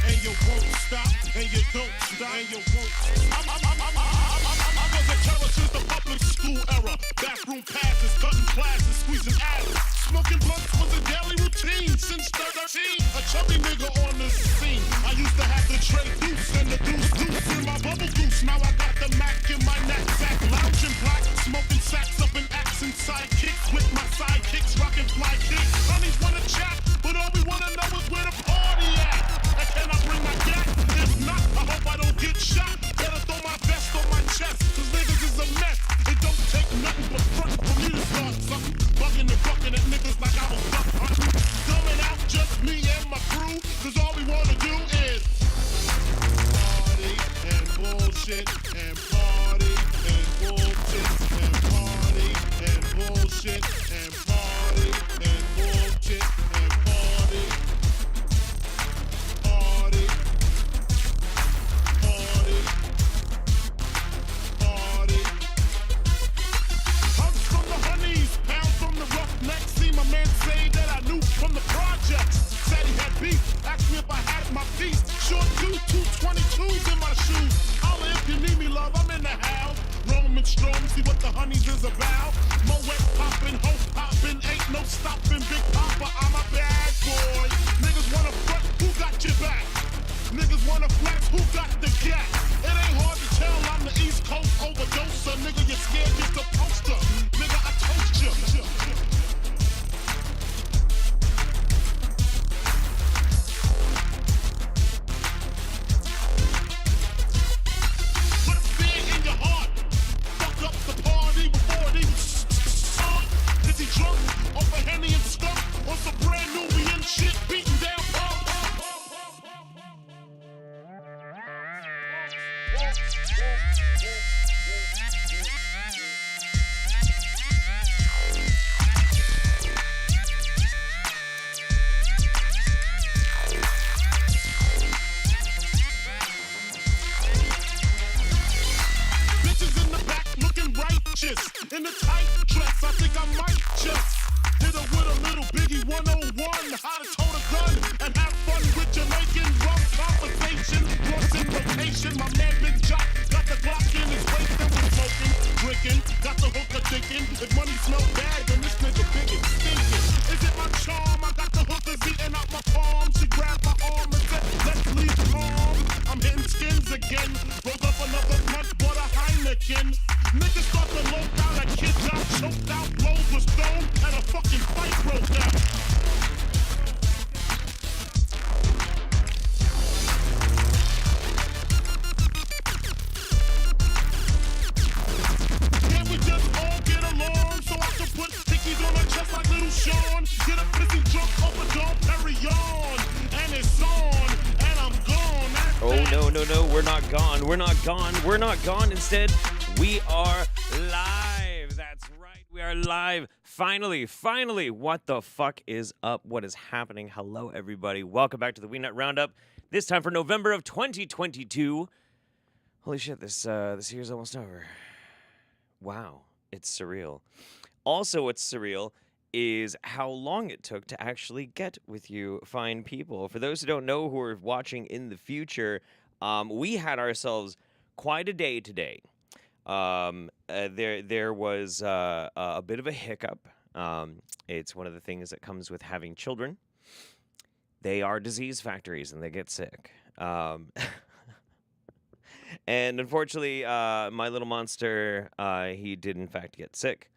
And you won't stop, and you don't stop, and you won't. I was a terror since the public school era. Bathroom passes, cutting classes, squeezing asses. Smoking blunts was a daily routine since 13. A chubby nigga on the scene. I used to have the tray deuce and the deuce in my bubble goose. Now I got the Mac in my knapsack, lounging black, smoking sacks up in accent sidekicks with my sidekicks, rocking fly kicks. Honeys wanna chat, but all we wanna know is where the party at. And can I bring my gat? If not, I hope I don't get shot. Better throw my vest on my chest, cause niggas is a mess. It don't take nothing but front for me to start something. Bugging and fucking at niggas like I was duck hunting. Dumbing out just me and my crew, cause all we wanna do is party and bullshit and party and bullshit and party and bullshit and party and bullshit and party. Party, party, party. Hugs from the honeys, pounds from the roughnecks. See my man say that I knew from the projects. Said he had beef, asked me if I had my piece. Short dude, 222s in my shoes. Holla if you need me, love, I'm in the house. Roman strong, see what the honeys is about. Moet poppin', hope poppin', ain't no stopping. Big Papa, I'm a bad boy. Niggas wanna front, who got your back? Niggas wanna flex, who got the gap? It ain't hard to tell, I'm the East Coast overdoser. Nigga, you're scared, you're the poster. Nigga, I toast you. Put fear in your heart. Fuck up the party before it even starts. Is he drunk, off a Henny and skunk, or some brand Nubian shit beating down pump? Bitches in the back looking righteous. In the tight dress, I think I might just hit her with a little Biggie 101. How to tote a gun and have fun with Jamaican rum conversation. Lost in rotation, my man Big Jock got the Glock in his waist and was smoking, drinking, got the hooker thinking. If money smell bad, then this nigga big and stinking. Is it my charm? I got the hookers eating out my palm. She grabbed my arm and said, let's leave calm. I'm hitting skins again. Rolled up another blunt, bought a Heineken. Niggas start to low down, a kid got choked out, blows was thrown, and a fucking fight broke out. Can't we just all get along so I can put stickies on her chest like little Sean? Get a pissy drunk over Dom Perignon, and it's on, and I'm gone. Oh, no, we're not gone. We're not gone. We're not gone. Instead, we are live. That's right. We are live. Finally. What the fuck is up? What is happening? Hello, everybody. Welcome back to the Wingnut Roundup. This time for November of 2022. Holy shit, this year's almost over. Wow, it's surreal. Also, what's surreal is how long it took to actually get with you fine people. For those who don't know who are watching in the future, we had ourselves quite a day today. There was a bit of a hiccup. It's one of the things that comes with having children. They are disease factories and they get sick. And unfortunately, my little monster, he did in fact get sick.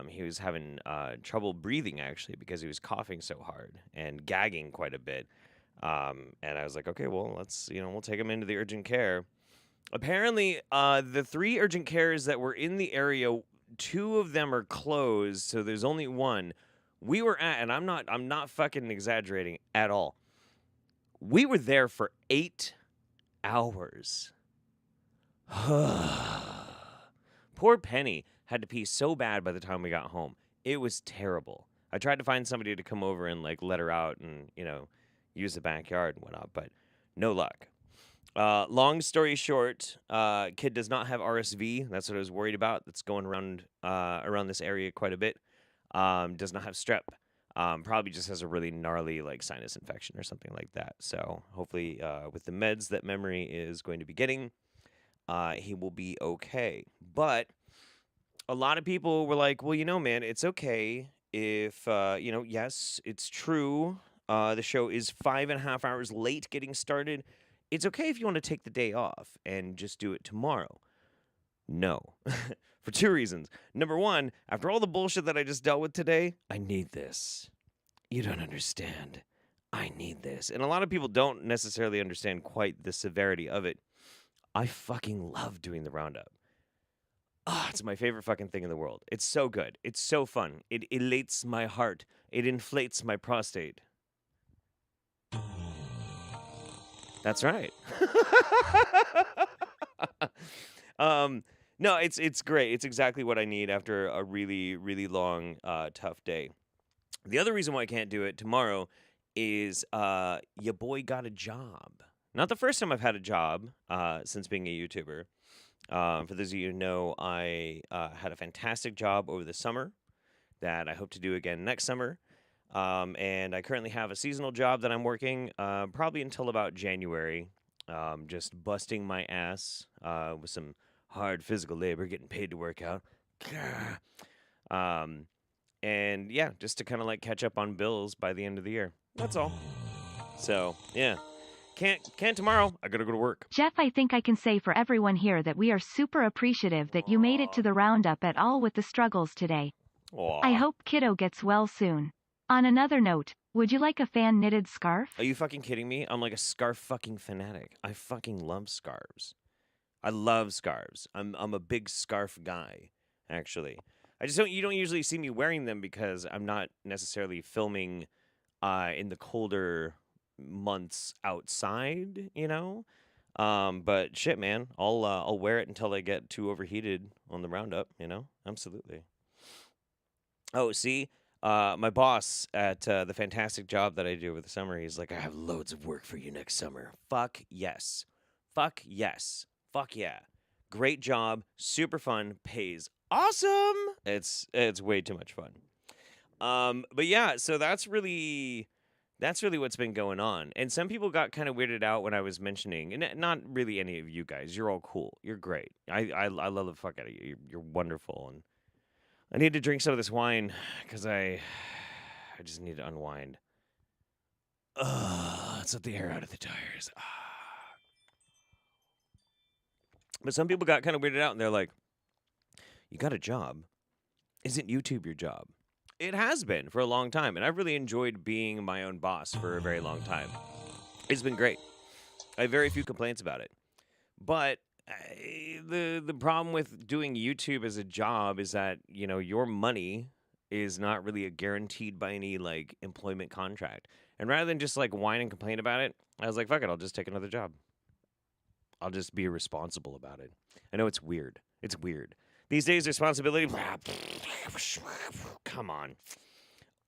He was having trouble breathing, actually, because he was coughing so hard and gagging quite a bit. And I was like, okay, well, we'll take him into the urgent care. Apparently, the 3 urgent cares that were in the area, 2 of them are closed, so there's only 1. We were at, and I'm not fucking exaggerating at all. We were there for 8 hours. Poor Penny had to pee so bad by the time we got home. It was terrible. I tried to find somebody to come over and like let her out and, use the backyard and whatnot, but no luck. Long story short, kid does not have RSV. That's what I was worried about. That's going around this area quite a bit. Does not have strep. Probably just has a really gnarly like sinus infection or something like that. So hopefully, with the meds that Memory is going to be getting, he will be okay. But a lot of people were like, well, man, it's okay if, yes, it's true. The show is 5.5 hours late getting started. It's okay if you want to take the day off and just do it tomorrow. No. For 2 reasons. Number one, after all the bullshit that I just dealt with today, I need this. You don't understand. I need this. And a lot of people don't necessarily understand quite the severity of it. I fucking love doing the Roundup. It's my favorite fucking thing in the world. It's so good. It's so fun. It elates my heart. It inflates my prostate. That's right. No, it's great. It's exactly what I need after a really, really long, tough day. The other reason why I can't do it tomorrow is your boy got a job. Not the first time I've had a job since being a YouTuber. For those of you who know, I had a fantastic job over the summer that I hope to do again next summer. And I currently have a seasonal job that I'm working probably until about January, just busting my ass with some hard physical labor, getting paid to work out. And yeah, just to kind of like catch up on bills by the end of the year. That's all. So, yeah. Can't tomorrow. I gotta go to work. Jeff, I think I can say for everyone here that we are super appreciative that you made it to the Roundup at all with the struggles today. Aww. I hope kiddo gets well soon. On another note, would you like a fan-knitted scarf? Are you fucking kidding me? I'm like a scarf fucking fanatic. I fucking love scarves. I love scarves. I'm a big scarf guy, actually. You don't usually see me wearing them because I'm not necessarily filming in the colder months outside, but shit, man, I'll wear it until I get too overheated on the Roundup, absolutely. Oh, see, my boss at the fantastic job that I do over the summer, he's like, I have loads of work for you next summer. Fuck yes. Fuck yes. Fuck yeah. Great job, super fun, pays awesome. It's way too much fun. But yeah, so that's really what's been going on. And some people got kind of weirded out when I was mentioning, and not really any of you guys. You're all cool. You're great. I love the fuck out of you. You're wonderful. And I need to drink some of this wine because I just need to unwind. Let's let the air out of the tires. But some people got kind of weirded out, and they're like, you got a job. Isn't YouTube your job? It has been for a long time, and I've really enjoyed being my own boss for a very long time. It's been great. I have very few complaints about it. But the problem with doing YouTube as a job is that, your money is not really guaranteed by any, like, employment contract. And rather than just, like, whine and complain about it, I was like, fuck it, I'll just take another job. I'll just be responsible about it. I know it's weird. It's weird. These days, responsibility, come on.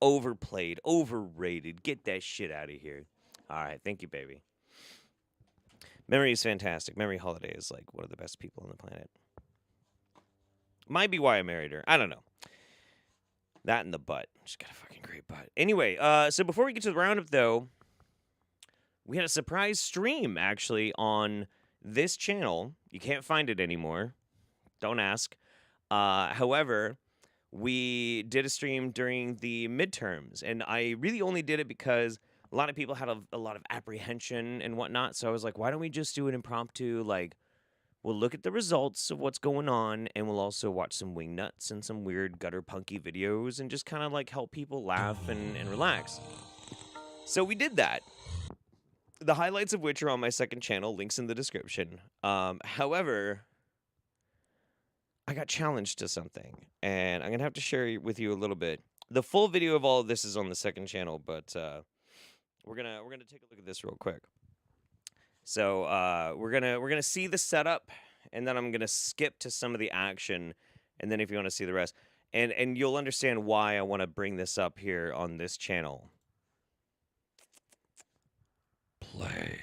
Overplayed, overrated. Get that shit out of here. All right, thank you, baby. Memory is fantastic. Memory Holiday is like one of the best people on the planet. Might be why I married her. I don't know. That and the butt. She's got a fucking great butt. Anyway, so before we get to the Roundup, though, we had a surprise stream, actually, on this channel. You can't find it anymore. Don't ask. However, we did a stream during the midterms, and I really only did it because a lot of people had a lot of apprehension and whatnot, so I was like, why don't we just do an impromptu, like, we'll look at the results of what's going on, and we'll also watch some Wingnuts and some weird gutter punky videos, and just kind of, like, help people laugh and relax. So we did that. The highlights of which are on my second channel, links in the description. However, I got challenged to something, and I'm going to have to share with you a little bit. The full video of all of this is on the second channel, but we're gonna take a look at this real quick. So we're gonna see the setup and then I'm gonna skip to some of the action, and then if you want to see the rest, and you'll understand why I want to bring this up here on this channel. Play.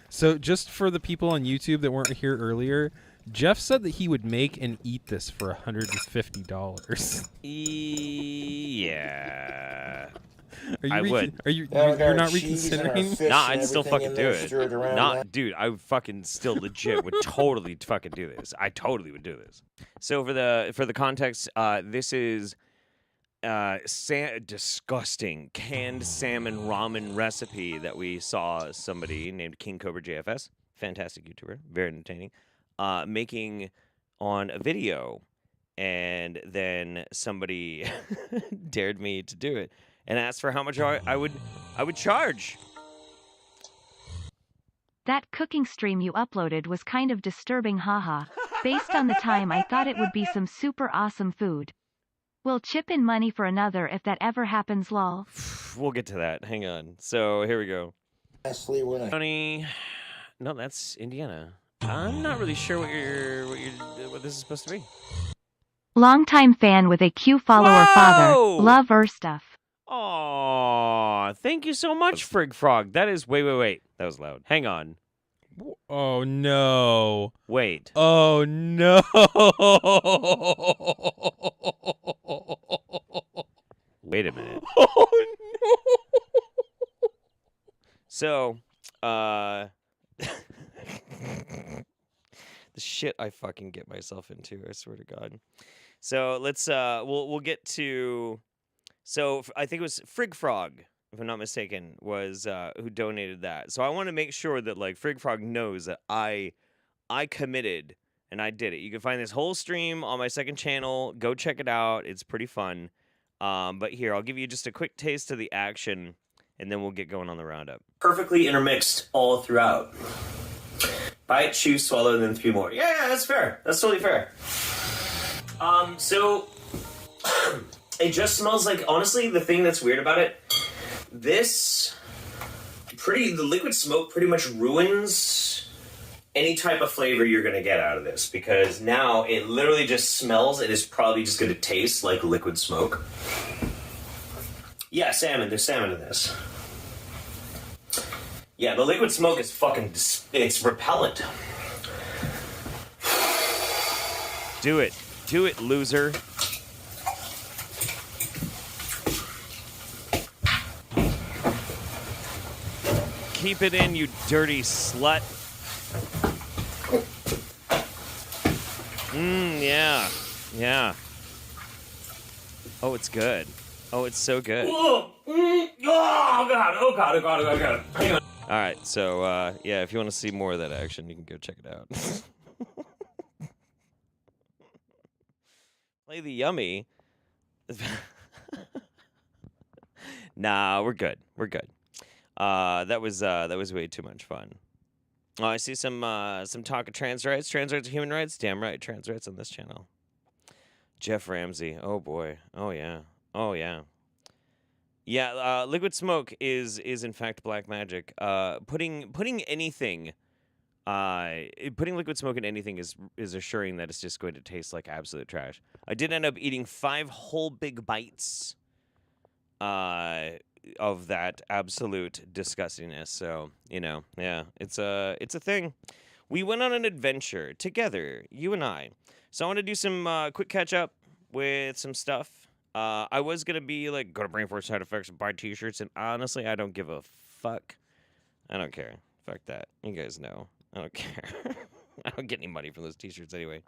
So just for the people on YouTube that weren't here earlier, Jeff said that he would make and eat this for $150. Yeah. I would. Are you? Yeah, we got You're our not cheese and our reconsidering? fish Nah, and I'd still everything fucking in do there it. stirred around Nah, that. dude, I fucking still legit would totally fucking do this. I totally would do this. So for the context, this is disgusting canned salmon ramen recipe that we saw somebody named King Cobra JFS, fantastic YouTuber, very entertaining, making on a video, and then somebody dared me to do it and asked for how much I would charge. That cooking stream you uploaded was kind of disturbing, haha. Based on the time, I thought it would be some super awesome food. We'll chip in money for another if that ever happens, lol. We'll get to that. Hang on. So here we go. Lastly, we're gonna Tony, no, that's Indiana. I'm not really sure what this is supposed to be. Longtime fan with a Q follower Whoa! father. Love stuff. Aw, thank you so much, Frig Frog. That is wait. That was loud. Hang on. Oh no! Wait. Oh no! Wait a minute. Oh no! So, the shit I fucking get myself into, I swear to God. So let's we'll get to. So I think it was Frig Frog, if I'm not mistaken, was who donated that. So I want to make sure that like Frig Frog knows that I committed and I did it. You can find this whole stream on my second channel. Go check it out. It's pretty fun. But here, I'll give you just a quick taste of the action, and then we'll get going on the roundup. Perfectly intermixed all throughout. Bite, chew, swallow, and then 3 more. Yeah, that's fair. That's totally fair. So it just smells like, honestly, the thing that's weird about it, the liquid smoke pretty much ruins any type of flavor you're going to get out of this, because now it literally just smells, it is probably just going to taste like liquid smoke. Yeah, salmon, there's salmon in this. Yeah, the liquid smoke is fucking, it's repellent. Do it, loser. Keep it in, you dirty slut. Yeah. Oh, it's good. Oh, it's so good. Oh, God. Hang on. All right, so, yeah, if you want to see more of that action, you can go check it out. Play the yummy. Nah, we're good. That was way too much fun. Oh, I see some talk of trans rights. Trans rights are human rights? Damn right, trans rights on this channel. Jeff Ramsey. Oh, boy. Oh, yeah. Yeah, liquid smoke is in fact black magic. Putting liquid smoke in anything is assuring that it's just going to taste like absolute trash. I did end up eating 5 whole big bites of that absolute disgustingness. So, yeah, it's a thing. We went on an adventure together, you and I. So I want to do some quick catch up with some stuff. I was going to be like, go to Brain Force Side Effects and buy t-shirts, and honestly, I don't give a fuck. I don't care. Fuck that. You guys know. I don't care. I don't get any money from those t-shirts anyway.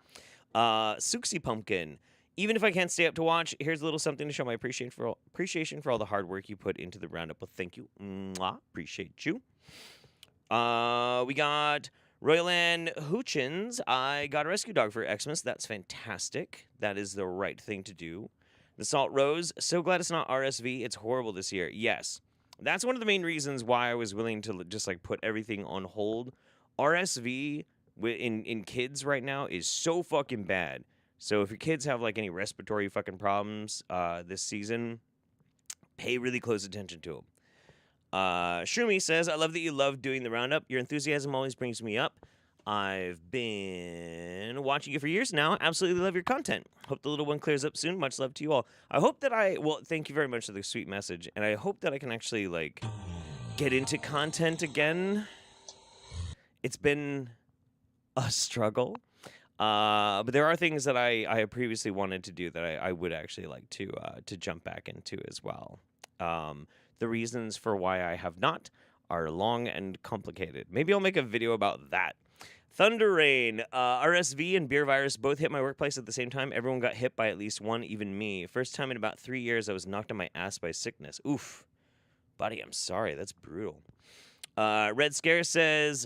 Suxy Pumpkin. Even if I can't stay up to watch, here's a little something to show my appreciation for all the hard work you put into the roundup. Well, thank you. Mwah. Appreciate you. We got Royland Hoochins. I got a rescue dog for Xmas. That's fantastic. That is the right thing to do. The Salt Rose. So glad it's not RSV. It's horrible this year. Yes. That's one of the main reasons why I was willing to just like put everything on hold. RSV in kids right now is so fucking bad. So if your kids have like any respiratory fucking problems this season, pay really close attention to them. Shroomy says, I love that you love doing the roundup. Your enthusiasm always brings me up. I've been watching you for years now. Absolutely love your content. Hope the little one clears up soon. Much love to you all. I hope that well, thank you very much for the sweet message. And I hope that I can actually, like, get into content again. It's been a struggle. But there are things that I have previously wanted to do that I would actually like to jump back into as well. The reasons for why I have not are long and complicated. Maybe I'll make a video about that. Thunder Rain, RSV and beer virus both hit my workplace at the same time. Everyone got hit by at least one, even me. First time in about 3 years I was knocked on my ass by sickness. Oof. Buddy, I'm sorry. That's brutal. Red Scare says,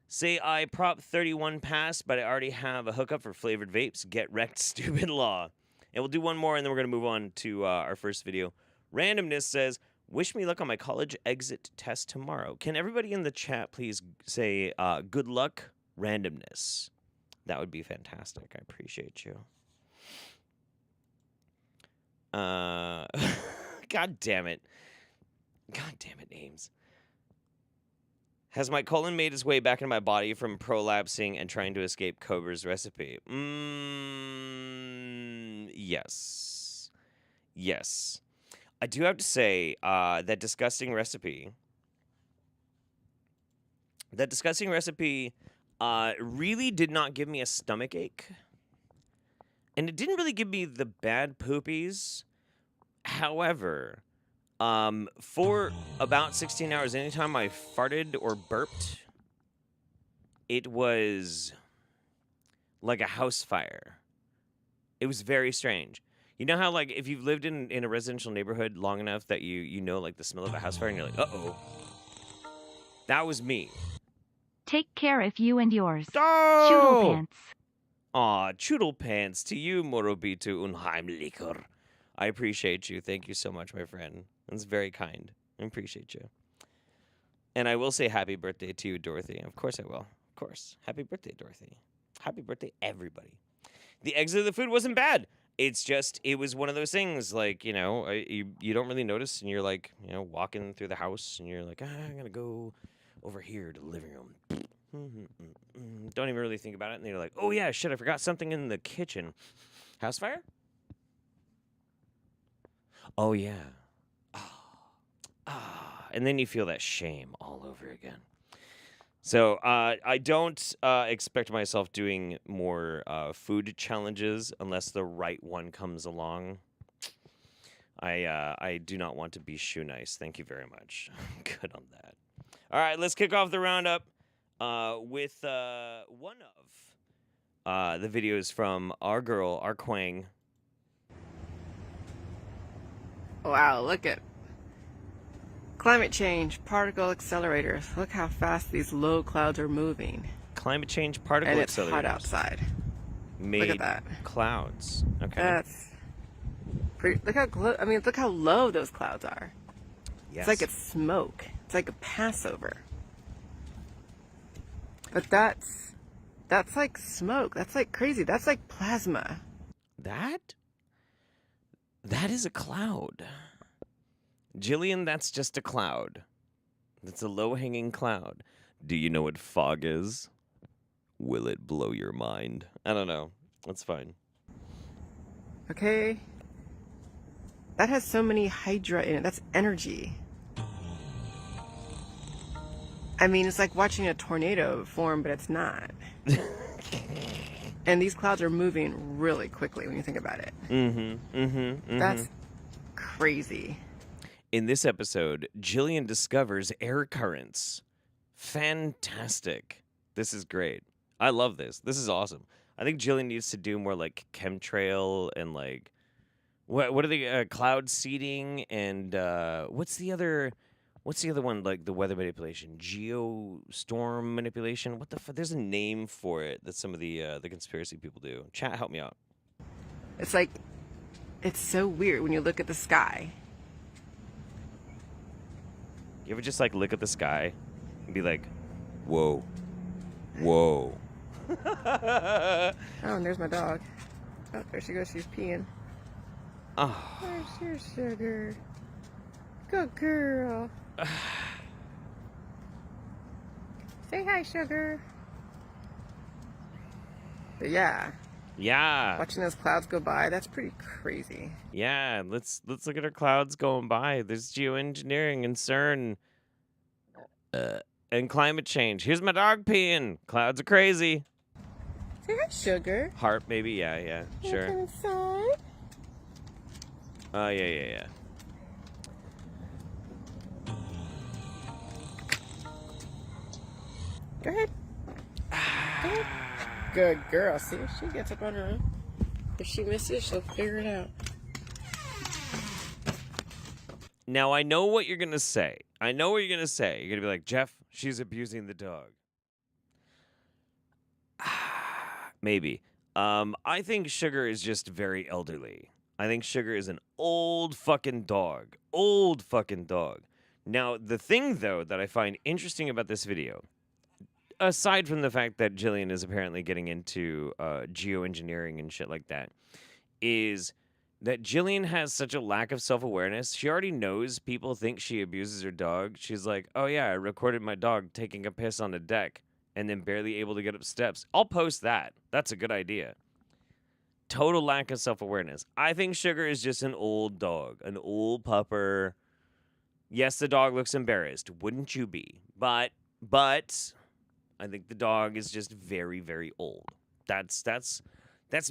say I Prop 31 passed, but I already have a hookup for flavored vapes. Get wrecked, stupid law. And we'll do one more, and then we're going to move on to our first video. Randomness says, wish me luck on my college exit test tomorrow. Can everybody in the chat please say good luck, Randomness? That would be fantastic. I appreciate you. God damn it. God damn it, names. Has my colon made its way back into my body from prolapsing and trying to escape Cobra's recipe? Yes. Yes. I do have to say that disgusting recipe really did not give me a stomach ache. And it didn't really give me the bad poopies. However, for about 16 hours, anytime I farted or burped, it was like a house fire. It was very strange. You know how, like, if you've lived in a residential neighborhood long enough that you know, like, the smell of a house fire, and you're like, uh-oh. That was me. Take care if you and yours. Oh! Choodle pants. Aw, choodle pants to you, Morobitu Unheimlicher. I appreciate you. Thank you so much, my friend. That's very kind. I appreciate you. And I will say happy birthday to you, Dorothy. Of course I will. Of course. Happy birthday, Dorothy. Happy birthday, everybody. The exit of the food wasn't bad. It's just, it was one of those things, like, you know, you don't really notice, and you're, like, you know, walking through the house, and you're like, I'm going to go over here to the living room. Don't even really think about it, and then you're like, oh, yeah, shit, I forgot something in the kitchen. House fire? Oh, yeah. And then you feel that shame all over again. So I don't expect myself doing more food challenges unless the right one comes along. I do not want to be shoe nice. Thank you very much. Good on that. All right, let's kick off the roundup with one of the videos from our girl, our Quang. Wow, look at climate change, particle accelerators. Look how fast these low clouds are moving. Climate change particle and it's accelerators. hot outside. Made look at that. Clouds. Okay. That's pretty, look how low those clouds are. Yes. It's like it's smoke. It's like a Passover. But that's like smoke. That's like crazy. That's like plasma. That is a cloud. Jillian, that's just a cloud. That's a low-hanging cloud. Do you know what fog is? Will it blow your mind? I don't know. That's fine. Okay. That has so many hydra in it. That's energy. I mean, it's like watching a tornado form, but it's not. And these clouds are moving really quickly when you think about it. That's crazy. In this episode, Jillian discovers air currents. Fantastic. This is great. I love this. This is awesome. I think Jillian needs to do more like chemtrail and like what are the cloud seeding and what's the other one, like the weather manipulation, geostorm manipulation? What the fuck? There's a name for it that some of the conspiracy people do. Chat, help me out. It's like, it's so weird when you look at the sky. You ever just like look at the sky and be like, whoa, whoa. Oh, and there's my dog. Oh, there she goes. She's peeing. Oh. There's your sugar. Good girl. Say hi, sugar. But yeah, Yeah. watching those clouds go by, that's pretty crazy. Yeah, let's look at our clouds going by. There's geoengineering and CERN and climate change. Here's my dog peeing. Clouds are crazy. Say hi, Sugar. Heart, maybe. Yeah, sure. Come inside. Oh, yeah. Go ahead. Go ahead. Good girl. See, she gets up on her own. If she misses, she'll figure it out. Now, I know what you're going to say. You're going to be like, Jeff, she's abusing the dog. Maybe. I think Sugar is just very elderly. I think Sugar is an old fucking dog. Now, the thing, though, that I find interesting about this video, aside from the fact that Jillian is apparently getting into geoengineering and shit like that, is that Jillian has such a lack of self-awareness. She already knows people think she abuses her dog. She's like, oh yeah, I recorded my dog taking a piss on a deck and then barely able to get up steps. I'll post that. That's a good idea. Total lack of self-awareness. I think Sugar is just an old dog, an old pupper. Yes, the dog looks embarrassed. Wouldn't you be? But I think the dog is just very, very old. That's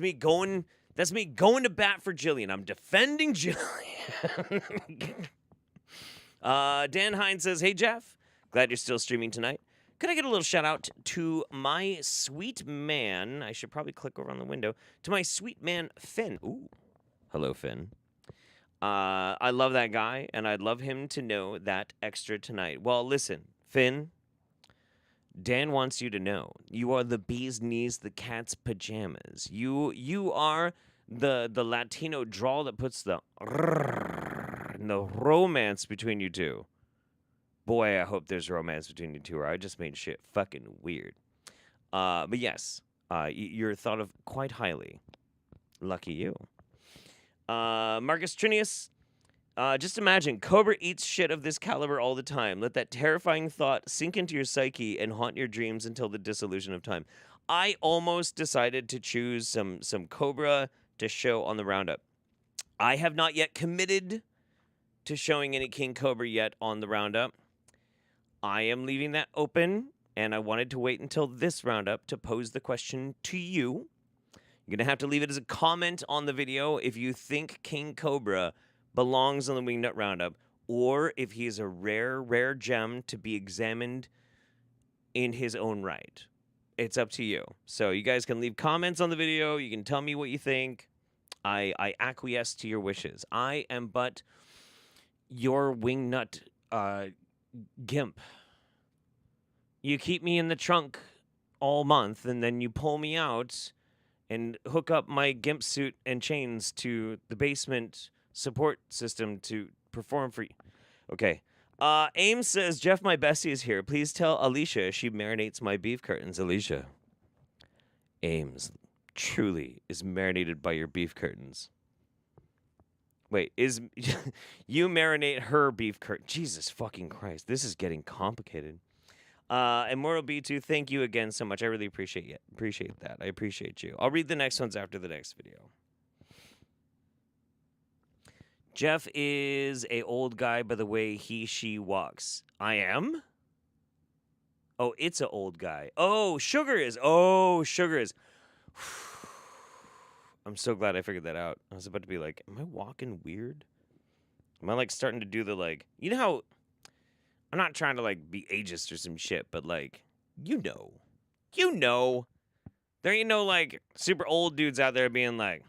me going to bat for Jillian. I'm defending Jillian. Dan Hines says, "Hey Jeff, glad you're still streaming tonight. Could I get a little shout out to my sweet man? I should probably click over on the window to my sweet man Finn. Ooh, hello Finn. I love that guy, and I'd love him to know that extra tonight. Well, listen, Finn. Dan wants you to know you are the bee's knees, the cat's pajamas. You are the Latino drawl that puts the romance between you two. Boy, I hope there's romance between you two, or I just made shit fucking weird. But yes, you're thought of quite highly. Lucky you. Marcus Trinius. Just imagine, Cobra eats shit of this caliber all the time. Let that terrifying thought sink into your psyche and haunt your dreams until the dissolution of time. I almost decided to choose some Cobra to show on the Roundup. I have not yet committed to showing any King Cobra yet on the Roundup. I am leaving that open, and I wanted to wait until this Roundup to pose the question to you. You're going to have to leave it as a comment on the video if you think King Cobra belongs on the Wingnut Roundup, or if he is a rare gem to be examined in his own right. It's up to you. So you guys can leave comments on the video. You can tell me what you think. I acquiesce to your wishes. I am but your Wingnut gimp. You keep me in the trunk all month, and then you pull me out and hook up my gimp suit and chains to the basement support system to perform for you. Okay. Ames says, Jeff, my bestie is here. Please tell Alicia she marinates my beef curtains. Alicia. Ames truly is marinated by your beef curtains. Wait, is you marinate her beef curtain? Jesus fucking Christ. This is getting complicated. Immortal B2, thank you again so much. I really appreciate that. I appreciate you. I'll read the next ones after the next video. Jeff is a old guy by the way she walks. I am? Oh, it's a old guy. Oh, Sugar is. I'm so glad I figured that out. I was about to be like, am I walking weird? Am I like starting to do the like, you know how, I'm not trying to like be ageist or some shit, but like, you know, there ain't no like super old dudes out there being like,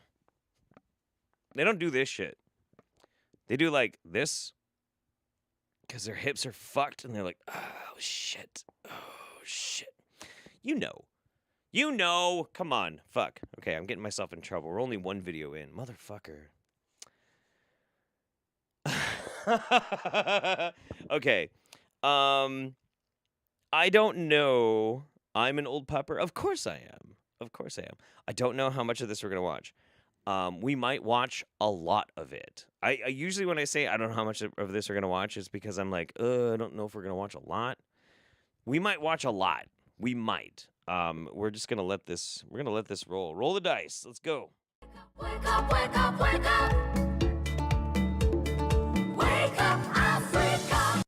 they don't do this shit. They do like this because their hips are fucked and they're like, oh shit. You know. Come on. Fuck. Okay, I'm getting myself in trouble. We're only one video in. Motherfucker. Okay. I don't know. I'm an old pupper. Of course I am. I don't know how much of this we're going to watch. We might watch a lot of it. I usually when I say I don't know how much of this we're going to watch, it's because I'm like, I don't know if we're going to watch a lot. We might watch a lot. We might. we're just gonna let this. We're gonna let this roll. Roll the dice. Let's go. Wake up, wake up, wake up. Wake up, Africa.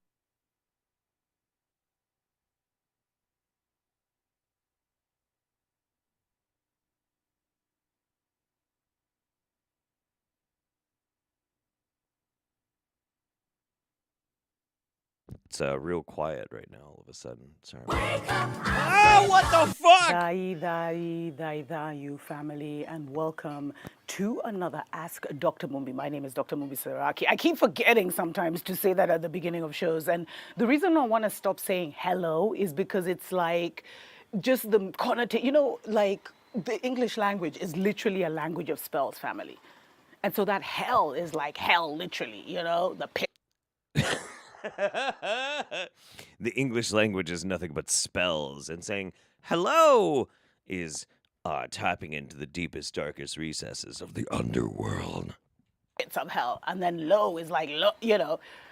It's real quiet right now. All of a sudden. Sorry. Wake up, Ah, what the fuck? Dai, you family, and welcome to another Ask Dr. Mumbi. My name is Dr. Mumbi Saraki. I keep forgetting sometimes to say that at the beginning of shows, and the reason I want to stop saying hello is because it's like just the connotation, like the English language is literally a language of spells, family. And so that hell is like hell, literally, the pit. The English language is nothing but spells, and saying hello is tapping into the deepest, darkest recesses of the underworld. It's of hell, and then low is like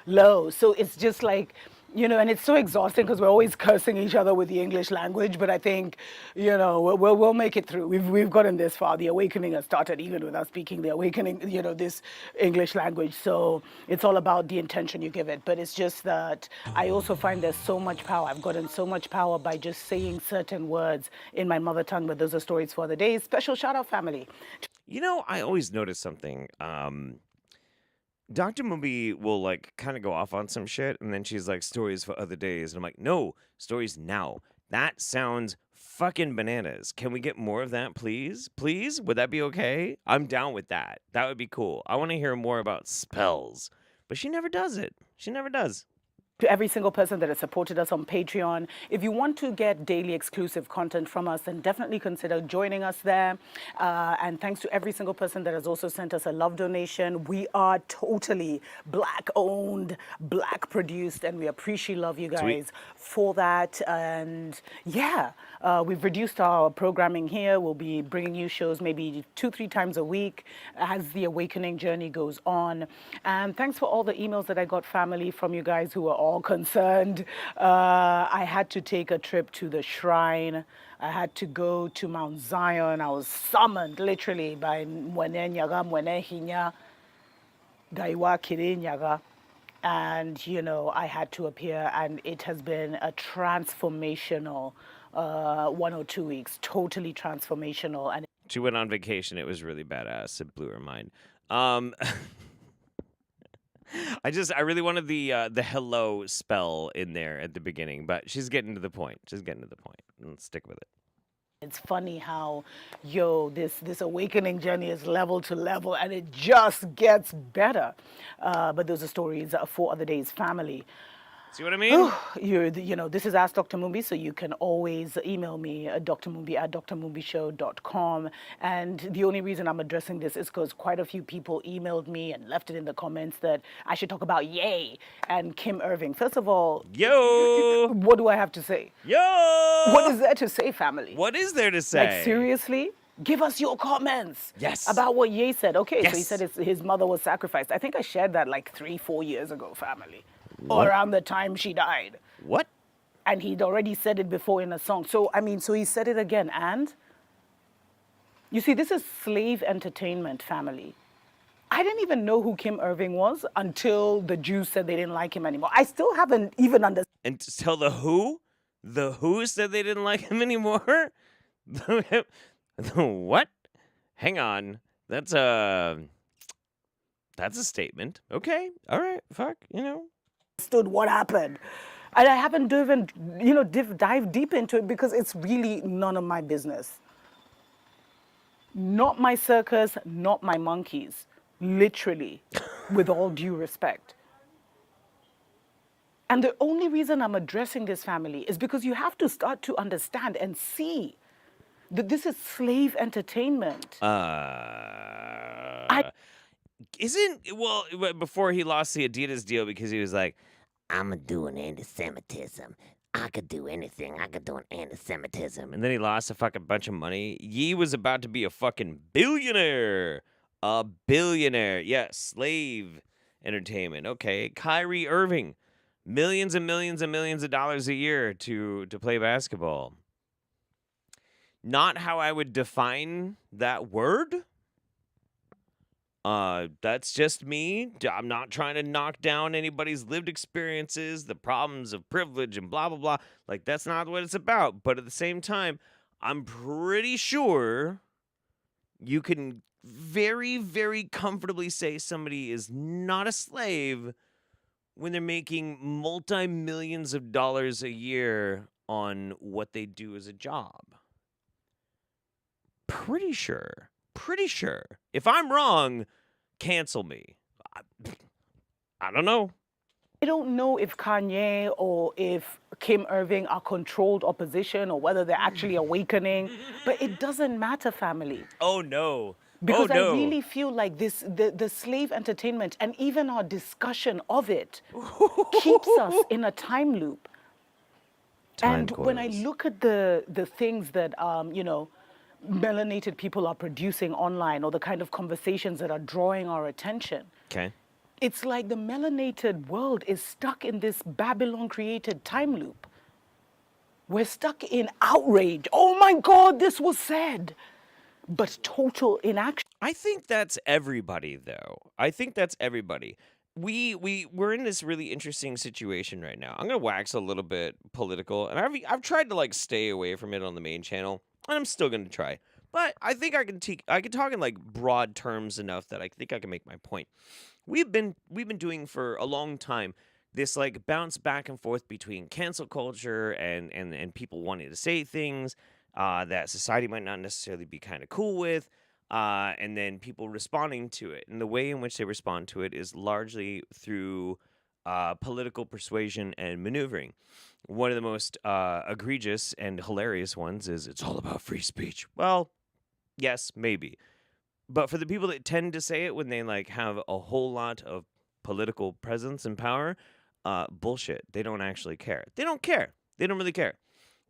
low. So it's just like, and it's so exhausting because we're always cursing each other with the English language. But I think, we'll make it through. We've gotten this far. The awakening has started even without speaking the awakening, this English language. So it's all about the intention you give it. But it's just that I also find there's so much power. I've gotten so much power by just saying certain words in my mother tongue. But those are stories for other days. Special shout out, family. I always notice something. Dr. Mumbi will like kind of go off on some shit, and then she's like, stories for other days. And I'm like, no, stories now. That sounds fucking bananas. Can we get more of that, please? Please? Would that be okay? I'm down with that. That would be cool. I want to hear more about spells. But she never does it. She never does. To every single person that has supported us on Patreon. If you want to get daily exclusive content from us, then definitely consider joining us there. And thanks to every single person that has also sent us a love donation. We are totally Black-owned, Black-produced, and we appreciate love you guys Sweet. for that. And yeah, we've reduced our programming here. We'll be bringing you shows maybe 2-3 times a week as the awakening journey goes on. And thanks for all the emails that I got, family, from you guys who are all concerned. I had to take a trip to the shrine. I had to go to Mount Zion. I was summoned literally by Mwene Nyaga, Mwene Hinya, Gaiwa Kiri Nyaga. And, I had to appear, and it has been a transformational 1 or 2 weeks, totally transformational. And She went on vacation. It was really badass. It blew her mind. I really wanted the hello spell in there at the beginning, but she's getting to the point. Let's stick with it. it's funny how, this awakening journey is level to level, and it just gets better. But those are stories for other days, family. See what I mean? This is Ask Dr. Mumbi, so you can always email me at drmumbi@drmumbishow.com. And the only reason I'm addressing this is because quite a few people emailed me and left it in the comments that I should talk about Ye and Kim Irving. First of all, Yo! what do I have to say? Yo! What is there to say, family? What is there to say? Like, seriously? Give us your comments. Yes. About what Ye said. Okay, Yes. so he said his mother was sacrificed. I think I shared that like 3-4 years ago, family. What? Or around the time she died. What? And he'd already said it before in a song. So he said it again. And you see, this is slave entertainment, family. I didn't even know who Kim Irving was until the Jews said they didn't like him anymore. I still haven't even understood. And to tell the Who said they didn't like him anymore? The what? Hang on. That's a statement. Okay. All right. Fuck. What happened. And I haven't even, dive deep into it because it's really none of my business. Not my circus, not my monkeys. Literally, with all due respect. And the only reason I'm addressing this, family, is because you have to start to understand and see that this is slave entertainment. Before he lost the Adidas deal because he was like, I'm doing anti-Semitism. I could do anything. I could do an anti-Semitism. And then he lost a fucking bunch of money. Ye was about to be a fucking billionaire. A billionaire. Yes, slave entertainment. Okay. Kyrie Irving. Millions and millions and millions of dollars a year to play basketball. Not how I would define that word. That's just me. I'm not trying to knock down anybody's lived experiences, the problems of privilege and blah, blah, blah. Like, that's not what it's about. But at the same time, I'm pretty sure you can very, very comfortably say somebody is not a slave when they're making multi-millions of dollars a year on what they do as a job. Pretty sure. If I'm wrong, cancel me. I don't know. I don't know if Kanye or if Kim Irving are controlled opposition or whether they're actually awakening, but it doesn't matter, family. Oh no. Because oh no. I really feel like the slave entertainment and even our discussion of it keeps us in a time loop. Time And when I coils. look at the things that melanated people are producing online or the kind of conversations that are drawing our attention, Okay. it's like the melanated world is stuck in this Babylon-created time loop. We're stuck in outrage. Oh my God, this was said. But total inaction. I think that's everybody, though. I think that's everybody. We're in this really interesting situation right now. I'm gonna wax a little bit political, and I've tried to like stay away from it on the main channel, and I'm still gonna try. But I think I can talk in like broad terms enough that I think I can make my point. We've been doing for a long time this like bounce back and forth between cancel culture and people wanting to say things that society might not necessarily be kind of cool with, and then people responding to it. And the way in which they respond to it is largely through political persuasion and maneuvering. One of the most egregious and hilarious ones is it's all about free speech. Well, yes, maybe. But for the people that tend to say it when they like have a whole lot of political presence and power, bullshit. They don't actually care. They don't care. They don't really care.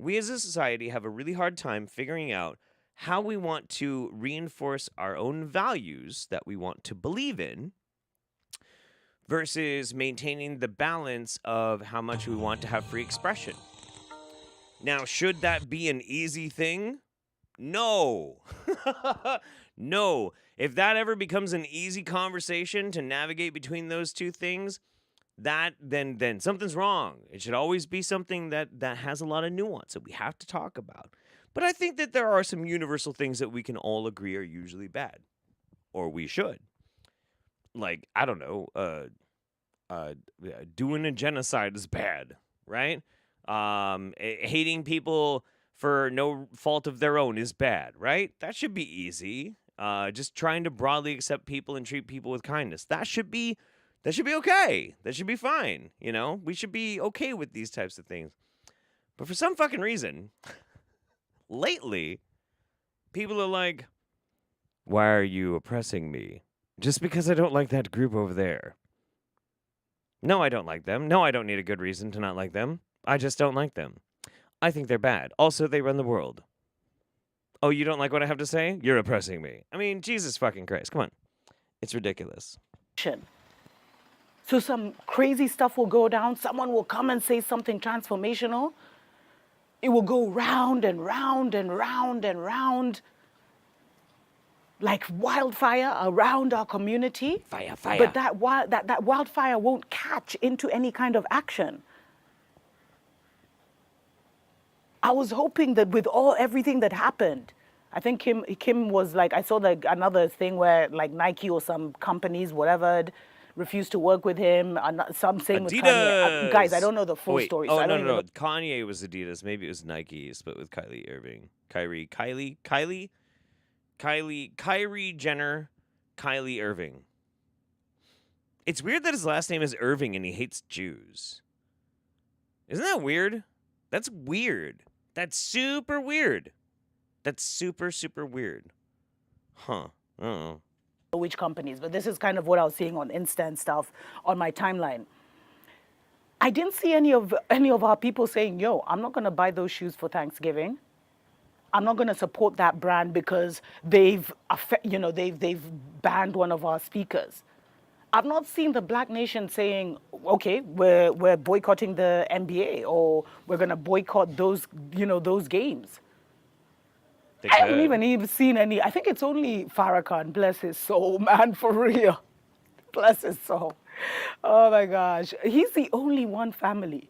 We as a society have a really hard time figuring out how we want to reinforce our own values that we want to believe in versus maintaining the balance of how much we want to have free expression. Now, should that be an easy thing? No. No. If that ever becomes an easy conversation to navigate between those two things, then something's wrong. It should always be something that has a lot of nuance that we have to talk about. But I think that there are some universal things that we can all agree are usually bad. Or we should. Like, I don't know, doing a genocide is bad, right? Hating people for no fault of their own is bad, right? That should be easy. Just trying to broadly accept people and treat people with kindness. That should be okay. That should be fine. You know, we should be okay with these types of things. But for some fucking reason, lately, people are like, why are you oppressing me? Just because I don't like that group over there. No, I don't like them. No, I don't need a good reason to not like them. I just don't like them. I think they're bad. Also, they run the world. Oh, you don't like what I have to say? You're oppressing me. I mean, Jesus fucking Christ. Come on. It's ridiculous. So some crazy stuff will go down. Someone will come and say something transformational. It will go round and round and round and round like wildfire around our community. Fire, fire. But that wildfire won't catch into any kind of action. I was hoping that with everything that happened, I think Kim was like, I saw like another thing where like Nike or some companies, whatever, refused to work with him. Some saying with Kanye. Adidas! Guys, I don't know the full story. Oh, so I no, don't no, even no. Kanye was Adidas. Maybe it was Nike, split with Kylie Irving. Kylie Jenner, Kylie Irving. It's weird that his last name is Irving and he hates Jews. Isn't that weird? That's weird. That's super weird. That's super, super weird. Huh. I don't know. which companies, but this is kind of what I was seeing on Insta and stuff on my timeline. I didn't see any of our people saying, yo, I'm not going to buy those shoes for Thanksgiving. I'm not going to support that brand because they've banned one of our speakers. I've not seen the Black Nation saying, okay, we're boycotting the NBA or we're going to boycott those games. They I haven't could. even seen any. I think it's only Farrakhan, bless his soul, man, for real. Bless his soul. Oh my gosh. He's the only one family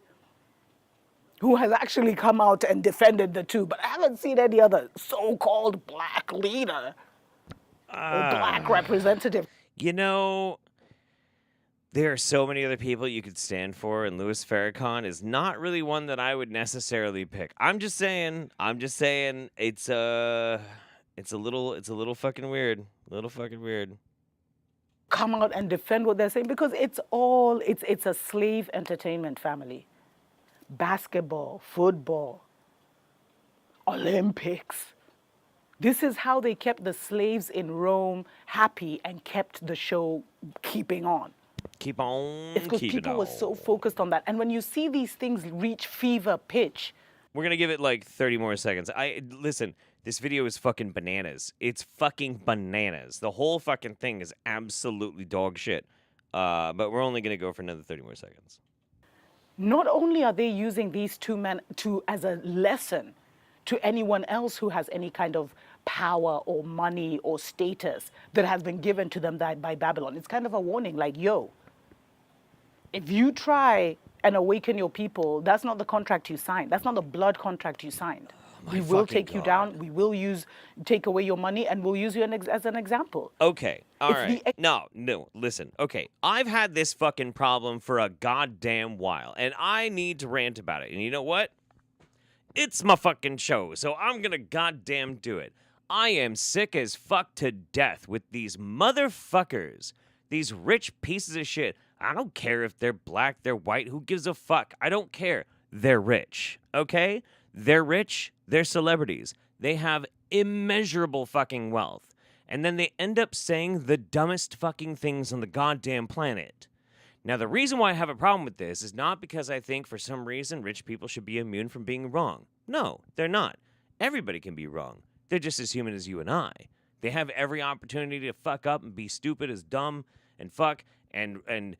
who has actually come out and defended the two, but I haven't seen any other so-called black leader or black representative. You know, there are so many other people you could stand for, and Louis Farrakhan is not really one that I would necessarily pick. I'm just saying. It's a little fucking weird. Little fucking weird. Come out and defend what they're saying because it's a slave entertainment family. Basketball, football, Olympics. This is how they kept the slaves in Rome happy and kept the show keeping on. Keep on. It's because keeping people on. were so focused on that. And when you see these things reach fever pitch, We're gonna give it like 30 more seconds. Listen. This video is fucking bananas. It's fucking bananas. The whole fucking thing is absolutely dog shit. But we're only gonna go for another 30 more seconds. not only are they using these two men as a lesson to anyone else who has any kind of power or money or status that has been given to them by Babylon. It's kind of a warning, like, yo, if you try and awaken your people, that's not the contract you signed. That's not the blood contract you signed. We will take you down. We will take away your money, and we'll use you as an example. Okay, all right. No, listen. Okay, I've had this fucking problem for a goddamn while, and I need to rant about it. And you know what? It's my fucking show, so I'm gonna goddamn do it. I am sick as fuck to death with these motherfuckers. These rich pieces of shit. I don't care if they're black, they're white, who gives a fuck? I don't care. They're rich, okay? They're rich, they're celebrities. They have immeasurable fucking wealth. And then they end up saying the dumbest fucking things on the goddamn planet. Now, the reason why I have a problem with this is not because I think for some reason rich people should be immune from being wrong. No, they're not. Everybody can be wrong. They're just as human as you and I. They have every opportunity to fuck up and be stupid as dumb and fuck and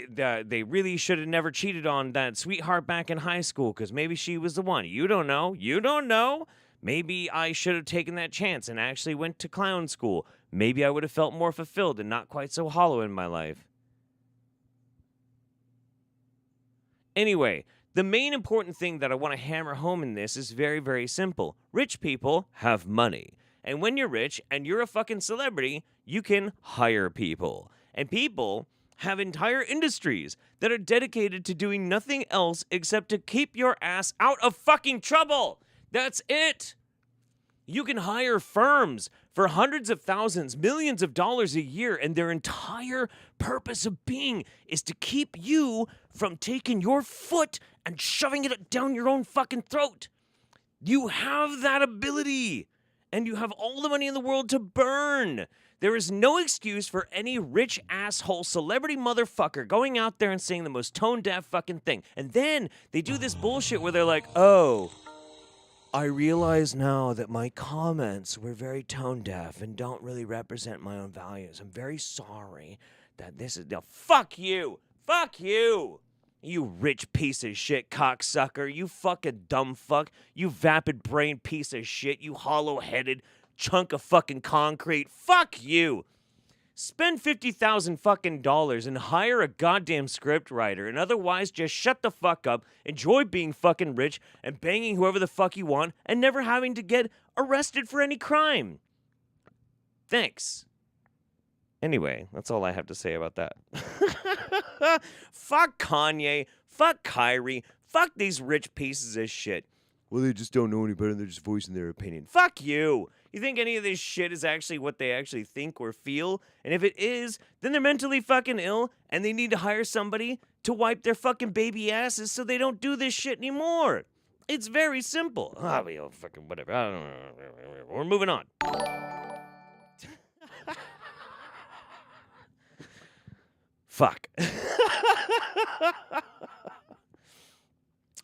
they really should have never cheated on that sweetheart back in high school because maybe she was the one. You don't know. You don't know. Maybe I should have taken that chance and actually went to clown school. Maybe I would have felt more fulfilled and not quite so hollow in my life. Anyway, the main important thing that I want to hammer home in this is very, very simple. Rich people have money. And when you're rich and you're a fucking celebrity, you can hire people. And people have entire industries that are dedicated to doing nothing else except to keep your ass out of fucking trouble. That's it. You can hire firms for hundreds of thousands, millions of dollars a year, and their entire purpose of being is to keep you from taking your foot and shoving it down your own fucking throat. You have that ability, and you have all the money in the world to burn. There is no excuse for any rich asshole celebrity motherfucker going out there and saying the most tone-deaf fucking thing. And then they do this bullshit where they're like, oh, I realize now that my comments were very tone-deaf and don't really represent my own values. I'm very sorry that this is... Now, fuck you! Fuck you! You rich piece of shit cocksucker. You fucking dumb fuck. You vapid brain piece of shit. You hollow-headed chunk of fucking concrete. Fuck you! Spend $50,000 fucking dollars and hire a goddamn script writer, and otherwise just shut the fuck up, enjoy being fucking rich and banging whoever the fuck you want and never having to get arrested for any crime. Thanks. Anyway, that's all I have to say about that. Fuck Kanye, fuck Kyrie, fuck these rich pieces of shit. Well, they just don't know any better, they're just voicing their opinion. Fuck you! You think any of this shit is actually what they actually think or feel? And if it is, then they're mentally fucking ill, and they need to hire somebody to wipe their fucking baby asses so they don't do this shit anymore. It's very simple. Fucking whatever. I don't know. We're moving on. Fuck.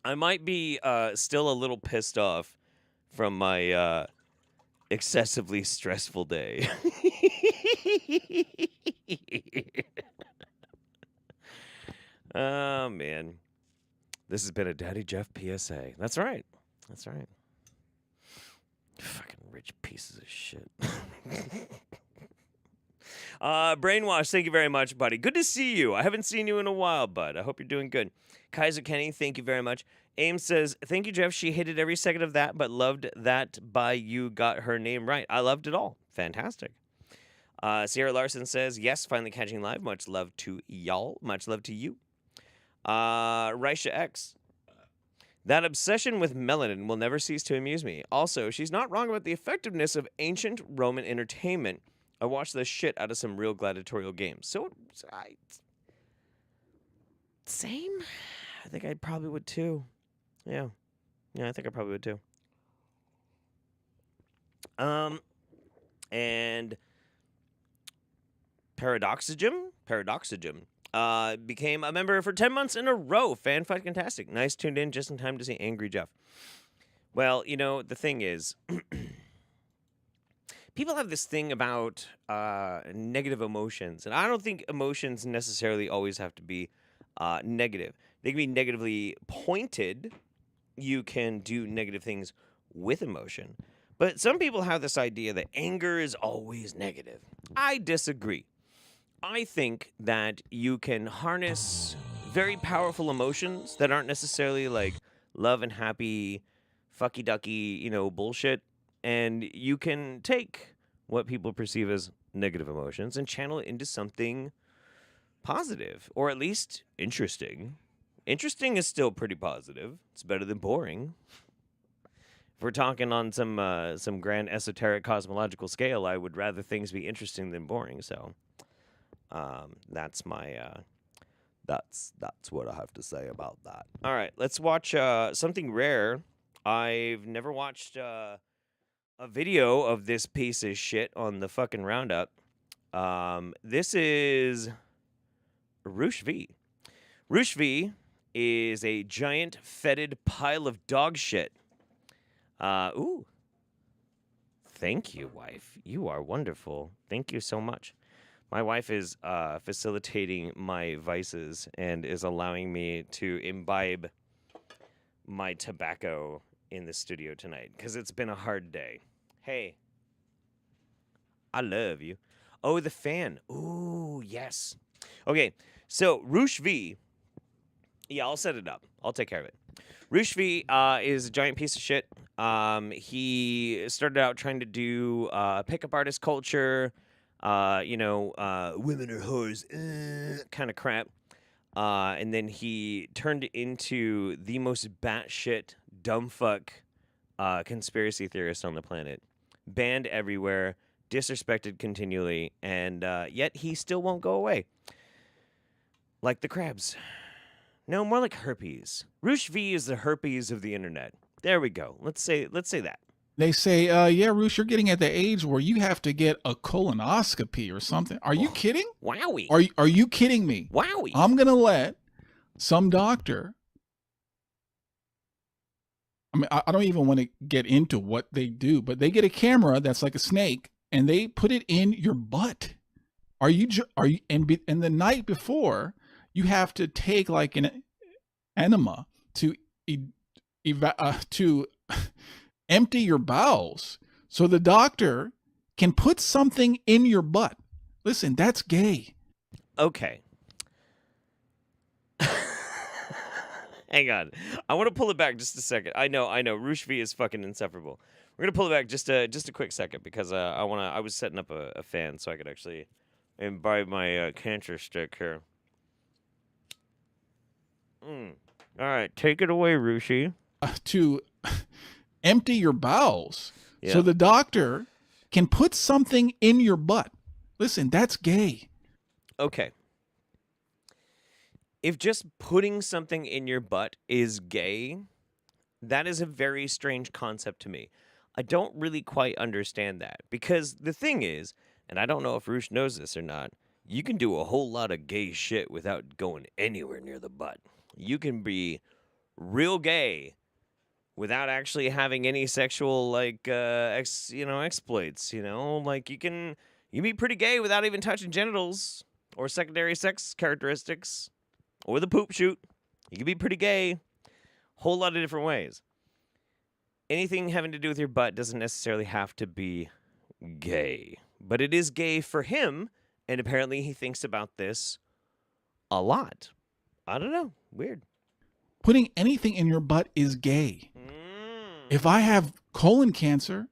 I might be still a little pissed off from my excessively stressful day. Oh, man. This has been a Daddy Jeff PSA. That's right. That's right. Fucking Rich pieces of shit. Brainwash, thank you very much, buddy. Good to see you. I haven't seen you in a while, bud. I hope you're doing good. Kaiser Kenny, thank you very much. Ames says, thank you, Jeff. She hated every second of that, but loved that by you got her name right. I loved it all. Fantastic. Sierra Larson says, yes, finally catching live. Much love to y'all. Much love to you. Raisha X. That obsession with melanin will never cease to amuse me. Also, she's not wrong about the effectiveness of ancient Roman entertainment. I watched the shit out of some real gladiatorial games. Same? I think I probably would too. Yeah. Yeah, I think I probably would too. And Paradoxogen became a member for 10 months in a row. Fan-fucking-tastic. Nice, tuned in just in time to see Angry Jeff. Well, you know, the thing is, people have this thing about negative emotions, and I don't think emotions necessarily always have to be negative. They can be negatively pointed. You can do negative things with emotion. But some people have this idea that anger is always negative. I disagree. I think that you can harness very powerful emotions that aren't necessarily like love and happy, fucky-ducky, bullshit. And you can take what people perceive as negative emotions and channel it into something positive, or at least interesting. Interesting is still pretty positive. It's better than boring. If we're talking on some grand esoteric cosmological scale, I would rather things be interesting than boring. So, that's my that's what I have to say about that. All right, let's watch something rare. I've never watched a video of this piece of shit on the fucking Roundup. This is Roosh V. Roosh V is a giant fetid pile of dog shit. Ooh. Thank you, wife. You are wonderful. Thank you so much. My wife is facilitating my vices and is allowing me to imbibe my tobacco in the studio tonight because it's been a hard day. Hey, I love you. Oh, the fan. Ooh, yes. Okay, so Roosh V. Yeah, I'll set it up. I'll take care of it. Roosh V is a giant piece of shit. He started out trying to do pickup artist culture, women are whores, kind of crap. And then he turned into the most batshit dumbfuck conspiracy theorist on the planet. Banned everywhere, disrespected continually, and yet he still won't go away. Like the crabs. No, more like herpes. Roosh V is the herpes of the internet. There we go. Let's say that. They say, yeah, Roosh, you're getting at the age where you have to get a colonoscopy or something. Are you kidding? Wowie. Are you kidding me? Wowie. I'm going to let some doctor. I mean, I don't even want to get into what they do, but they get a camera that's like a snake and they put it in your butt. And the night before, you have to take like an enema to empty your bowels so the doctor can put something in your butt. Listen, that's gay. Okay. Hang on. I want to pull it back just a second. I know. Roosh V is fucking insufferable. We're going to pull it back just a quick second because I was setting up a fan so I could actually imbibe my cancer stick here. All right, take it away, Rooshi. To empty your bowels so the doctor can put something in your butt. Listen, that's gay. Okay. If just putting something in your butt is gay, that is a very strange concept to me. I don't really quite understand that because the thing is, and I don't know if Roosh knows this or not, you can do a whole lot of gay shit without going anywhere near the butt. You can be real gay without actually having any sexual exploits, like you can be pretty gay without even touching genitals or secondary sex characteristics or the poop shoot. You can be pretty gay whole lot of different ways. anything having to do with your butt doesn't necessarily have to be gay. But it is gay for him, and apparently he thinks about this a lot. I don't know. Weird. Putting anything in your butt is gay. If I have colon cancer,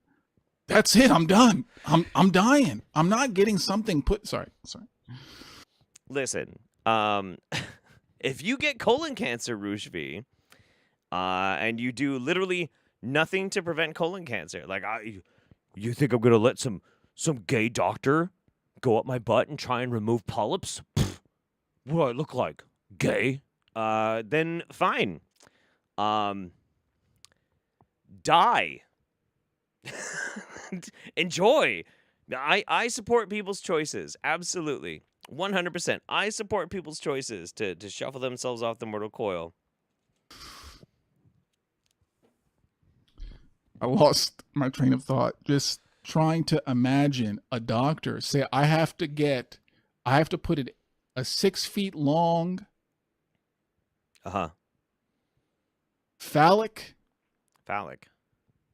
that's it. I'm done. I'm dying. I'm not getting something put. Sorry. Listen, if you get colon cancer, Roosh V, and you do literally nothing to prevent colon cancer, like you think I'm gonna let some gay doctor go up my butt and try and remove polyps? Pfft, what do I look like? Gay? Then fine. Die. Enjoy. I support people's choices. Absolutely. 100%. I support people's choices to shuffle themselves off the mortal coil. I lost my train of thought. Just trying to imagine a doctor say, I have to put it a 6 feet long phallic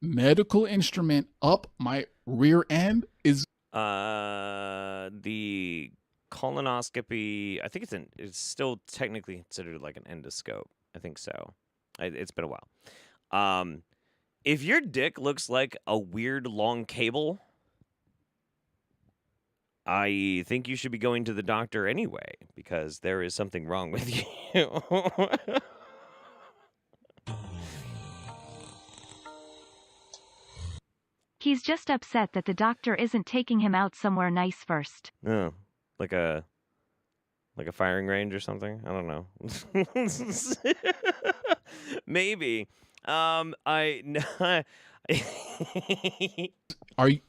medical instrument up my rear end is the colonoscopy. I think it's still technically considered like an endoscope. I think so. It's been a while. If your dick looks like a weird long cable, I think you should be going to the doctor anyway, because there is something wrong with you. He's just upset that the doctor isn't taking him out somewhere nice first. Oh, like a firing range or something? I don't know. Maybe. Are you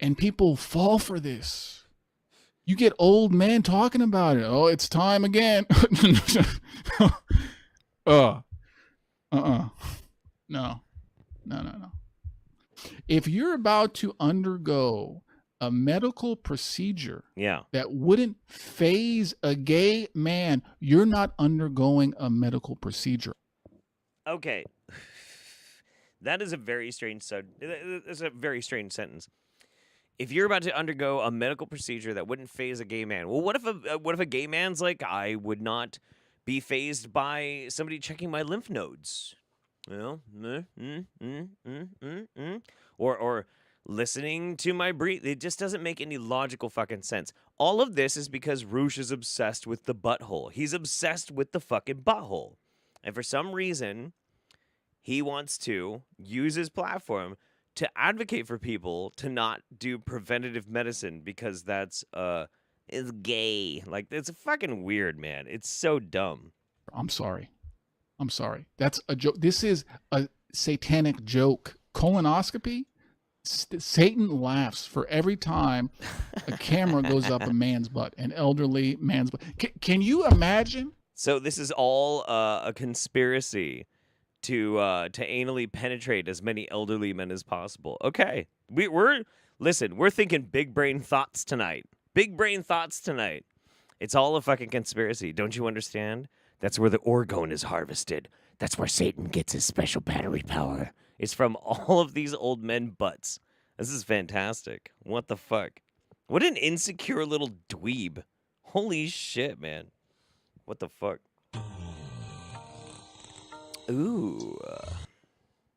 and people fall for this. You get old men talking about it. Oh, it's time again. No. If you're about to undergo a medical procedure that wouldn't faze a gay man, you're not undergoing a medical procedure. Okay. That is a very strange That's a very strange sentence. If you're about to undergo a medical procedure that wouldn't faze a gay man, well, what if a gay man's like, I would not be fazed by somebody checking my lymph nodes, you know, or listening to my breathe. It just doesn't make any logical fucking sense. All of this is because Roosh is obsessed with the butthole. He's obsessed with the fucking butthole, and for some reason, he wants to use his platform to advocate for people to not do preventative medicine because that's is gay. Like, it's fucking weird, man. It's so dumb. I'm sorry. That's a joke. This is a satanic joke. Colonoscopy? Satan laughs for every time a camera goes up a man's butt, an elderly man's butt. Can you imagine? So this is all a conspiracy to anally penetrate as many elderly men as possible. Okay, we're thinking big brain thoughts tonight. Big brain thoughts tonight. It's all a fucking conspiracy. Don't you understand? That's where the orgone is harvested. That's where Satan gets his special battery power. It's from all of these old men butts. This is fantastic. What the fuck? What an insecure little dweeb. Holy shit, man. What the fuck? Ooh.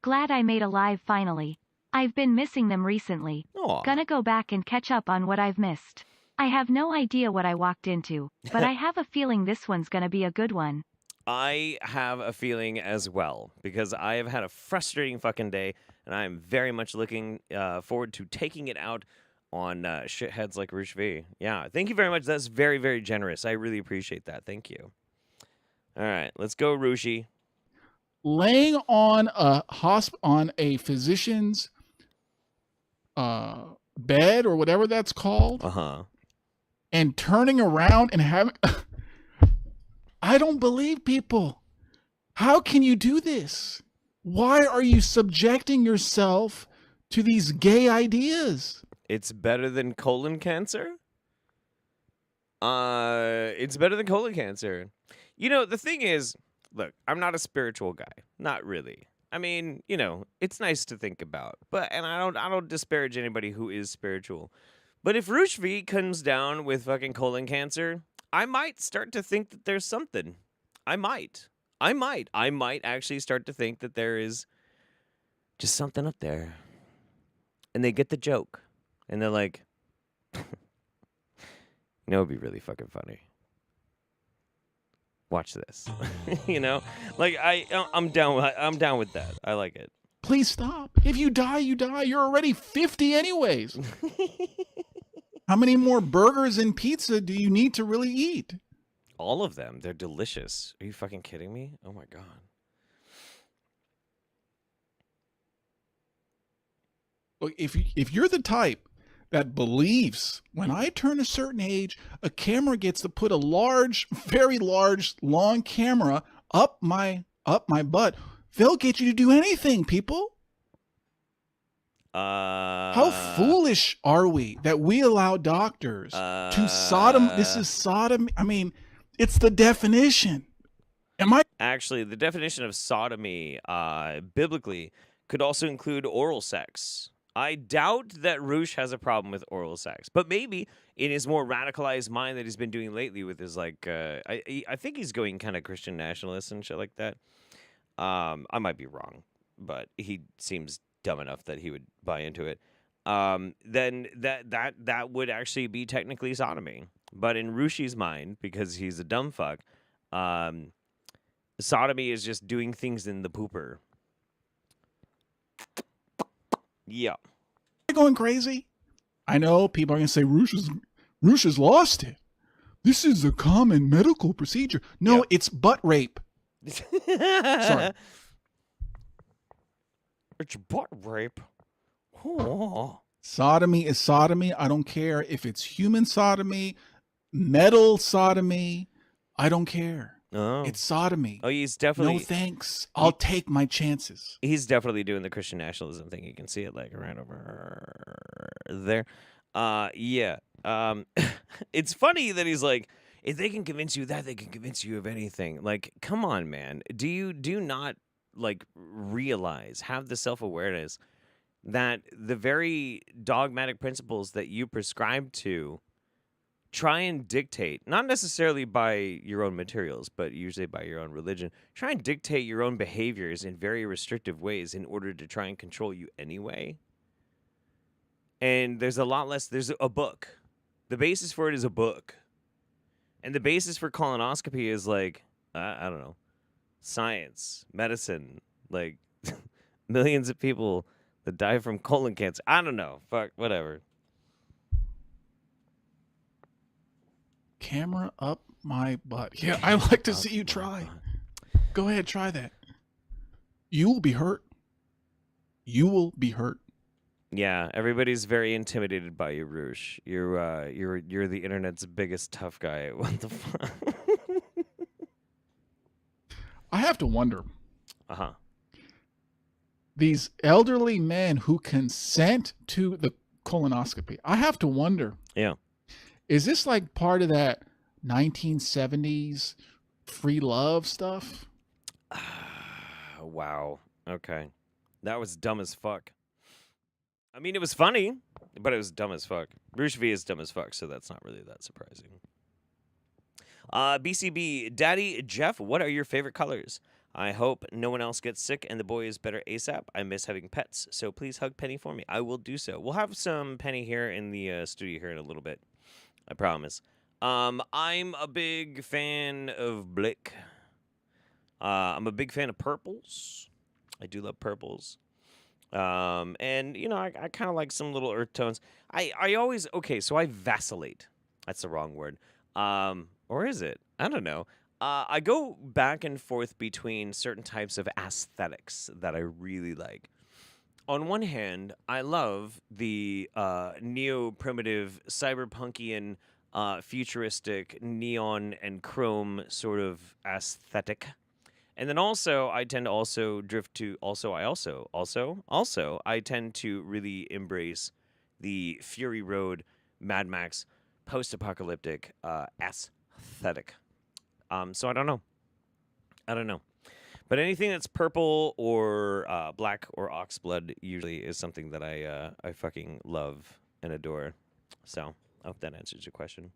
Glad I made a live finally. I've been missing them recently. Aw. Gonna go back and catch up on what I've missed. I have no idea what I walked into, but I have a feeling this one's gonna be a good one. I have a feeling as well, because I have had a frustrating fucking day, and I am very much looking forward to taking it out on shitheads like Roosh V. Yeah, thank you very much. That's very, very generous. I really appreciate that. Thank you. All right, let's go, Rooshie. Laying on a physician's bed or whatever that's called, and turning around and having. I don't believe people. How can you do this? Why are you subjecting yourself to these gay ideas? It's better than colon cancer? It's better than colon cancer. You know, the thing is, look, I'm not a spiritual guy. Not really. I mean, it's nice to think about. And I don't disparage anybody who is spiritual. But if Roosh V comes down with fucking colon cancer, I might start to think that there's something. I might actually start to think that there is just something up there. And they get the joke. And they're like, it'd be really fucking funny. Watch this. Like I'm down with that. I like it. Please stop. If you die, you die. You're already 50 anyways. How many more burgers and pizza do you need to really eat? All of them. They're delicious. Are you fucking kidding me? Oh my god. Look, if you're the type that believes when I turn a certain age, a camera gets to put a large, very large, long camera up my butt, they'll get you to do anything, people. How foolish are we that we allow doctors to sodom? This is sodom. I mean, it's the definition. Actually, the definition of sodomy, biblically, could also include oral sex. I doubt that Roosh has a problem with oral sex, but maybe in his more radicalized mind that he's been doing lately with his I think he's going kind of Christian nationalist and shit like that. I might be wrong, but he seems dumb enough that he would buy into it. Then that would actually be technically sodomy. But in Rooshi's mind, because he's a dumb fuck, sodomy is just doing things in the pooper. Yeah. Going crazy? I know people are going to say Roosh has lost it. This is a common medical procedure. No, yeah. It's butt rape. Sorry. It's butt rape. Oh. Sodomy is sodomy. I don't care if it's human sodomy, metal sodomy. I don't care. Oh. It's sodomy. Oh, he's definitely... No thanks. I'll take my chances. He's definitely doing the Christian nationalism thing. You can see it like right over there. Yeah. It's funny that he's like, if they can convince you that, they can convince you of anything. Like, come on, man. Do you not like realize, have the self-awareness that the very dogmatic principles that you prescribe to try and dictate, not necessarily by your own materials, but usually by your own religion, try and dictate your own behaviors in very restrictive ways in order to try and control you anyway. And there's a lot less, there's a book. The basis for it is a book. And the basis for colonoscopy is like, I don't know, science, medicine, like millions of people that die from colon cancer. I don't know. Fuck, whatever. Camera up my butt. Yeah, I like to see you try. Go ahead, try that. You will be hurt. You will be hurt. Yeah, everybody's very intimidated by you, Roosh. You're the internet's biggest tough guy. What the fuck? I have to wonder. Uh-huh. These elderly men who consent to the colonoscopy. I have to wonder. Yeah. Is this like part of that 1970s free love stuff? Wow. Okay. That was dumb as fuck. I mean, it was funny, but it was dumb as fuck. Roosh V is dumb as fuck, so that's not really that surprising. BCB, Daddy Jeff, what are your favorite colors? I hope no one else gets sick and the boy is better ASAP. I miss having pets, so please hug Penny for me. I will do so. We'll have some Penny here in the studio here in a little bit. I promise. I'm a big fan of Blick. I'm a big fan of purples. I do love purples. And, you know, I kind of like some little earth tones. I always, okay, so I vacillate. That's the wrong word. Or is it? I don't know. I go back and forth between certain types of aesthetics that I really like. On one hand, I love the neo-primitive, cyberpunkian, futuristic, neon and chrome sort of aesthetic. And then also, I tend to also drift to, I tend to really embrace the Fury Road, Mad Max, post-apocalyptic aesthetic. So I don't know. I don't know. But anything that's purple or black or ox blood usually is something that I fucking love and adore. So I hope that answers your question.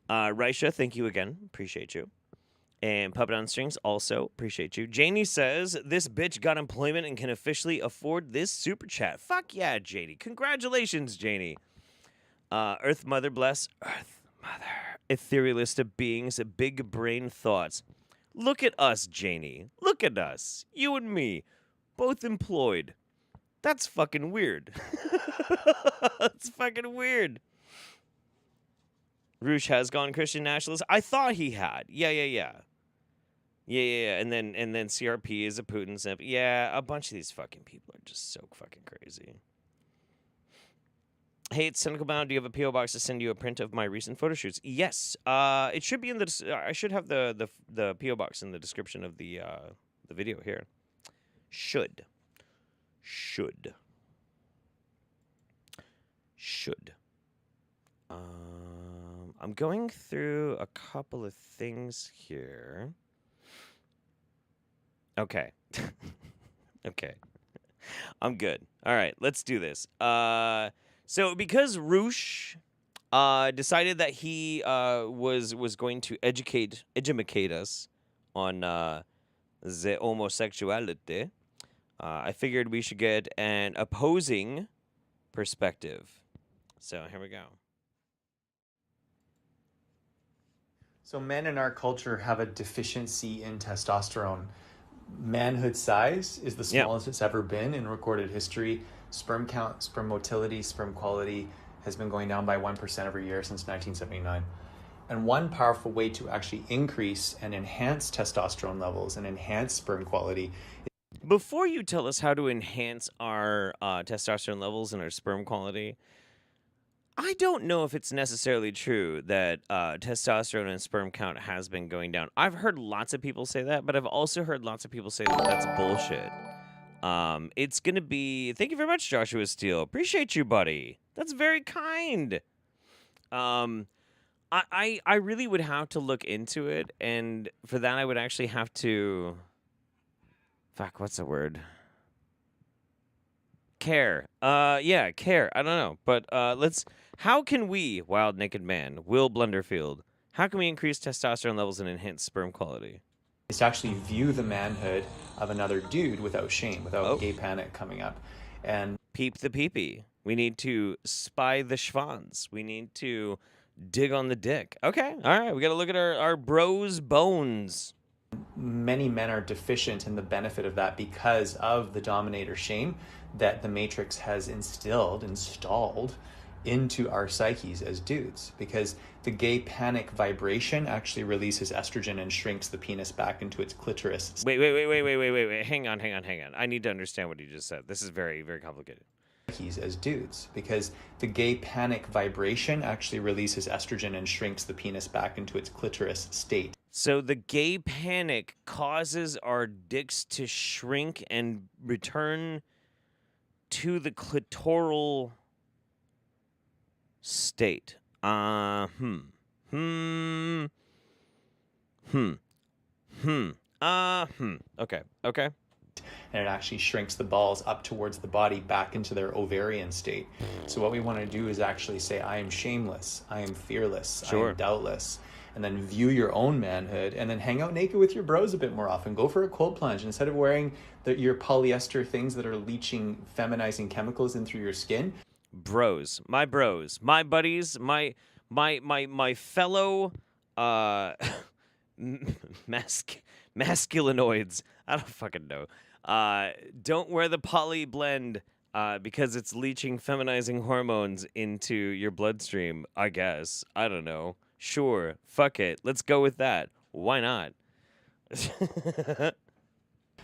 Raisha, thank you again. Appreciate you. And Puppet on Strings, also appreciate you. Janie says, this bitch got employment and can officially afford this super chat. Fuck yeah, Janie. Congratulations, Janie. Earth Mother bless. Earth Mother. Etherealist of beings, big brain thoughts. Look at us, Janie. Look at us. You and me. Both employed. That's fucking weird. That's fucking weird. Roosh has gone Christian nationalist. I thought he had. Yeah. And then CRP is a Putin simp. Yeah, a bunch of these fucking people are just so fucking crazy. Hey, it's Cynical Bound. Do you have a PO box to send you a print of my recent photo shoots? Yes. It should be in the. I should have the PO box in the description of the video here. Should. I'm going through a couple of things here. Okay. Okay. I'm good. All right, let's do this. So because Roosh decided that he was going to educate us on the homosexuality, I figured we should get an opposing perspective. So here we go. So men in our culture have a deficiency in testosterone. Manhood size is the smallest it's ever been in recorded history. Sperm count, sperm motility, sperm quality has been going down by 1% every year since 1979. And one powerful way to actually increase and enhance testosterone levels and enhance sperm quality. Before you tell us how to enhance our testosterone levels and our sperm quality, I don't know if it's necessarily true that testosterone and sperm count has been going down. I've heard lots of people say that, but I've also heard lots of people say that that's bullshit. It's going to be... Thank you very much, Joshua Steele. Appreciate you, buddy. That's very kind. I really would have to look into it, and for that I would actually have to... Fuck, what's the word? Care. Yeah, care. I don't know. But let's... How can we, Wild Naked Man, Will Blunderfield, how can we increase testosterone levels and enhance sperm quality? Is to actually view the manhood of another dude without shame, without gay panic coming up. And peep the peepee. We need to spy the schwanz. We need to dig on the dick. Okay, all right. We got to look at our bros' bones. Many men are deficient in the benefit of that because of the dominator shame that the Matrix has installed into our psyches as dudes, because the gay panic vibration actually releases estrogen and shrinks the penis back into its clitoris. Wait. Hang on. I need to understand what you just said. This is very, very complicated. As dudes, because the gay panic vibration actually releases estrogen and shrinks the penis back into its clitoris state. So the gay panic causes our dicks to shrink and return to the clitoral state. Okay. And it actually shrinks the balls up towards the body back into their ovarian state. So what we want to do is actually say, I am shameless, I am fearless, I am doubtless. And then view your own manhood, and then hang out naked with your bros a bit more often. Go for a cold plunge. Instead of wearing your polyester things that are leaching feminizing chemicals in through your skin. Bros, my buddies, my fellow masculinoids. I don't fucking know. Don't wear the poly blend because it's leaching feminizing hormones into your bloodstream, I guess. I don't know. Sure, fuck it. Let's go with that. Why not?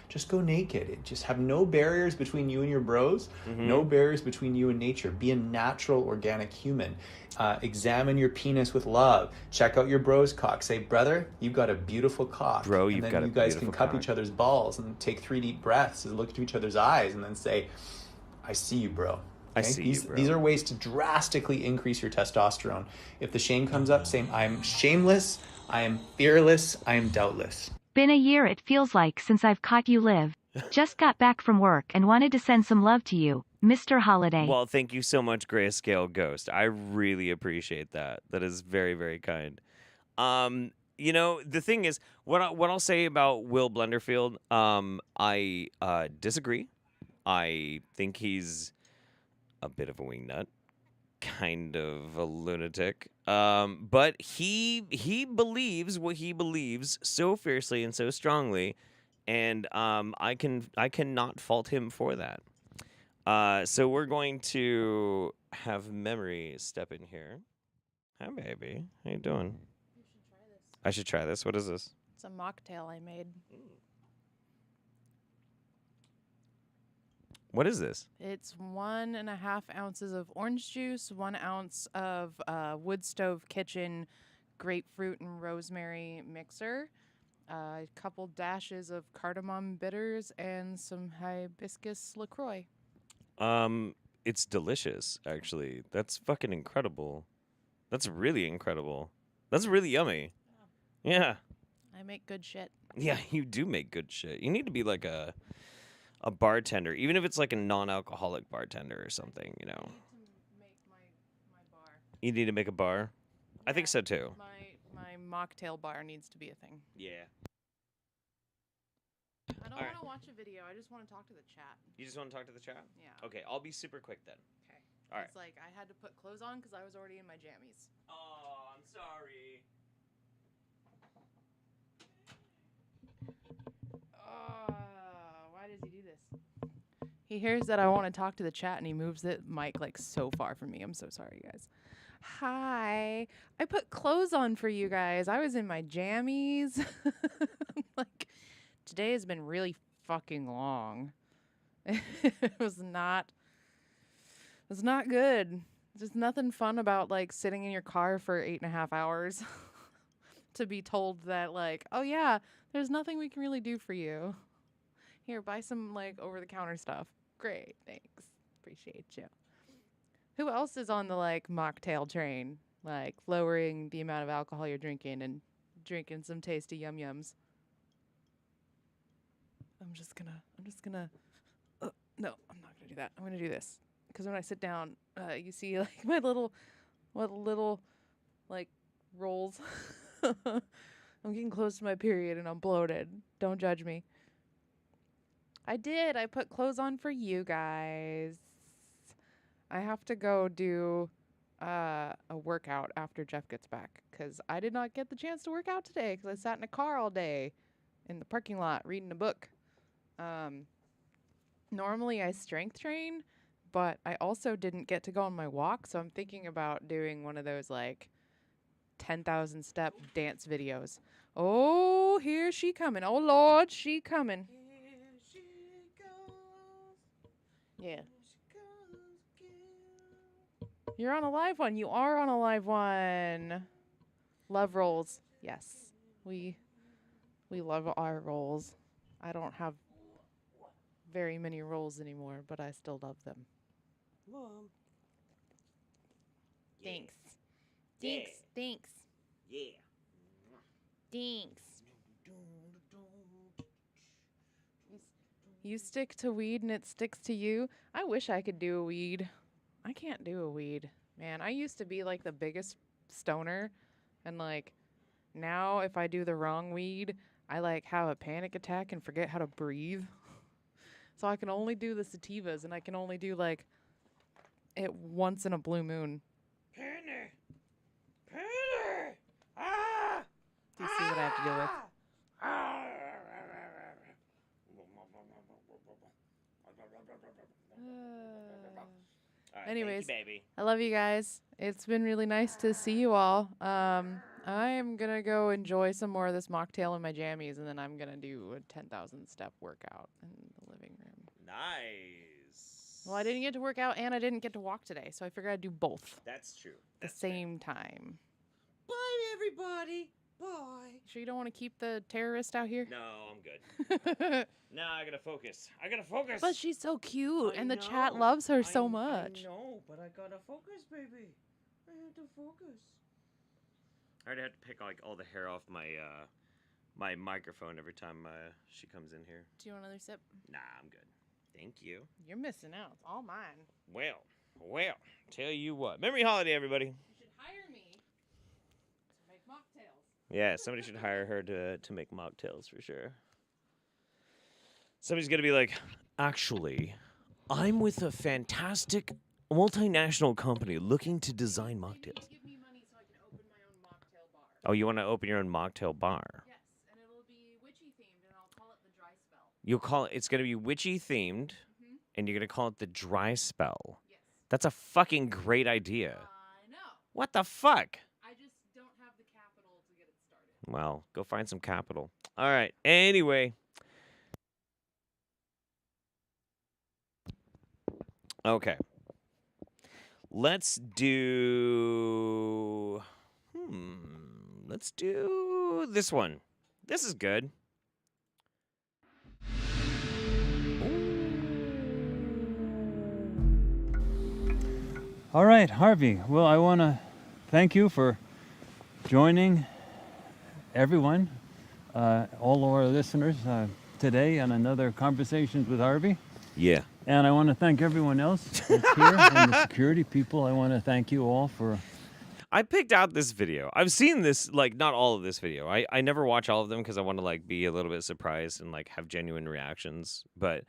Just go naked. Just have no barriers between you and your bros. No barriers between you and nature. Be a natural, organic human. Examine your penis with love. Check out your bro's cock. Say, brother, you've got a beautiful cock. Bro, you've got a beautiful cock. And then you guys can cup each other's balls and take 3 deep breaths and look into each other's eyes and then say, I see you, bro. Okay? I see you, bro. These are ways to drastically increase your testosterone. If the shame comes up, say, I am shameless, I am fearless, I am doubtless. Been a year it feels like since I've caught you live. Just got back from work and wanted to send some love to you, Mr. Holiday. Well, thank you so much, Grayscale Ghost. I really appreciate that. That is very, very kind. You know, the thing is, what I'll say about Will Blunderfield, I disagree. I think he's a bit of a wingnut, kind of a lunatic. But he believes what he believes so fiercely and so strongly, and I cannot fault him for that. So we're going to have Memory step in here. Hi, baby. How you doing? You should try this. I should try this. What is this? It's a mocktail I made. What is this? It's 1.5 ounces of orange juice, 1 ounce of wood stove kitchen grapefruit and rosemary mixer, a couple dashes of cardamom bitters, and some hibiscus LaCroix. It's delicious, actually. That's fucking incredible. That's really incredible. That's really yummy. Yeah. I make good shit. Yeah, you do make good shit. You need to be like a bartender, even if it's like a non-alcoholic bartender or something, you know. I need to make my bar. You need to make a bar? I think so too. My mocktail bar needs to be a thing. Yeah. I don't want to watch a video. I just want to talk to the chat. You just want to talk to the chat? Yeah. Okay, I'll be super quick then. Okay. All right. It's like I had to put clothes on because I was already in my jammies. Oh, I'm sorry. Why does he do this? He hears that I want to talk to the chat and he moves the mic like so far from me. I'm so sorry, guys. Hi. I put clothes on for you guys. I was in my jammies. Like, today has been really fucking long. It was not good. There's nothing fun about like sitting in your car for 8.5 hours to be told that like, oh yeah, there's nothing we can really do for you. Here, buy some like over-the-counter stuff. Great, thanks. Appreciate you. Who else is on the like mocktail train? Like lowering the amount of alcohol you're drinking and drinking some tasty yum-yums. I'm just gonna, no, I'm not gonna do that. I'm gonna do this. Because when I sit down, you see like my little like rolls. I'm getting close to my period and I'm bloated. Don't judge me. I did. I put clothes on for you guys. I have to go do a workout after Jeff gets back because I did not get the chance to work out today because I sat in a car all day in the parking lot reading a book. Normally I strength train, but I also didn't get to go on my walk, so I'm thinking about doing one of those like 10,000 step dance videos. Oh, here she coming. Oh Lord, she coming. Here she goes. Yeah. You're on a live one. You are on a live one. Love rolls. Yes. We love our rolls. I don't have very many rolls anymore, but I still love them. Mom. Thanks. Yeah. Thanks. Thanks. Yeah. Thanks. You stick to weed and it sticks to you. I wish I could do a weed. I can't do a weed. Man, I used to be like the biggest stoner. And like now if I do the wrong weed, I like have a panic attack and forget how to breathe. So I can only do the sativas and I can only do like it once in a blue moon. Penny! Penny! Ah! Do you see what I have to deal with? Anyways, thank you, baby. I love you guys. It's been really nice to see you all. I am going to go enjoy some more of this mocktail in my jammies, and then I'm going to do a 10,000 step workout in the living room. Nice. Well, I didn't get to work out, and I didn't get to walk today, so I figured I'd do both That's true. at the same time. Bye, everybody. Bye. Sure you don't want to keep the terrorist out here? No, I'm good. No, I gotta focus. But she's so cute, I and the chat know. loves her so much. I know, but I gotta focus, baby. I have to focus. I already have to pick like all the hair off my my microphone every time she comes in here. Do you want another sip? Nah, I'm good. Thank you. You're missing out. It's all mine. Well, tell you what. Memory holiday, everybody. You should hire me to make mocktails. Yeah, somebody should hire her to make mocktails for sure. Somebody's gonna be like, actually, I'm with a fantastic multinational company looking to design mocktails. Give me money so I can open my own mocktail bar. Oh, you want to open your own mocktail bar? Yes, and it'll be witchy themed, and I'll call it the dry spell. It's gonna be witchy themed, and you're gonna call it the dry spell. Yes. That's a fucking great idea. I know. What the fuck? I just don't have the capital to get it started. Well, go find some capital. All right. Anyway. Okay. Let's do this one. This is good. All right, Harvey. Well, I want to thank you for joining everyone, all of our listeners today on another Conversations with Harvey. Yeah. And I want to thank everyone else that's here and the security people. I want to thank you all for... I picked out this video. I've seen this, like, not all of this video. I never watch all of them because I want to, like, be a little bit surprised and, like, have genuine reactions. But,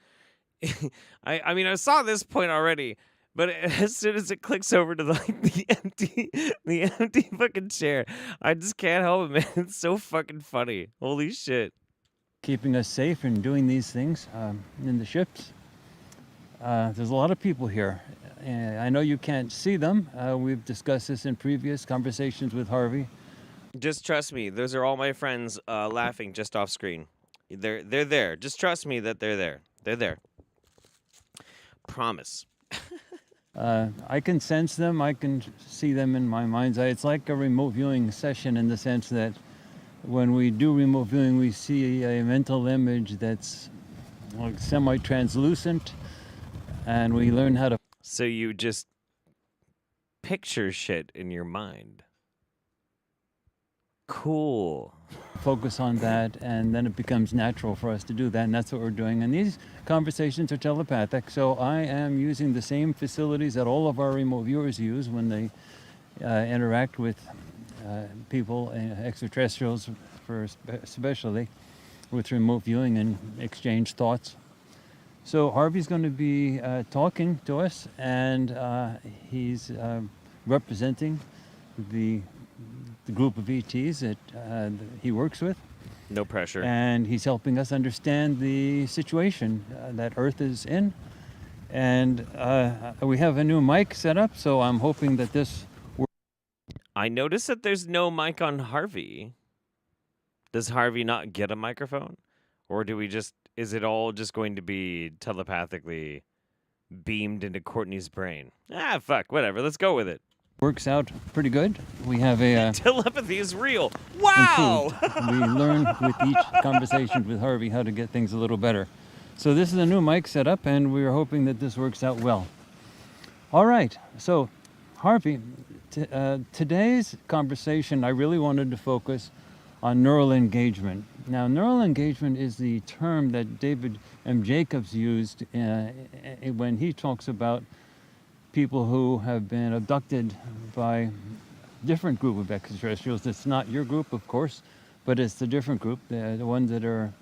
I mean, I saw this point already. But as soon as it clicks over to the empty fucking chair, I just can't help it, man. It's so fucking funny. Holy shit. keeping us safe and doing these things in the ships. There's a lot of people here. I know you can't see them. We've discussed this in previous conversations with Harvey. Just trust me. Those are all my friends laughing just off screen. They're there. Just trust me that they're there. They're there. Promise. I can sense them. I can see them in my mind's eye. It's like a remote viewing session in the sense that when we do remote viewing, we see a mental image that's like semi-translucent, and we learn how to... So you just picture shit in your mind. Cool. Focus on that, and then it becomes natural for us to do that, and that's what we're doing. And these conversations are telepathic, so I am using the same facilities that all of our remote viewers use when they interact with people, extraterrestrials especially, with remote viewing and exchange thoughts. So Harvey's going to be talking to us, and he's representing the group of ETs that he works with. No pressure. And he's helping us understand the situation that Earth is in. And we have a new mic set up, so I'm hoping that this works. I noticed that there's no mic on Harvey. Does Harvey not get a microphone? Or is it all just going to be telepathically beamed into Courtney's brain? Ah, fuck, whatever, let's go with it. Works out pretty good. We have a... Telepathy is real. Wow! We learn with each conversation with Harvey how to get things a little better. So this is a new mic setup, and we're hoping that this works out well. All right, so Harvey, today's conversation, I really wanted to focus on neural engagement. Now, neural engagement is the term that David M. Jacobs used when he talks about people who have been abducted by different group of extraterrestrials. It's not your group, of course, but it's the different group, the ones that are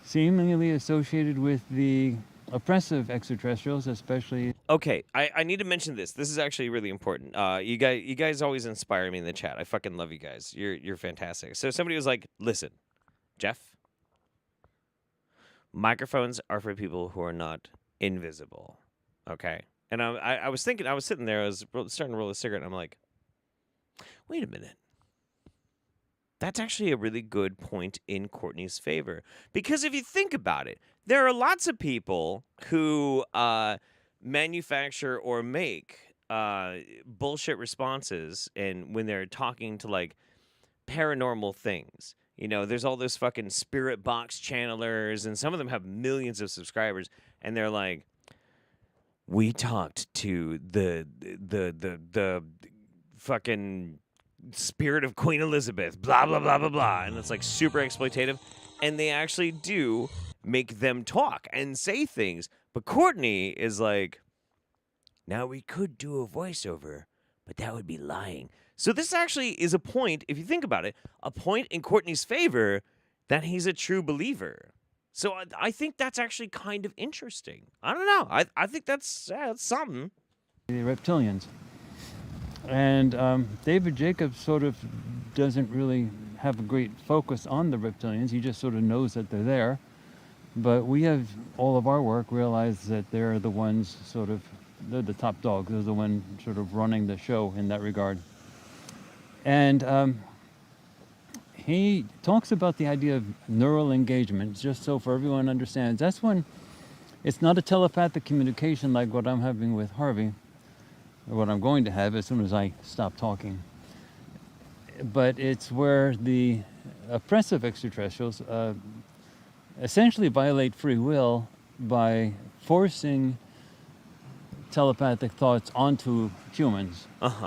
seemingly associated with the oppressive extraterrestrials, especially. Okay, I need to mention this. This is actually really important. You guys always inspire me in the chat. I fucking love you guys. You're fantastic. So somebody was like, listen, Jeff, microphones are for people who are not invisible, okay? And I was thinking, I was sitting there, I was starting to roll a cigarette, and I'm like, wait a minute. That's actually a really good point in Courtney's favor. Because if you think about it, there are lots of people who manufacture or make bullshit responses and when they're talking to, like, paranormal things. You know, there's all those fucking spirit box channelers, and some of them have millions of subscribers, and they're like, we talked to the fucking spirit of Queen Elizabeth, blah, blah, blah, blah, blah. And it's like super exploitative. And they actually do make them talk and say things. But Courtney is like, now we could do a voiceover, but that would be lying. So this actually is a point, if you think about it, a point in Courtney's favor that he's a true believer. So I think that's actually kind of interesting. I don't know. I think that's something. The reptilians. And David Jacobs sort of doesn't really have a great focus on the reptilians. He just sort of knows that they're there. But we have, all of our work, realized that they're the ones sort of, they're the top dogs. They're the one sort of running the show in that regard. And he talks about the idea of neural engagement, just so for everyone understands. That's when it's not a telepathic communication like what I'm having with Harvey, or what I'm going to have as soon as I stop talking. But it's where the oppressive extraterrestrials essentially violate free will by forcing telepathic thoughts onto humans,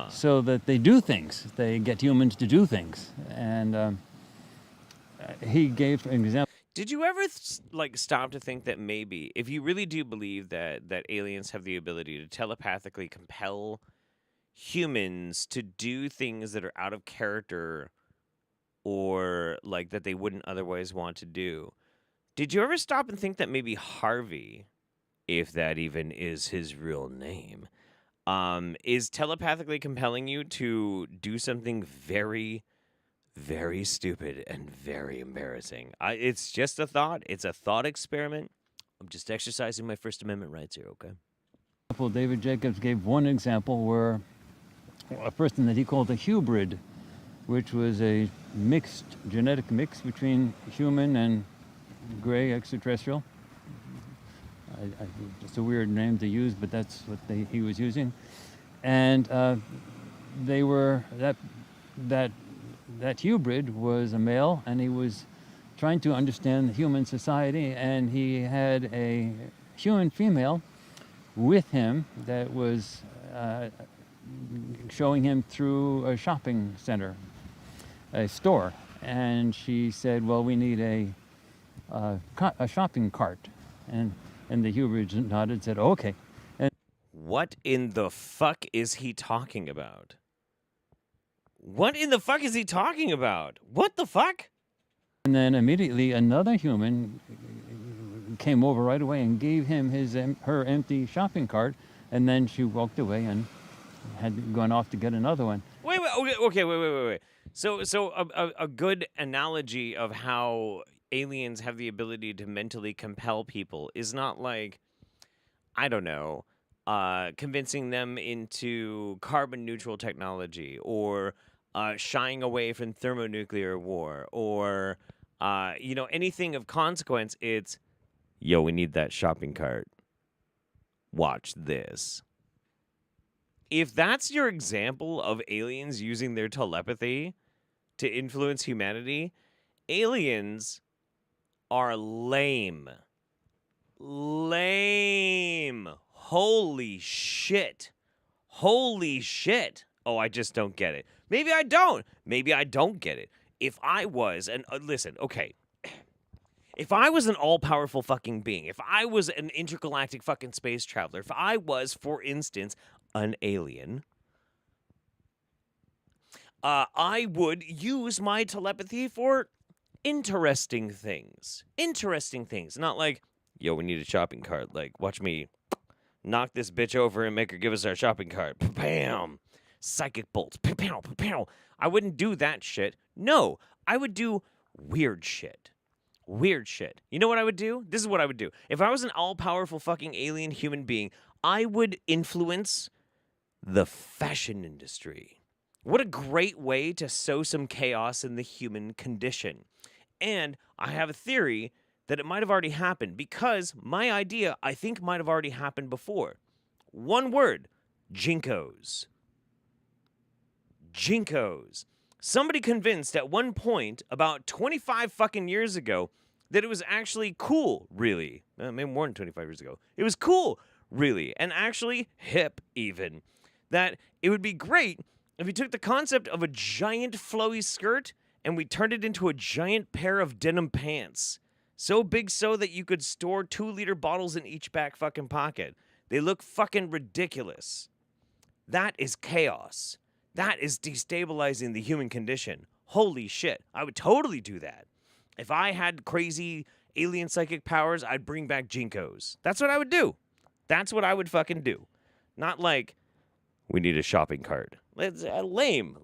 so that they do things. They get humans to do things. And he gave an example. Did you ever stop to think that maybe if you really do believe that aliens have the ability to telepathically compel humans to do things that are out of character or like that they wouldn't otherwise want to do, did you ever stop and think that maybe Harvey, if that even is his real name, is telepathically compelling you to do something very, very stupid and very embarrassing? It's just a thought. It's a thought experiment. I'm just exercising my First Amendment rights here, okay? David Jacobs gave one example where a person that he called a hybrid, which was a genetic mix between human and gray extraterrestrial. It's a weird name to use, but that's what he was using. And they were, that hybrid was a male, and he was trying to understand human society, and he had a human female with him that was showing him through a shopping center, a store. And she said, well, we need a shopping cart. And the hybrid nodded and said, okay. And what in the fuck is he talking about? What in the fuck is he talking about? What the fuck? And then immediately another human came over right away and gave him her empty shopping cart, and then she walked away and had gone off to get another one. Wait. So a good analogy of how aliens have the ability to mentally compel people is not like, I don't know, convincing them into carbon neutral technology or shying away from thermonuclear war or anything of consequence. It's, yo, we need that shopping cart. Watch this. If that's your example of aliens using their telepathy to influence humanity, aliens are lame. Lame. Holy shit. Holy shit. Oh, I just don't get it. Maybe I don't. Maybe I don't get it. If I was, and listen, okay. If I was an all-powerful fucking being, if I was an intergalactic fucking space traveler, if I was, for instance, an alien, I would use my telepathy for interesting things. Interesting things. Not like, yo, we need a shopping cart. Like, watch me knock this bitch over and make her give us our shopping cart. Bam! Psychic bolts. Pow, pow. I wouldn't do that shit. No, I would do weird shit. Weird shit. You know what I would do? This is what I would do. If I was an all-powerful fucking alien human being, I would influence the fashion industry. What a great way to sow some chaos in the human condition. And I have a theory that it might have already happened because my idea, I think, might have already happened before. One word, Jinkos. Jinkos. Somebody convinced at one point about 25 fucking years ago that it was actually cool, really. Maybe more than 25 years ago. It was cool, really, and actually hip even. That it would be great If you took the concept of a giant flowy skirt and we turned it into a giant pair of denim pants, so big so that you could store 2-liter bottles in each back fucking pocket. They look fucking ridiculous. That is chaos. That is destabilizing the human condition. Holy shit. I would totally do that. If I had crazy alien psychic powers, I'd bring back Jinkos. That's what I would do. That's what I would fucking do. Not like, we need a shopping cart. It's lame.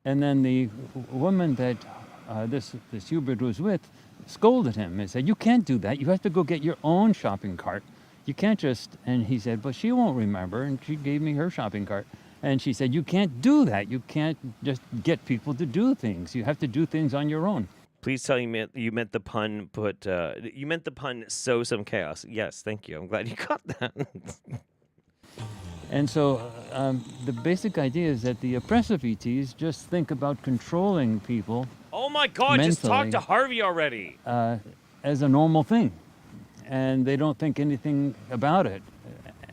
And then the woman that this Hubert was with scolded him and said, "You can't do that. You have to go get your own shopping cart. You can't just..." And he said, "But she won't remember." And she gave me her shopping cart. And she said, "You can't do that. You can't just get people to do things. You have to do things on your own." Please tell you meant the pun. You meant the pun. Sow some chaos. Yes, thank you. I'm glad you got that. And so the basic idea is that the oppressive ETs just think about controlling people. Oh my God! Just talk to Harvey already. As a normal thing, and they don't think anything about it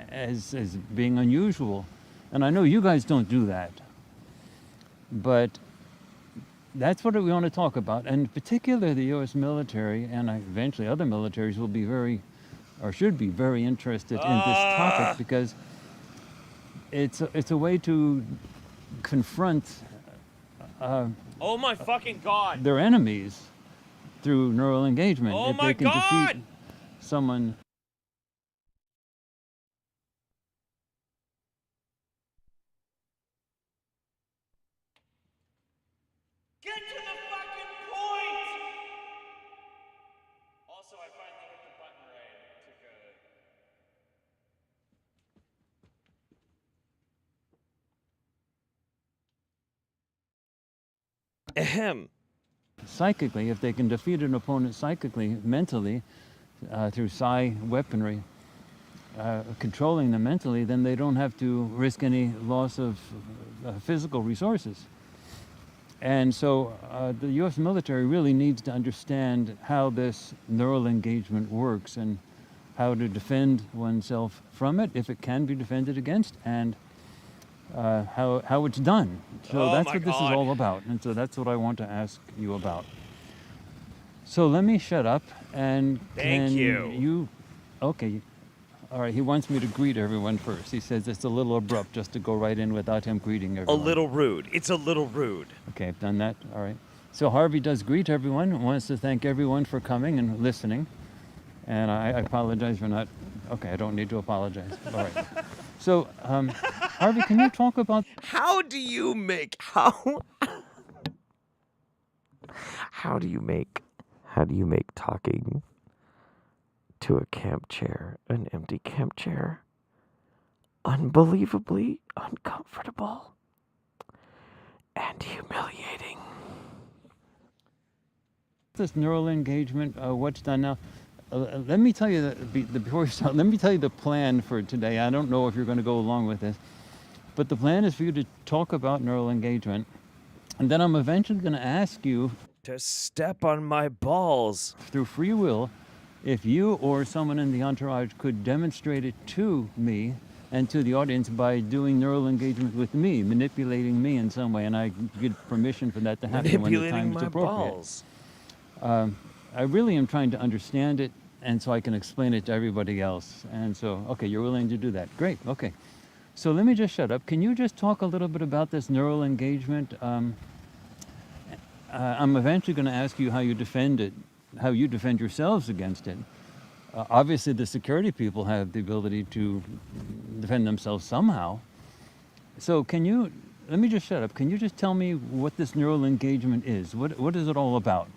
as being unusual. And I know you guys don't do that, but that's what we want to talk about. And in particular, the U.S. military and eventually other militaries will be should be very interested in this topic, because it's a way to confront oh my fucking God! their enemies through neural engagement. Oh if my they can God! defeat someone. Get to the fucking point! Also, I finally hit the button right. It took a... Ahem. Psychically, if they can defeat an opponent psychically, mentally, through psi weaponry, controlling them mentally, then they don't have to risk any loss of physical resources. And so the U.S. military really needs to understand how this neural engagement works and how to defend oneself from it, if it can be defended against, and how it's done. So that's what this is all about. And so that's what I want to ask you about. So let me shut up and Thank you. Okay. All right, he wants me to greet everyone first. He says it's a little abrupt just to go right in without him greeting everyone. A little rude. It's a little rude. Okay, I've done that. All right. So Harvey does greet everyone, wants to thank everyone for coming and listening. And I apologize for not... Okay, I don't need to apologize. All right. So, Harvey, can you talk about... How do you make talking to a camp chair, an empty camp chair, unbelievably uncomfortable and humiliating? This neural engagement, what's done now? Let me tell you before we start, let me tell you the plan for today. I don't know if you're going to go along with this, but the plan is for you to talk about neural engagement, and then I'm eventually going to ask you to step on my balls through free will, if you or someone in the entourage could demonstrate it to me and to the audience by doing neural engagement with me, manipulating me in some way, and I give permission for that to happen when the time is appropriate. Balls. I really am trying to understand it, and so I can explain it to everybody else. And so, okay, you're willing to do that. Great, okay. So let me just shut up. Can you just talk a little bit about this neural engagement? I'm eventually going to ask you how you defend it, how you defend yourselves against it. Obviously, the security people have the ability to defend themselves somehow. So can you, let me just shut up. Can you just tell me what this neural engagement is? What is it all about?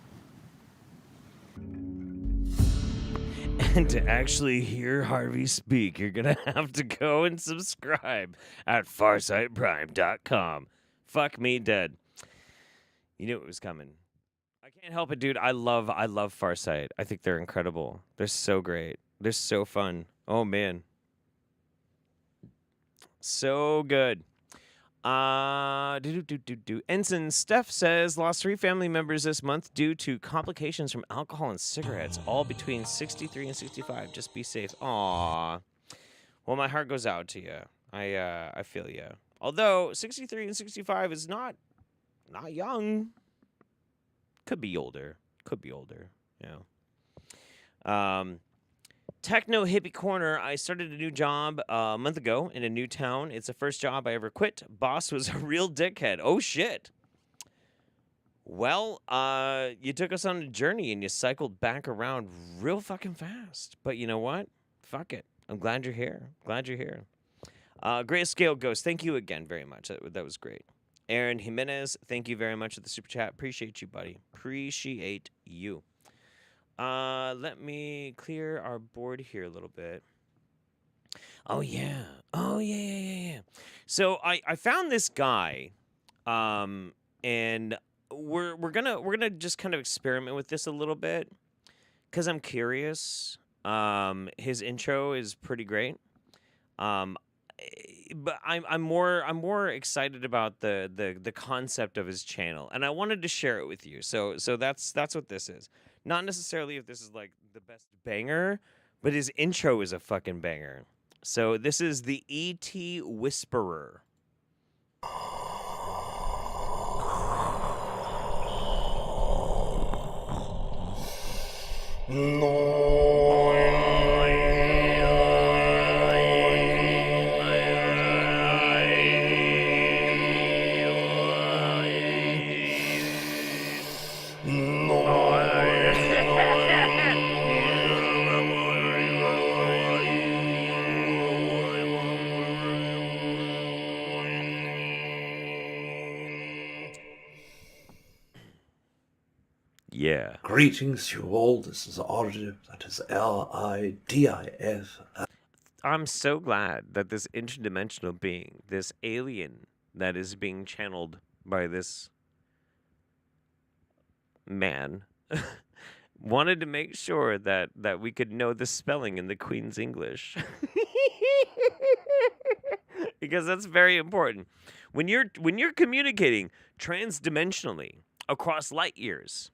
And to actually hear Harvey speak, you're going to have to go and subscribe at farsightprime.com. Fuck me dead. You knew it was coming. I can't help it, dude. I love Farsight. I think they're incredible. They're so great. They're so fun. Oh, man. So good. Ensign Steph says, lost 3 family members this month due to complications from alcohol and cigarettes, all between 63 and 65. Just be safe. Aw. Well, my heart goes out to you. I feel you. Although 63 and 65 is not young. Could be older. Yeah. Techno Hippie Corner. I started a new job a month ago in a new town. It's the first job I ever quit. Boss was a real dickhead. Oh, shit. Well, you took us on a journey and you cycled back around real fucking fast. But you know what? Fuck it. I'm glad you're here. Grayscale Ghost, thank you again very much. That was great. Aaron Jimenez, thank you very much for the super chat. Appreciate you, buddy. Appreciate you. Let me clear our board here a little bit. Oh yeah. So I found this guy, and we're gonna just kind of experiment with this a little bit, cause I'm curious. His intro is pretty great. But I'm more excited about the concept of his channel, and I wanted to share it with you. So that's what this is. Not necessarily if this is like the best banger, but his intro is a fucking banger. So this is the E.T. Whisperer. Yeah. Greetings to you all. This is Ardif. That is L-I-D-I-F. I'm so glad that this interdimensional being, this alien that is being channeled by this man, wanted to make sure that we could know the spelling in the Queen's English. Because that's very important. When you're communicating transdimensionally across light years,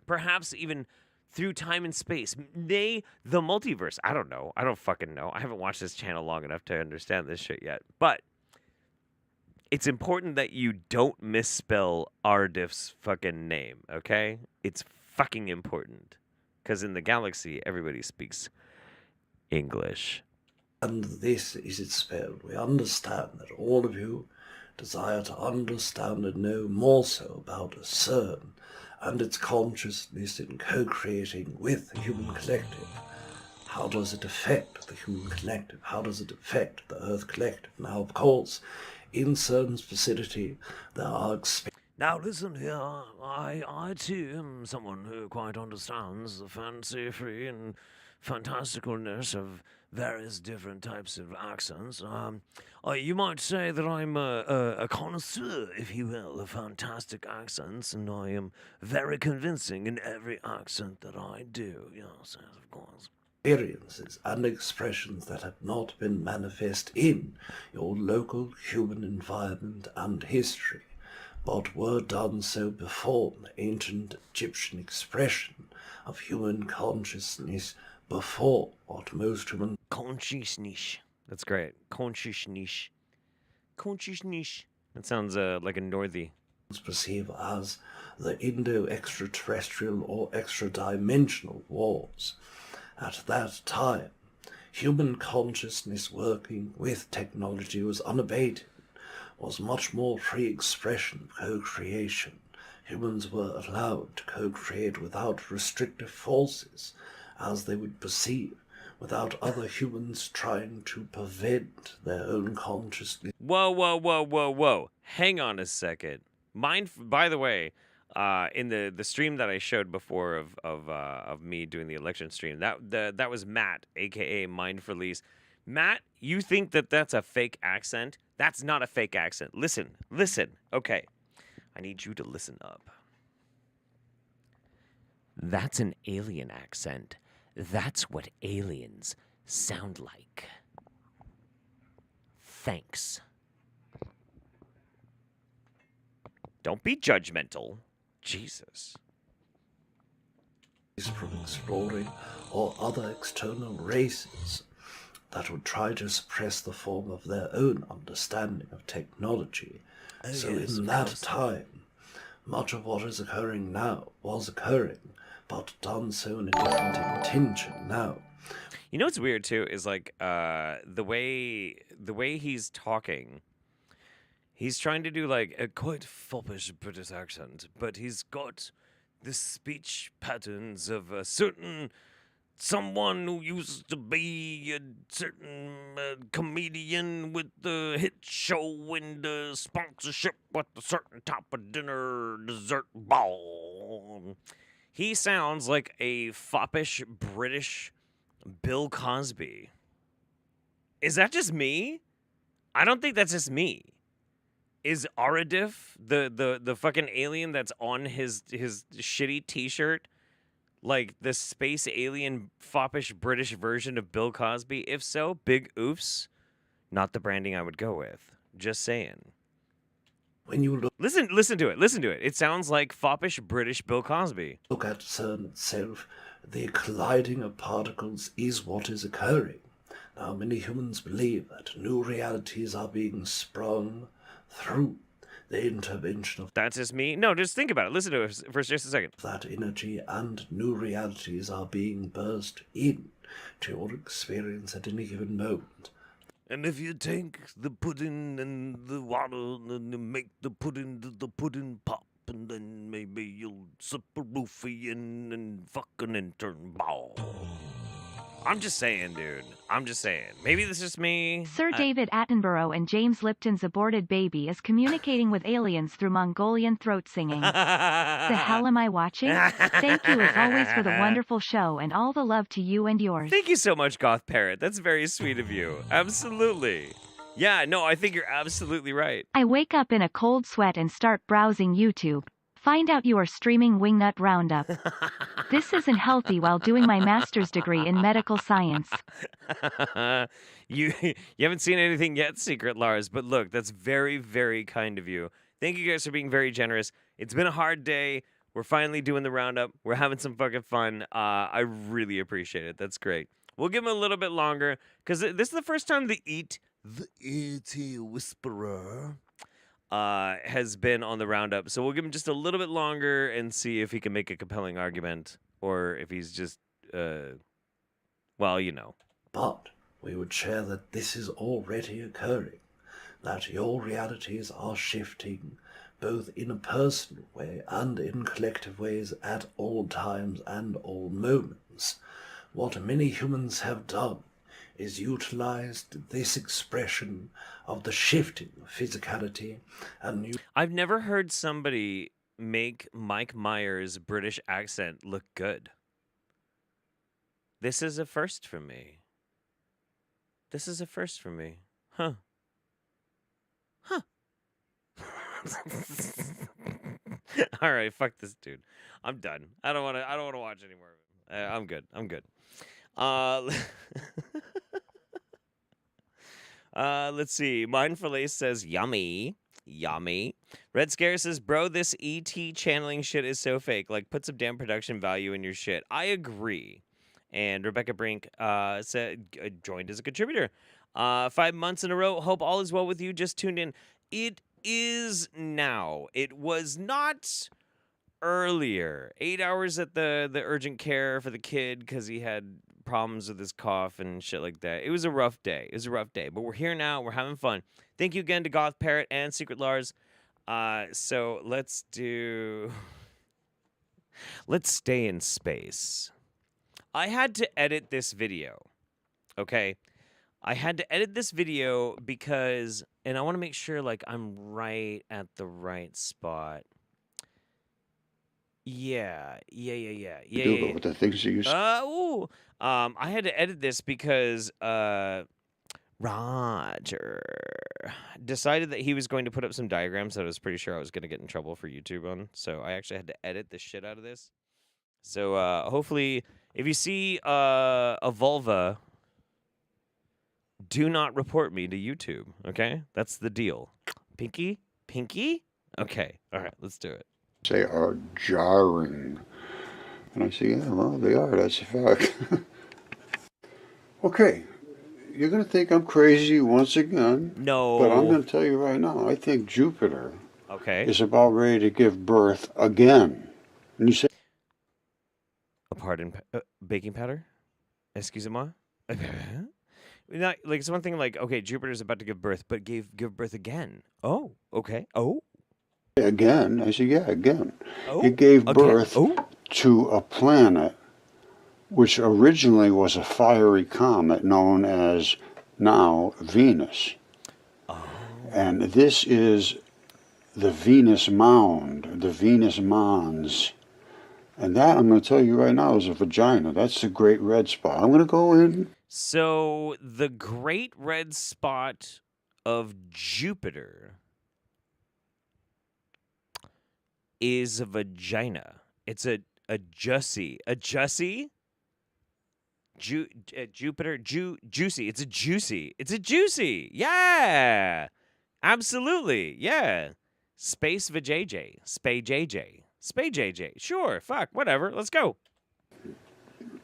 perhaps even through time and space, the multiverse. I don't know. I don't fucking know. I haven't watched this channel long enough to understand this shit yet. But it's important that you don't misspell Ardif's fucking name, okay? It's fucking important. Because in the galaxy, everybody speaks English. And this is its spell. We understand that all of you desire to understand and know more so about a CERN and its consciousness in co-creating with the human collective. How does it affect the human collective? How does it affect the Earth collective? Now, of course, in CERN's vicinity, there are... Now listen here, I too am someone who quite understands the fancy-free and fantasticalness of various different types of accents. You might say that I'm a connoisseur, if you will, of fantastic accents, and I am very convincing in every accent that I do. Yes, of course. Experiences and expressions that have not been manifest in your local human environment and history, but were done so before the ancient Egyptian expression of human consciousness before what most human... Consciousness. That's great. Consciousness. Consciousness. That sounds like a Northy. ...perceive as the Indo-extraterrestrial or extra-dimensional wars. At that time, human consciousness working with technology was unabated, was much more free expression of co-creation. Humans were allowed to co-create without restrictive forces, as they would perceive, without other humans trying to prevent their own consciousness. Whoa. Hang on a second. By the way, in the stream that I showed before of me doing the election stream, that was Matt, aka Mind for Lease. Matt, you think that that's a fake accent? That's not a fake accent. Listen. Okay, I need you to listen up. That's an alien accent. That's what aliens sound like. Thanks. Don't be judgmental. Jesus. From exploring or other external races. that would try to suppress the form of their own understanding of technology. So yes, in of that course. time, much of what is occurring now was occurring, but done so in a different intention now. You know what's weird too is like the way he's talking. He's trying to do like a quite foppish British accent, but he's got the speech patterns of a certain someone who used to be a certain comedian with the hit show and the sponsorship with a certain type of dinner dessert ball. He sounds like a foppish British Bill Cosby. Is that just me? I don't think that's just me. Is Aradif the fucking alien that's on his shitty t-shirt like the space alien foppish British version of Bill Cosby? If so, big oofs. Not the branding I would go with. Just saying. When you listen to it. It sounds like foppish British Bill Cosby. look at CERN itself, the colliding of particles is what is occurring. Now, many humans believe that new realities are being sprung through the intervention of That's just me? No, just think about it. Listen to it for just a second. that energy, and new realities are being burst in to your experience at any given moment. And if you take the pudding and the water and you make the pudding pop, and then maybe you'll slip a roofie in and fucking intern ball. I'm just saying, dude. I'm just saying. Maybe this is just me. Sir David Attenborough and James Lipton's aborted baby is communicating with aliens through Mongolian throat singing. The hell am I watching? Thank you as always for the wonderful show and all the love to you and yours. Thank you so much, Goth Parrot. That's very sweet of you. Absolutely. Yeah, no, I think you're absolutely right. I wake up in a cold sweat and start browsing YouTube. Find out you are streaming Wingnut Roundup. This isn't healthy while doing my master's degree in medical science. you haven't seen anything yet, Secret Lars, but look, that's very, very kind of you. Thank you guys for being very generous. It's been a hard day. We're finally doing the roundup. We're having some fucking fun. I really appreciate it. That's great. We'll give him a little bit longer because this is the first time the E.T. Whisperer has been on the roundup. So we'll give him just a little bit longer and see if he can make a compelling argument or if he's just, well, you know. But we would share that this is already occurring, that your realities are shifting both in a personal way and in collective ways at all times and all moments. What many humans have done is utilized this expression of the shifting of physicality and I've never heard somebody make Mike Myers' British accent look good. This is a first for me. Huh. All right, fuck this dude. I'm done. I don't want to watch anymore of it. I'm good. Let's see. Mindful Ace says, yummy. Red Scare says, bro, this ET channeling shit is so fake. Like, put some damn production value in your shit. I agree. And Rebecca Brink said, joined as a contributor. 5 months in a row. Hope all is well with you. Just tuned in. It is now. It was not earlier. 8 hours at the urgent care for the kid because he had problems with his cough and shit like that. It was a rough day. But we're here now. We're having fun. Thank you again to Goth Parrot and Secret Lars. So let's stay in space. I had to edit this video. Okay? I had to edit this video because, and I want to make sure like I'm right at the right spot. Yeah. With the things you use. I had to edit this because Roger decided that he was going to put up some diagrams that I was pretty sure I was going to get in trouble for YouTube on. So I actually had to edit the shit out of this. So hopefully, if you see a vulva, do not report me to YouTube. Okay, that's the deal. Pinky. Okay. All right. Let's do it. They are jarring. And I say, yeah, well, they are. That's a fact. Okay. you're gonna think I'm crazy once again. No. But I'm gonna tell you right now. I think Jupiter Okay. is about ready to give birth again. And you say, Pardon, baking powder? Excusez-moi? Not, like, it's one thing like, okay, Jupiter's about to give birth, but give birth again. Oh, okay. Oh. again? I said, yeah, again. Oh. It gave Again? birth Oh. to a planet which originally was a fiery comet known as now Venus. Oh. And this is the Venus Mound, the Venus Mons. And that, I'm going to tell you right now, is a vagina. That's the Great Red Spot. I'm going to go in. So the Great Red Spot of Jupiter is a vagina. It's a juicy. A juicy? Jupiter? Juicy. It's a juicy. It's a juicy. Yeah. Absolutely. Yeah. Space vajayjay. Spay JJ. Spay JJ. Sure. Fuck. Whatever. Let's go.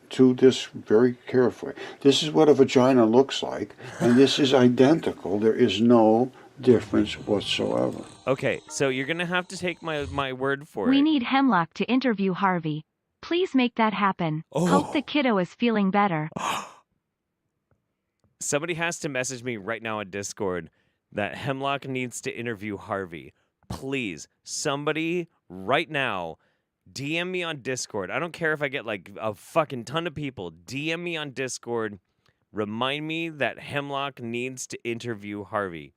To this very carefully. This is what a vagina looks like, and this is identical. There is no difference whatsoever. Okay, so you're gonna have to take my word for We it. need Hemlock to interview Harvey. Please make that happen. Hope the kiddo is feeling better. Somebody has to message me right now on Discord that Hemlock needs to interview Harvey. Please, somebody right now, DM me on Discord. I don't care if I get like a fucking ton of people. DM me on Discord. Remind me that Hemlock needs to interview Harvey.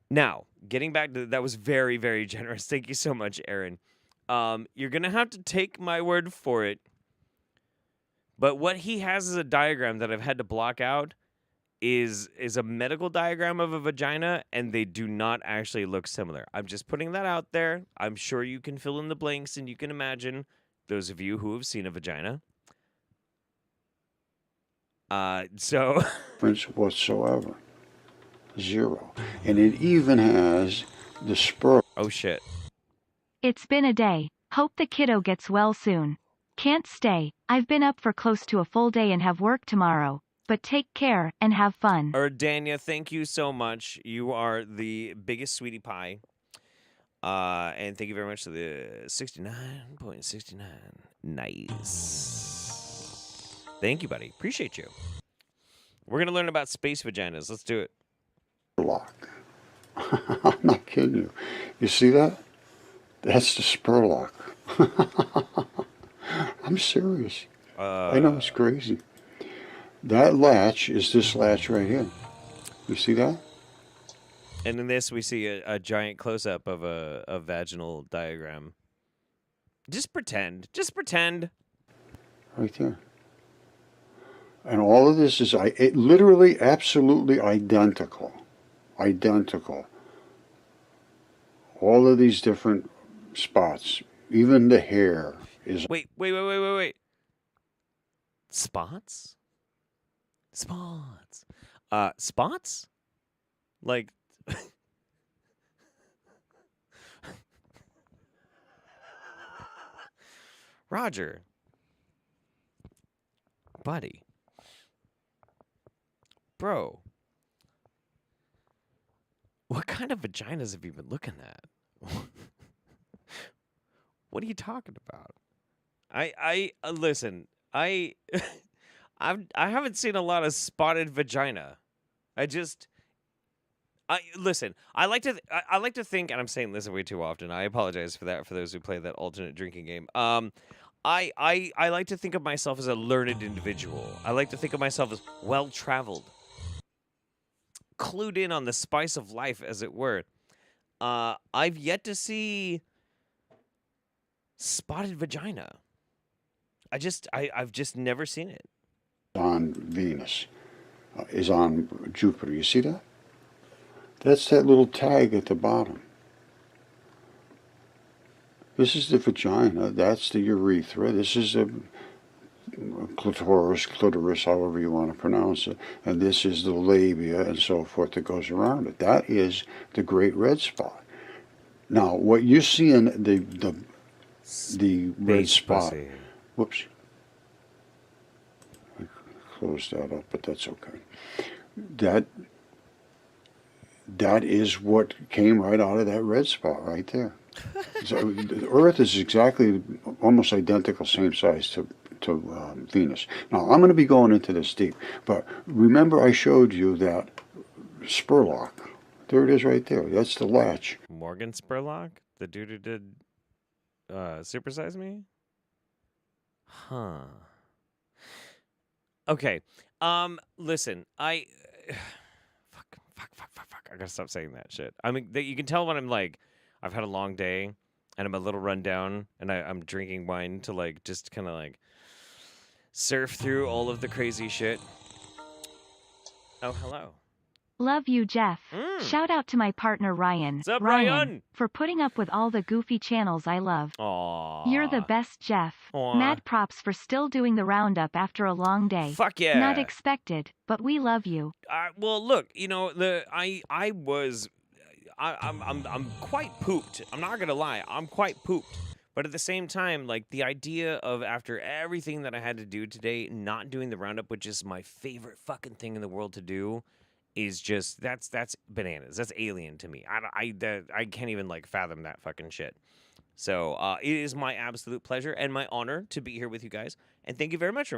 Now, getting back to that was very, very generous. Thank you so much, Aaron. You're going to have to take my word for it. But what he has is a diagram that I've had to block out is a medical diagram of a vagina, and they do not actually look similar. I'm just putting that out there. I'm sure you can fill in the blanks and you can imagine, those of you who have seen a vagina. So Difference whatsoever. Zero. And it even has the sperm. Oh shit. It's been a day. Hope the kiddo gets well soon. Can't stay. I've been up for close to a full day and have work tomorrow. But take care and have fun. Dania, thank you so much. You are the biggest sweetie pie. And thank you very much to the 69.69. Nice. Thank you, buddy. Appreciate you. We're going to learn about space vaginas. Let's do it. Lock. I'm not kidding you. You see that? That's the Spurlock. I'm serious. I know it's crazy. That latch is this latch right here. You see that? And in this, we see a giant close-up of a vaginal diagram. Just pretend. Just pretend. Right there. And all of this is literally, absolutely identical. Identical. All of these different spots, even the hair is. Wait. Spots? Spots. Spots? Like. Roger. Buddy. Bro. What kind of vaginas have you been looking at? What are you talking about? I listen. I haven't seen a lot of spotted vagina. Listen. I like to think, and I'm saying this way too often. I apologize for that for those who play that alternate drinking game. I like to think of myself as a learned individual. I like to think of myself as well-traveled, clued in on the spice of life, as it were. I've yet to see spotted vagina. I've just never seen it. On Venus, is on Jupiter. You see that? That's that little tag at the bottom. This is the vagina. That's the urethra. This is the clitoris, however you want to pronounce it. And this is the labia and so forth that goes around it. That is the Great Red Spot. Now, what you see in the red spot. Whoops. close that up, but that's okay. That is what came right out of that red spot right there. So the Earth is exactly almost identical, same size to Venus. Now I'm going to be going into this deep, but remember I showed you that Spurlock. There it is right there. That's the latch. Morgan Spurlock, the dude who did Supersize Me? Huh. Okay. Listen, fuck. I gotta stop saying that shit. I mean, you can tell when I'm like, I've had a long day and I'm a little run down and I'm drinking wine to like just kind of like surf through all of the crazy shit. Oh, hello. Love you, Jeff. Shout out to my partner Ryan. What's up, Ryan? For putting up with all the goofy channels I love. Aww. You're the best, Jeff. Aw. Mad props for still doing the roundup after a long day. Fuck yeah. Not expected, but we love you. Well, look, you know, I'm quite pooped. I'm not gonna lie, I'm quite pooped. But at the same time, like the idea of after everything that I had to do today, not doing the roundup, which is my favorite fucking thing in the world to do, is just that's bananas. That's alien to me. I can't even like fathom that fucking shit. So it is my absolute pleasure and my honor to be here with you guys. And thank you very much,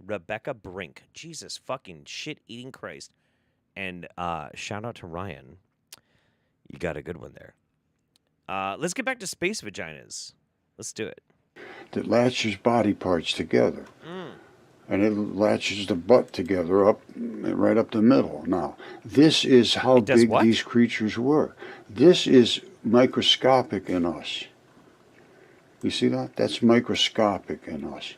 Rebecca Brink. Jesus fucking shit-eating Christ. And shout out to Ryan. You got a good one there. Let's get back to space vaginas. Let's do it. That latches body parts together. And it latches the butt together right up the middle. Now, this is how big these creatures were. This is microscopic in us. You see that? That's microscopic in us.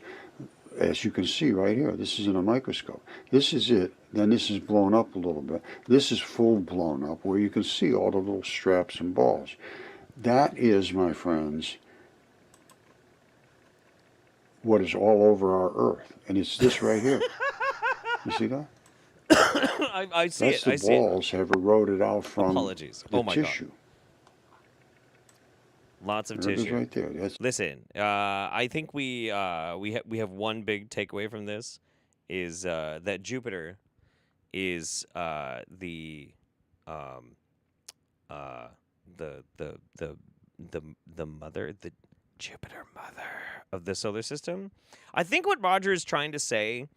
As you can see right here, this is in a microscope. This is it. Then this is blown up a little bit. This is full blown up where you can see all the little straps and balls. That is, my friends, what is all over our Earth. And it's this right here. You see that? I see That's it. I the see balls have eroded out from Apologies. the Oh my tissue. God. Lots of There it is tissue. right there. That's Listen, I think we have one big takeaway from this is that Jupiter is the mother, the Jupiter mother of the solar system. I think what Roger is trying to say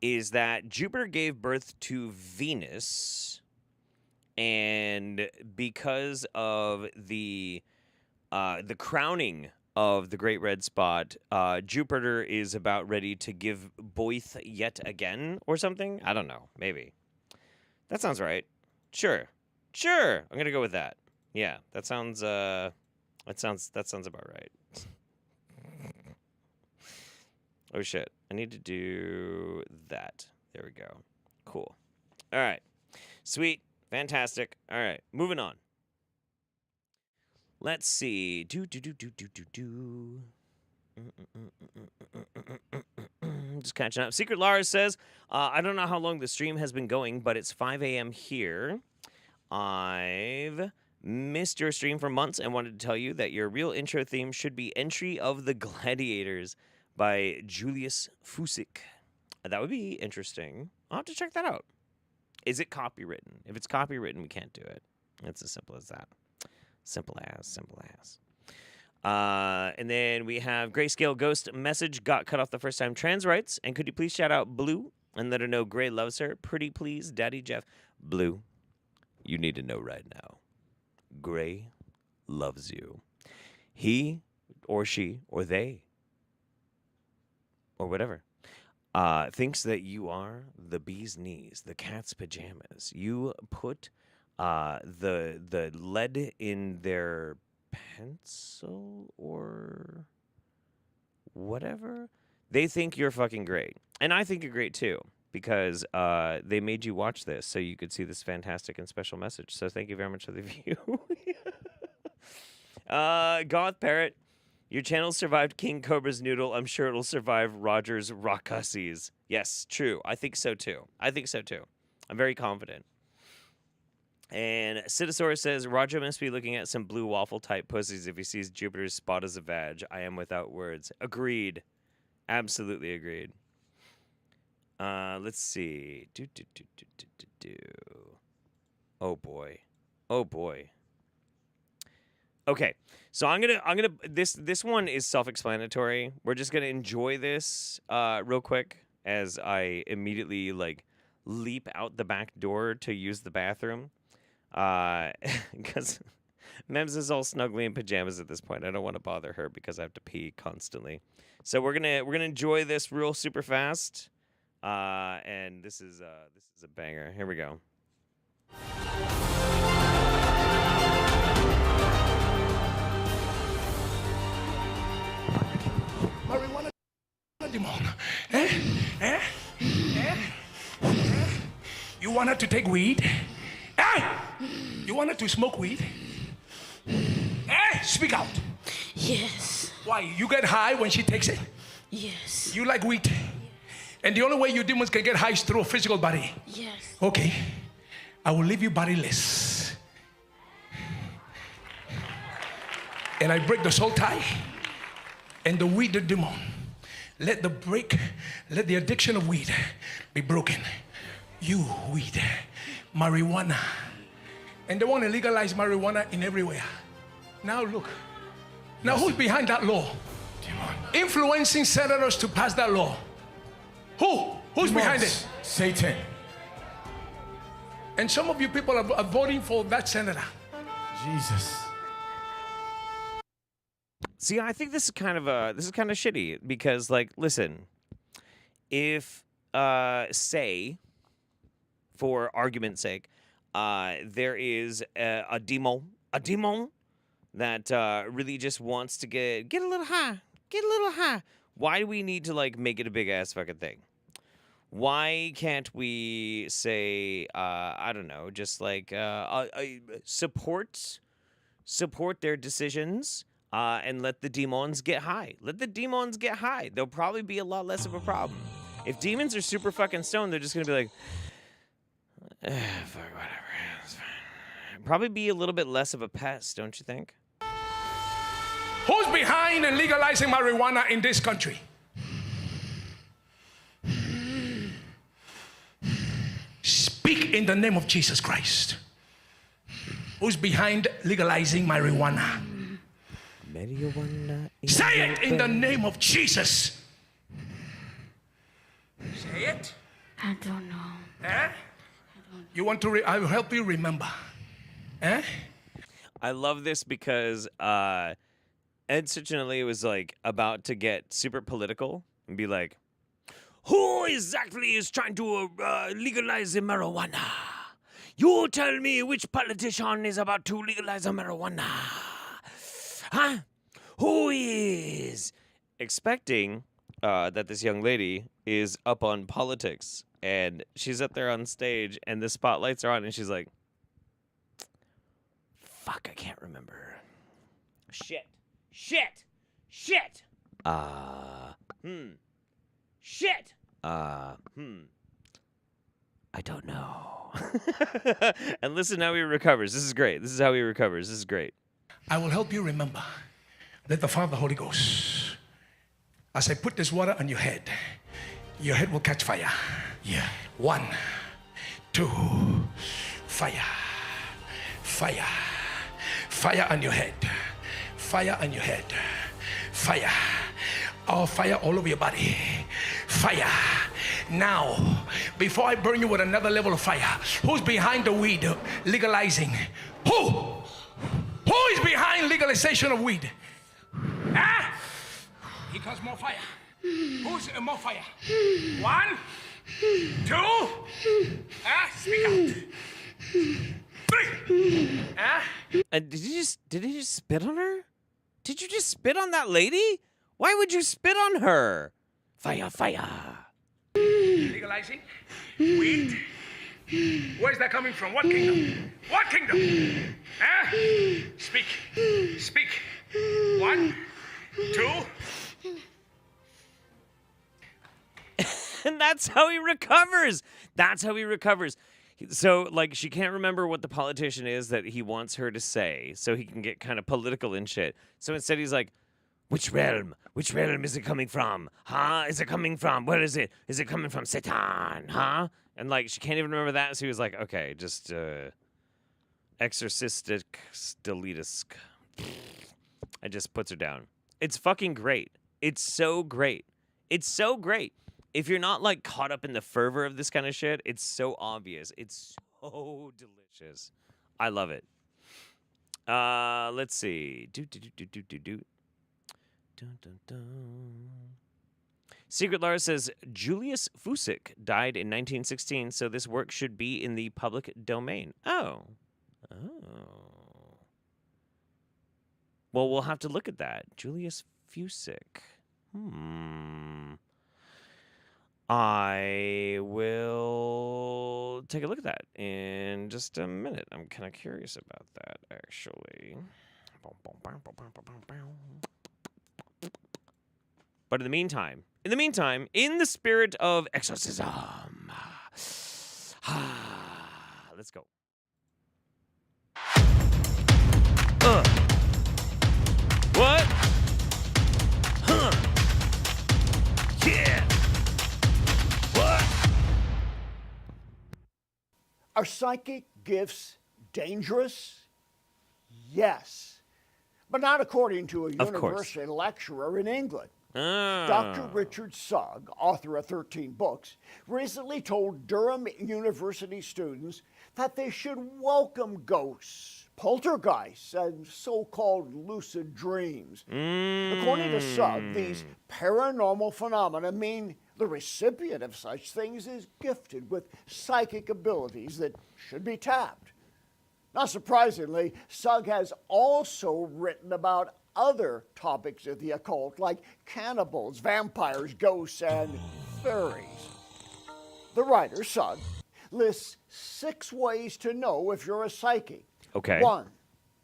is that Jupiter gave birth to Venus, and because of the crowning of the Great Red Spot, Jupiter is about ready to give birth yet again or something. I don't know. Maybe. That sounds right. Sure. I'm gonna go with that. Yeah, that sounds about right. Oh shit. I need to do that. There we go. Cool. All right. Sweet. Fantastic. All right. Moving on. Let's see. Just catching up. Secret Lars says, I don't know how long the stream has been going, but it's 5 a.m. here. I've missed your stream for months and wanted to tell you that your real intro theme should be Entry of the Gladiators by Julius Fusik. That would be interesting. I'll have to check that out. Is it copywritten? If it's copywritten, we can't do it. It's as simple as that. Simple as. And then we have Grayscale Ghost message got cut off the first time. Trans rights. And could you please shout out Blue and let her know Gray loves her? Pretty please, Daddy Jeff. Blue, you need to know right now. Gray loves you. He or she or they or whatever thinks that you are the bee's knees, the cat's pajamas. You put the lead in their pencil or whatever. They think you're fucking great. And I think you're great too, because they made you watch this so you could see this fantastic and special message. So thank you very much for the view. Goth Parrot, your channel survived King Cobra's noodle. I'm sure it'll survive Roger's Rockussies. Yes, true. I think so too. I'm very confident. And Citisaurus says, Roger must be looking at some blue waffle type pussies if he sees Jupiter's spot as a vag. I am without words. Agreed. Absolutely agreed. Let's see. Oh boy. Oh boy. Okay, so I'm gonna this one is self-explanatory. We're just gonna enjoy this real quick as I immediately like leap out the back door to use the bathroom, because Mems is all snuggly in pajamas at this point. I don't want to bother her because I have to pee constantly. So we're gonna enjoy this real super fast, and this is a banger. Here we go. Marijuana demon. You want her to take weed? You want her to smoke weed? Speak out. Yes. Why? You get high when she takes it? Yes. You like weed? And the only way you demons can get high is through a physical body? Yes. Okay. I will leave you bodiless. And I break the soul tie and the weed, the demon. Let the addiction of weed be broken. You, weed, marijuana. And they want to legalize marijuana in everywhere. Now look. Now who's behind that law? Influencing senators to pass that law. Who's behind it? Satan. And some of you people are voting for that senator. Jesus. See, I think this is kind of shitty because, like, listen, if say, for argument's sake, there is a demon that really just wants to get a little high. Why do we need to like make it a big ass fucking thing? Why can't we say I don't know, just like support their decisions? And let the demons get high. Let the demons get high. They'll probably be a lot less of a problem. If demons are super fucking stoned, they're just gonna be like, fuck, whatever. It's fine. Probably be a little bit less of a pest, don't you think? Who's behind legalizing marijuana in this country? Speak in the name of Jesus Christ. Who's behind legalizing marijuana? Say it in the name of Jesus. Say it. I don't know. You want to? I will help you remember. I love this because Ed Cicinelli was like about to get super political and be like, "Who exactly is trying to legalize the marijuana? You tell me which politician is about to legalize the marijuana." Huh? Who is expecting that this young lady is up on politics and she's up there on stage and the spotlights are on and she's like, fuck, I can't remember. Shit. Shit. I don't know. And listen how he recovers. This is great. This is how he recovers. This is great. I will help you remember. Let the Father, Holy Ghost, as I put this water on your head will catch fire. Yeah. 1, 2, fire. Fire. Fire on your head. Fire on your head. Fire. Oh, fire all over your body. Fire. Now, before I burn you with another level of fire, who's behind the weed legalizing? Who is behind legalization of weed? He caused more fire. Who's more fire? 1, 2. Speak out. 3. Did he just spit on her? Did you just spit on that lady? Why would you spit on her? Fire. Legalizing weed. Where's that coming from? What kingdom? What kingdom? Speak. 1, 2. And that's how he recovers. So, like, she can't remember what the politician is that he wants her to say, so he can get kind of political and shit. So instead he's like, Which realm? Which realm is it coming from? Huh? Is it coming from? Where is it? Is it coming from Satan? Huh? And like she can't even remember that, so he was like, okay, just exorcistic stelitisk. And just puts her down. It's fucking great. It's so great. It's so great. If you're not like caught up in the fervor of this kind of shit, it's so obvious. It's so delicious. I love it. Let's see. Dun, dun, dun. Secret Lars says Julius Fusik died in 1916, so this work should be in the public domain. Oh. Well, we'll have to look at that. Julius Fusik. I will take a look at that in just a minute. I'm kind of curious about that, actually. But in the meantime, in the spirit of exorcism, let's go. What? Huh? Yeah. What? Are psychic gifts dangerous? Yes. But not according to a university lecturer in England. Dr. Richard Sugg, author of 13 books, recently told Durham University students that they should welcome ghosts, poltergeists, and so-called lucid dreams. According to Sugg, these paranormal phenomena mean the recipient of such things is gifted with psychic abilities that should be tapped. Not surprisingly, Sugg has also written about other topics of the occult, like cannibals, vampires, ghosts, and fairies. The writer, Sugg, lists 6 ways to know if you're a psychic. Okay. 1,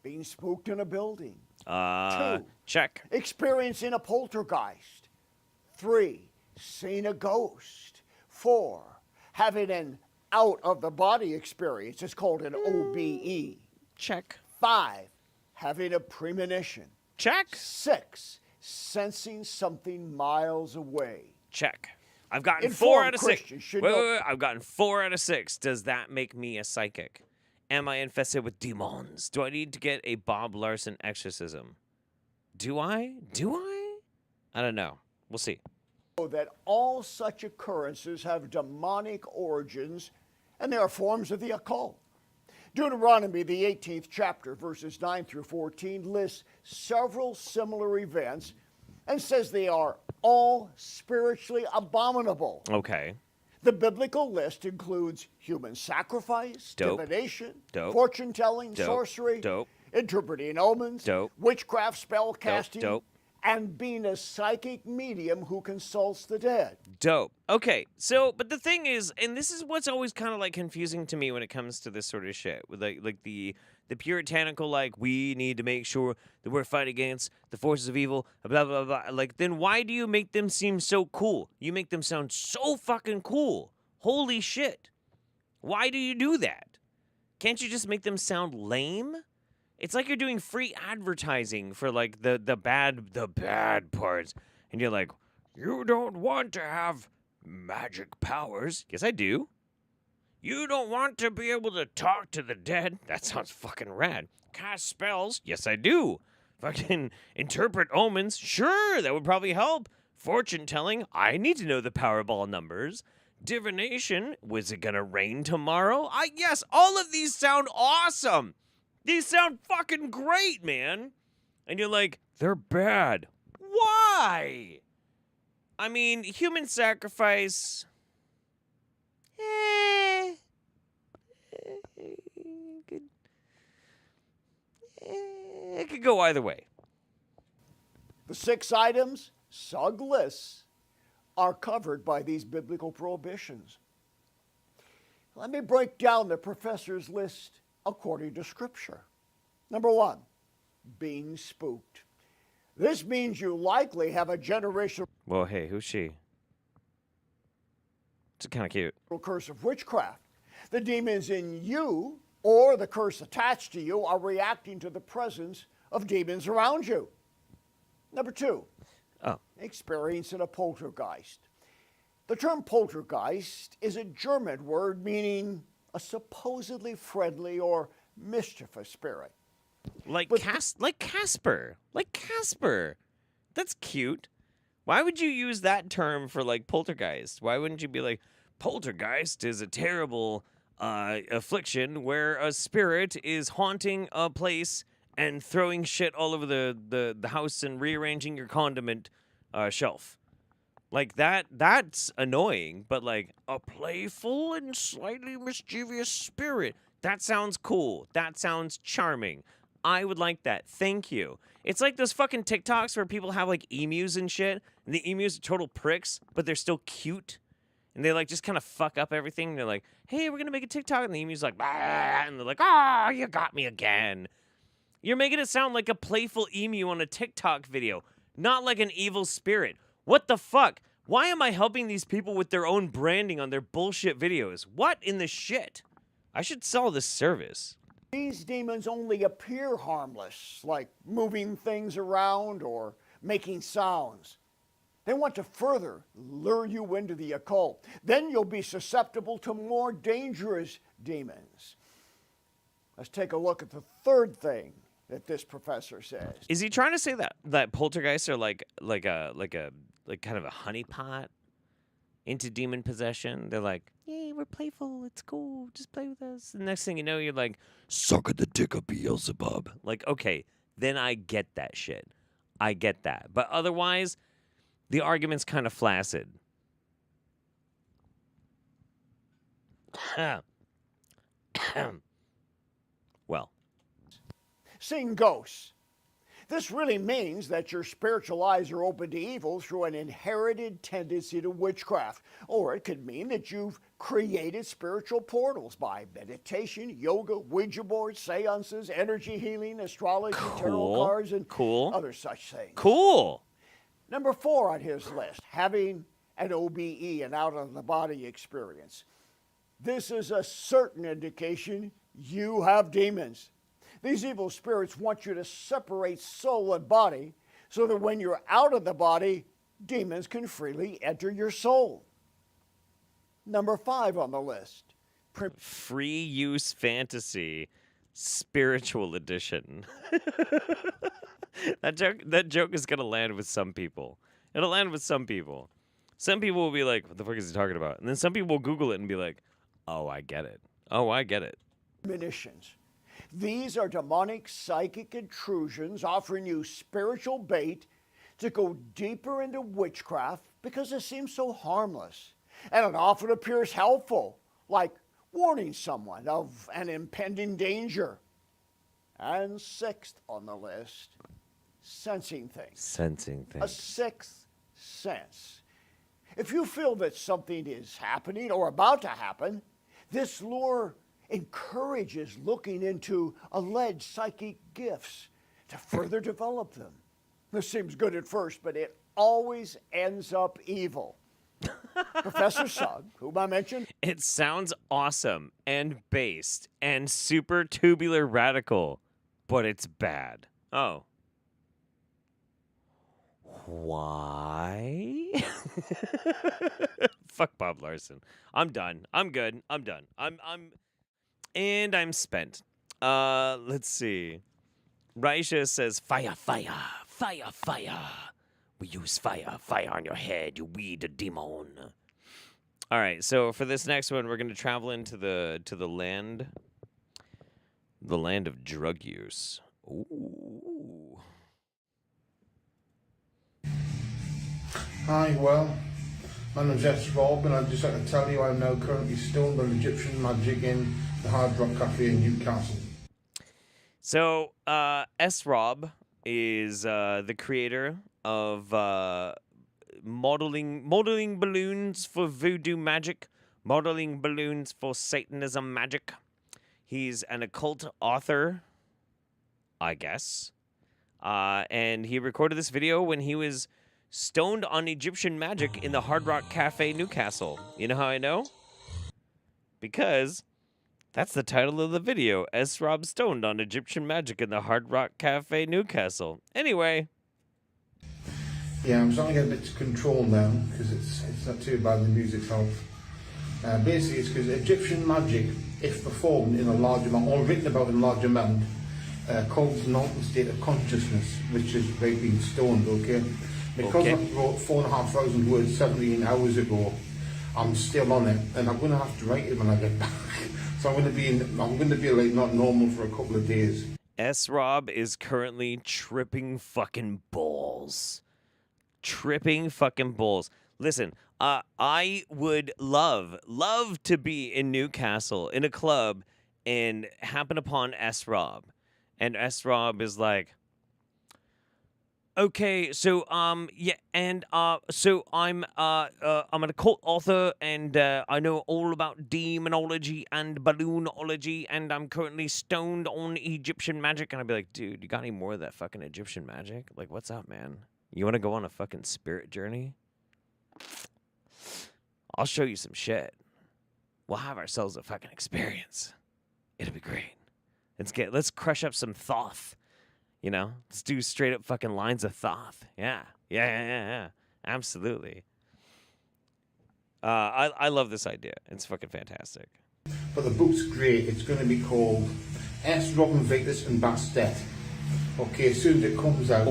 being spooked in a building. 2, check. Experiencing a poltergeist. 3, seeing a ghost. 4, having an out-of-the-body experience. It's called an OBE. Check. 5, having a premonition. Check. 6, sensing something miles away. Check. I've gotten Informed 4 out of 6. Christians should Wait, know- wait, wait. I've gotten 4 out of 6. Does that make me a psychic? Am I infested with demons? Do I need to get a Bob Larson exorcism? Do I? I don't know. We'll see. That all such occurrences have demonic origins, and they are forms of the occult. Deuteronomy, the 18th chapter, verses 9 through 14, lists several similar events and says they are all spiritually abominable. Okay. The biblical list includes human sacrifice, Dope. divination, Dope. fortune-telling, Dope. sorcery, Dope. interpreting omens, Dope. witchcraft, spell casting, Dope. and being a psychic medium who consults the dead. Dope. Okay, so, but the thing is, and this is what's always kind of like confusing to me when it comes to this sort of shit, with like the puritanical, like, we need to make sure that we're fighting against the forces of evil, blah, blah, blah. Like, then why do you make them seem so cool? You make them sound so fucking cool. Holy shit. Why do you do that? Can't you just make them sound lame? It's like you're doing free advertising for like the bad parts. And you're like, you don't want to have magic powers. Yes, I do. You don't want to be able to talk to the dead. That sounds fucking rad. Cast spells. Yes, I do. Fucking interpret omens. Sure, that would probably help. Fortune telling. I need to know the Powerball numbers. Divination. Was it gonna rain tomorrow? Yes, all of these sound awesome. These sound fucking great, man. And you're like, they're bad. Why? I mean, human sacrifice. It could go either way. The 6 items Sugg lists are covered by these biblical prohibitions. Let me break down the professor's list according to Scripture. Number 1, being spooked. This means you likely have a generational Well, hey, who's she? It's kind of cute. curse of witchcraft. The demons in you or the curse attached to you are reacting to the presence of demons around you. Number 2. Experiencing a poltergeist. The term poltergeist is a German word meaning a supposedly friendly or mischievous spirit. Like Casper. Like Casper. That's cute. Why would you use that term for like poltergeist? Why wouldn't you be like, poltergeist is a terrible affliction where a spirit is haunting a place and throwing shit all over the house and rearranging your condiment shelf. Like that's annoying, but like a playful and slightly mischievous spirit. That sounds cool. That sounds charming. I would like that. Thank you. It's like those fucking TikToks where people have like emus and shit, and the emus are total pricks, but they're still cute. And they like just kind of fuck up everything. And they're like, hey, we're gonna make a TikTok, and the emu's like, bah, and they're like, ah, you got me again. You're making it sound like a playful emu on a TikTok video, not like an evil spirit. What the fuck? Why am I helping these people with their own branding on their bullshit videos? What in the shit? I should sell this service. These demons only appear harmless, like moving things around or making sounds. They want to further lure you into the occult. Then you'll be susceptible to more dangerous demons. Let's take a look at the third thing that this professor says. Is he trying to say that poltergeists are like kind of a honeypot into demon possession? They're like, yay, we're playful, it's cool, just play with us. The next thing you know, you're like, suck at the dick of Beelzebub. Like, okay, then I get that shit. I get that. But otherwise, the argument's kind of flaccid. Well. Seeing ghosts. This really means that your spiritual eyes are open to evil through an inherited tendency to witchcraft. Or it could mean that you've created spiritual portals by meditation, yoga, Ouija boards, seances, energy healing, astrology, tarot cards, and other such things. Cool. Number 4 on his list, having an OBE, an out-of-the-body experience. This is a certain indication you have demons. These evil spirits want you to separate soul and body so that when you're out of the body, demons can freely enter your soul. Number 5 on the list. Free use fantasy, spiritual edition. That joke is gonna land with some people. It'll land with some people. Some people will be like, what the fuck is he talking about? And then some people will Google it and be like, oh, I get it. Oh, I get it. Premonitions. These are demonic psychic intrusions offering you spiritual bait to go deeper into witchcraft because it seems so harmless. And it often appears helpful, like warning someone of an impending danger. And 6th on the list, sensing things. Sensing things. A 6th sense. If you feel that something is happening or about to happen, this lure encourages looking into alleged psychic gifts to further develop them. This seems good at first, but it always ends up evil. Professor Sugg, whom I mentioned. It sounds awesome and based and super tubular radical, but it's bad. Oh. Why? Fuck Bob Larson. I'm done. I'm good. I'm done. I'm spent. Let's see. Raisha says, fire, fire, fire, fire. We use fire, fire on your head, you weed demon. All right, so for this next one, we're gonna travel into the land of drug use. Ooh. Hi, well, my name's S-Rob, and I'd just like to tell you I'm now currently stoned on Egyptian magic in the Hard Rock Cafe in Newcastle. So, S-Rob is the creator of modeling balloons for voodoo magic, modeling balloons for Satanism magic. He's an occult author, I guess. And he recorded this video when he was stoned on Egyptian magic in the Hard Rock Cafe, Newcastle. You know how I know? Because that's the title of the video. S-Rob stoned on Egyptian magic in the Hard Rock Cafe, Newcastle. Anyway. Yeah, I'm starting to get a bit to control now because it's not too bad. The music's off. Basically, it's because Egyptian magic, if performed in a large amount or written about in a large amount, causes an altered state of consciousness, which is like being stoned. Okay, because I wrote 4,500 words 17 hours ago, I'm still on it, and I'm going to have to write it when I get back. So I'm going to be like not normal for a couple of days. S-Rob is currently tripping fucking balls. Tripping fucking balls. Listen, I would love to be in Newcastle in a club and happen upon S-Rob. And S-Rob is like, okay, so yeah, and so I'm an occult author, and I know all about demonology and balloonology, and I'm currently stoned on Egyptian magic. And I'd be like, dude, you got any more of that fucking Egyptian magic? Like, what's up, man? You want to go on a fucking spirit journey? I'll show you some shit. We'll have ourselves a fucking experience. It'll be great. Let's crush up some Thoth. You know, let's do straight up fucking lines of Thoth. Yeah. Absolutely. I love this idea. It's fucking fantastic. But the book's great. It's going to be called S. Robin Vitus and Bastet. Okay, as soon as it comes out,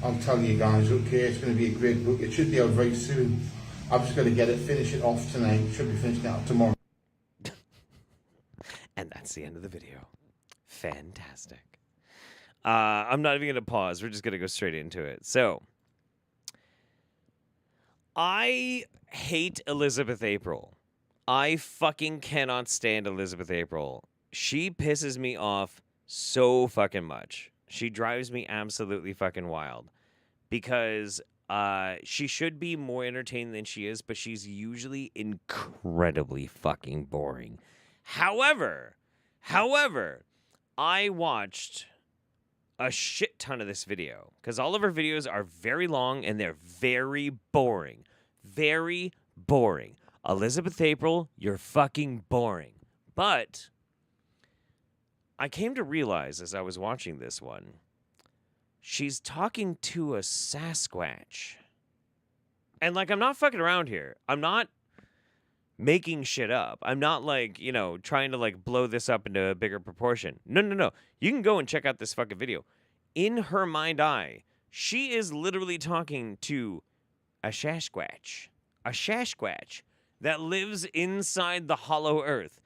I'll tell you guys. Okay, it's going to be a great book. It should be out very soon. I'm just going to get it, finish it off tonight. Should be finishing it out tomorrow. And that's the end of the video. Fantastic. I'm not even going to pause. We're just going to go straight into it. So, I hate Elizabeth April. I fucking cannot stand Elizabeth April. She pisses me off so fucking much. She drives me absolutely fucking wild. Because she should be more entertaining than she is, but she's usually incredibly fucking boring. However, I watched a shit ton of this video because all of her videos are very long and they're very boring. Very boring. Elizabeth April, you're fucking boring. But I came to realize as I was watching this one, she's talking to a Sasquatch. And like, I'm not fucking around here. I'm not making shit up. I'm not like, you know, trying to like blow this up into a bigger proportion. No. You can go and check out this fucking video. In her mind eye, she is literally talking to a Sasquatch. A Sasquatch that lives inside the hollow earth.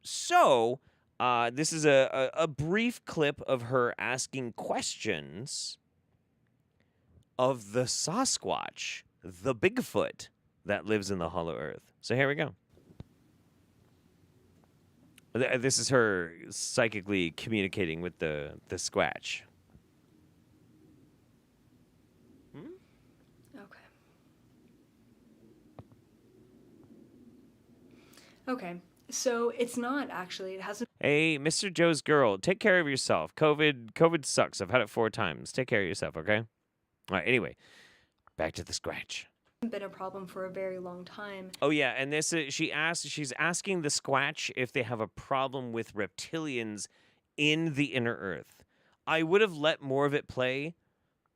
So, this is a brief clip of her asking questions of the Sasquatch, the Bigfoot that lives in the hollow earth. So here we go. This is her psychically communicating with the Squatch. Okay, so it's not actually, it hasn't. Hey, Mr. Joe's girl, take care of yourself. COVID sucks. I've had it 4 times. Take care of yourself, okay? All right, anyway, back to the Squatch. Been a problem for a very long time. Oh yeah, and this is, she's asking the Squatch if they have a problem with reptilians in the inner earth. I would have let more of it play,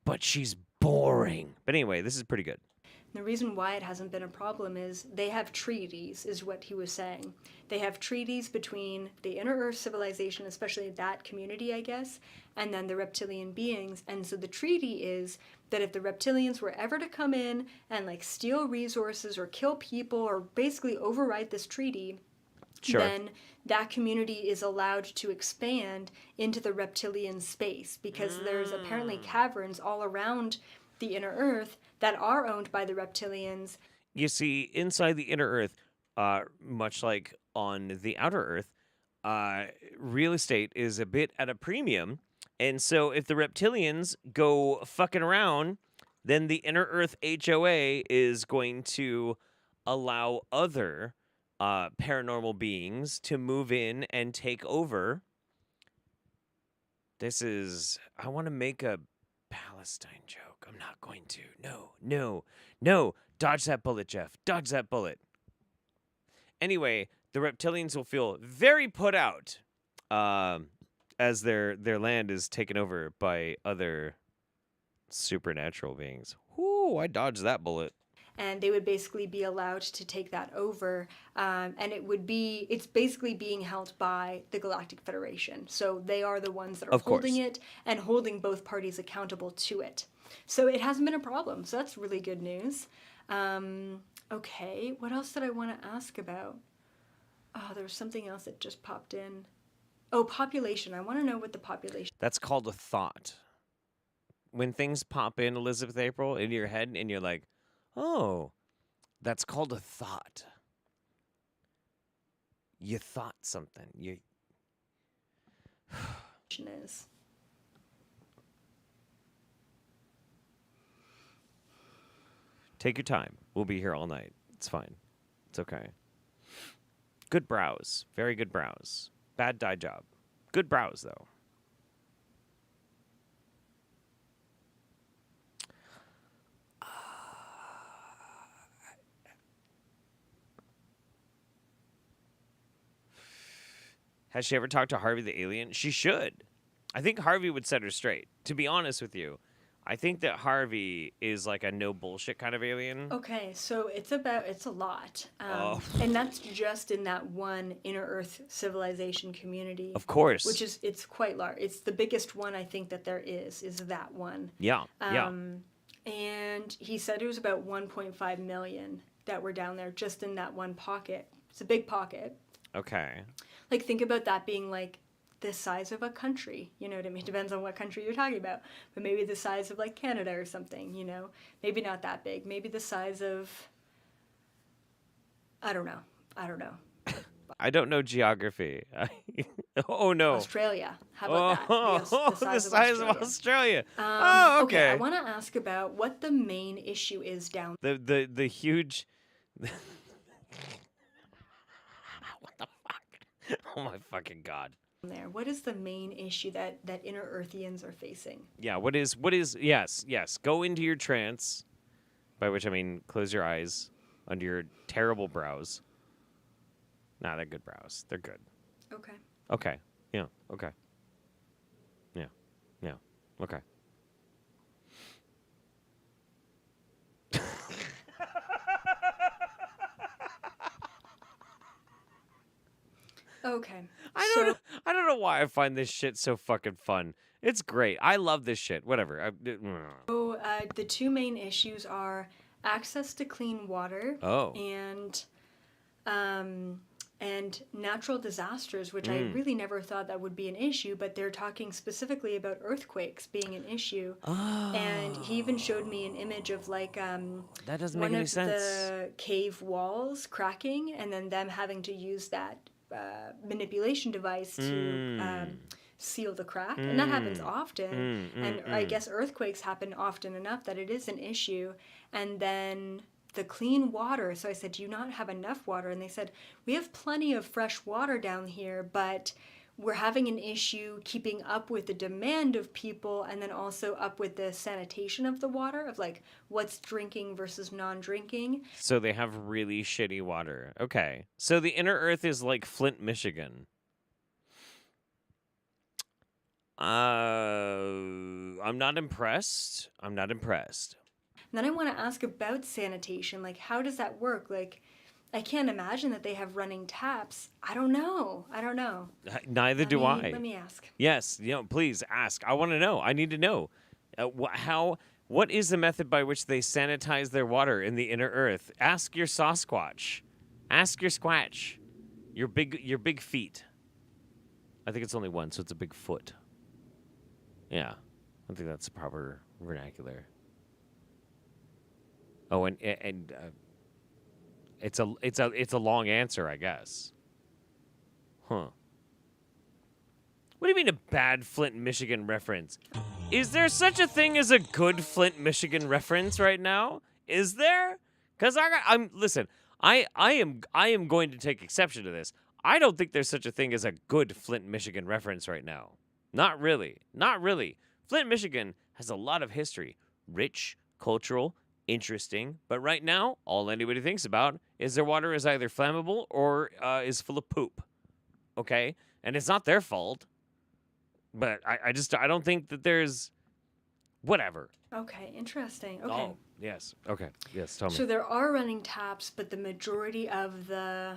but she's boring. But anyway, this is pretty good. The reason why it hasn't been a problem is they have treaties, is what he was saying. They have treaties between the Inner Earth civilization, especially that community, I guess, and then the reptilian beings. And so the treaty is that if the reptilians were ever to come in and like steal resources or kill people or basically override this treaty, then that community is allowed to expand into the reptilian space because there's apparently caverns all around the Inner Earth that are owned by the reptilians. You see, inside the Inner Earth, much like on the Outer Earth, real estate is a bit at a premium. And so if the reptilians go fucking around, then the Inner Earth HOA is going to allow other paranormal beings to move in and take over. This is... I want to make a Palestine joke. I'm not going to. No. Dodge that bullet, Jeff. Dodge that bullet. Anyway, the reptilians will feel very put out as their land is taken over by other Supernatural beings. Whoo, I dodged that bullet. And they would basically be allowed to take that over, and it's basically being held by the Galactic Federation. So they are the ones that are holding it and holding both parties accountable to it. So it hasn't been a problem. So that's really good news. Okay, what else did I want to ask about? Oh, there was something else that just popped in. Oh, population. I want to know what the population. That's called a thought. When things pop in, Elizabeth April, into your head, and you're like, oh, that's called a thought. You thought something. You is. Take your time. We'll be here all night. It's fine. It's okay. Good brows. Very good brows. Bad dye job. Good brows, though. Has she ever talked to Harvey the alien? She should. I think Harvey would set her straight. To be honest with you, I think that Harvey is like a no bullshit kind of alien. Okay, so it's a lot. And that's just in that one Inner Earth civilization community. Of course. Which it's quite large. It's the biggest one I think that there is that one. Yeah, yeah. And he said it was about 1.5 million that were down there just in that one pocket. It's a big pocket. Okay. Like, think about that being like the size of a country, you know what I mean? Depends on what country you're talking about, but maybe the size of like Canada or something, you know? Maybe not that big. Maybe the size of, I don't know. I don't know geography. Oh no. Australia. How about that? The size of Australia. Okay. Okay. I want to ask about what the main issue is down. The huge. What the fuck? Oh my fucking god. There. What is the main issue that Inner Earthians are facing? Yeah, what is yes. Go into your trance, by which I mean close your eyes under your terrible brows. Nah, they're good brows. They're good. Okay. Okay. Yeah. Okay. Yeah. Yeah. Okay. Okay. I don't know why I find this shit so fucking fun. It's great. I love this shit. Whatever. So the two main issues are access to clean water and natural disasters, which I really never thought that would be an issue, but they're talking specifically about earthquakes being an issue. Oh. And he even showed me an image of like that doesn't one make any of sense. the cave walls cracking and then them having to use that manipulation device to seal the crack. And that happens often. I guess earthquakes happen often enough that it is an issue. And then the clean water. So I said, do you not have enough water? And they said, we have plenty of fresh water down here, but we're having an issue keeping up with the demand of people and then also up with the sanitation of the water, of like what's drinking versus non-drinking. So they have really shitty water. Okay. So the Inner Earth is like Flint, Michigan. I'm not impressed. And then I want to ask about sanitation. Like, how does that work? Like, I can't imagine that they have running taps. I don't know. Neither do I. Let me ask. Yes, please ask. I want to know. I need to know. What is the method by which they sanitize their water in the Inner Earth? Ask your Sasquatch. Ask your Squatch. Your big feet. I think it's only one, so it's a big foot. Yeah, I think that's the proper vernacular. Oh, and it's a long answer, I guess. Huh. What do you mean a bad Flint, Michigan reference? Is there such a thing as a good Flint, Michigan reference right now? Is there? Because listen. I am going to take exception to this. I don't think there's such a thing as a good Flint, Michigan reference right now. Not really. Flint, Michigan has a lot of history. Rich, cultural, interesting. But right now, all anybody thinks about is their water is either flammable or is full of poop. Okay? And it's not their fault. But I don't think that there's Whatever. Okay, interesting. Okay. Oh, yes. Okay. Yes, tell me. So there are running taps, but the majority of the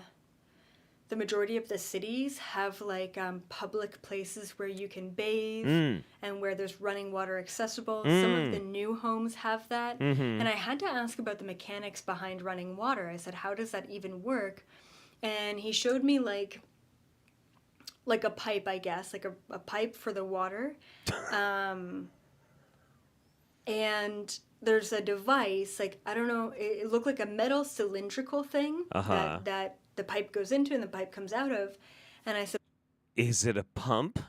cities have like public places where you can bathe and where there's running water accessible. Some of the new homes have that. And I had to ask about the mechanics behind running water. I said, how does that even work? And he showed me like a pipe, I guess, like a pipe for the water. And there's a device, like, I don't know, it looked like a metal cylindrical thing that the pipe goes into and the pipe comes out of. And I said, is it a pump?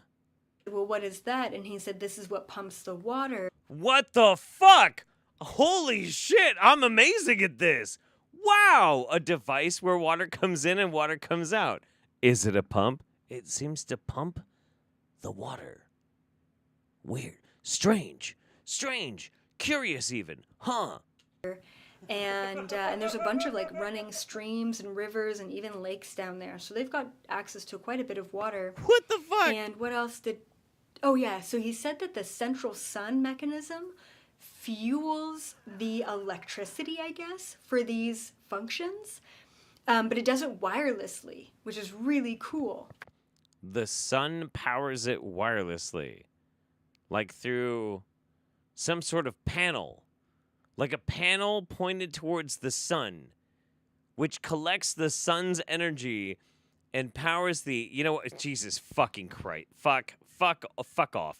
well, what is that? And he said, this is what pumps the water. What the fuck? Holy shit, I'm amazing at this. Wow, a device where water comes in and water comes out. Is it a pump? It seems to pump the water. Weird. Strange. Curious even. Huh? And there's a bunch of like running streams and rivers and even lakes down there. So they've got access to quite a bit of water. What the fuck? And what else did... Oh yeah, so he said that the central sun mechanism fuels the electricity, I guess, for these functions. But it does it wirelessly, which is really cool. The sun powers it wirelessly. Like through some sort of panel. Like a panel pointed towards the sun, which collects the sun's energy and powers the... You know what? Jesus fucking Christ. Fuck off.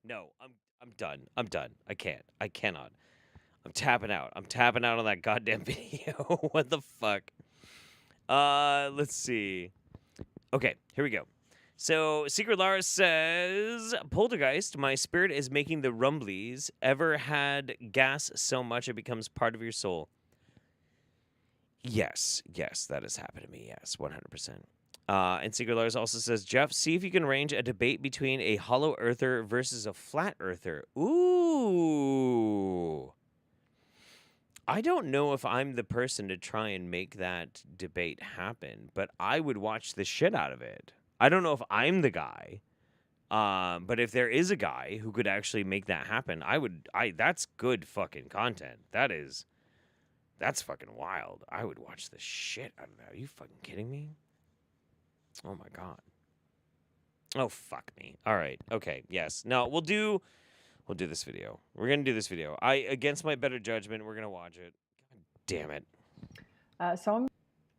No, I'm done. I cannot. I'm tapping out on that goddamn video. What the fuck? Let's see. Okay, here we go. So, Secret Lars says, Poltergeist, my spirit is making the rumblies. Ever had gas so much it becomes part of your soul? Yes, that has happened to me. Yes, 100%. And Secret Lars also says, Jeff, see if you can arrange a debate between a hollow earther versus a flat earther. Ooh. I don't know if I'm the person to try and make that debate happen, but I would watch the shit out of it. I don't know if I'm the guy, but if there is a guy who could actually make that happen, that's good fucking content. That's fucking wild. I would watch the shit out of that. Are you fucking kidding me? Oh my God. Oh, fuck me. All right. Okay. Yes. No, we'll do this video. We're going to do this video. Against my better judgment, we're going to watch it. God damn it. So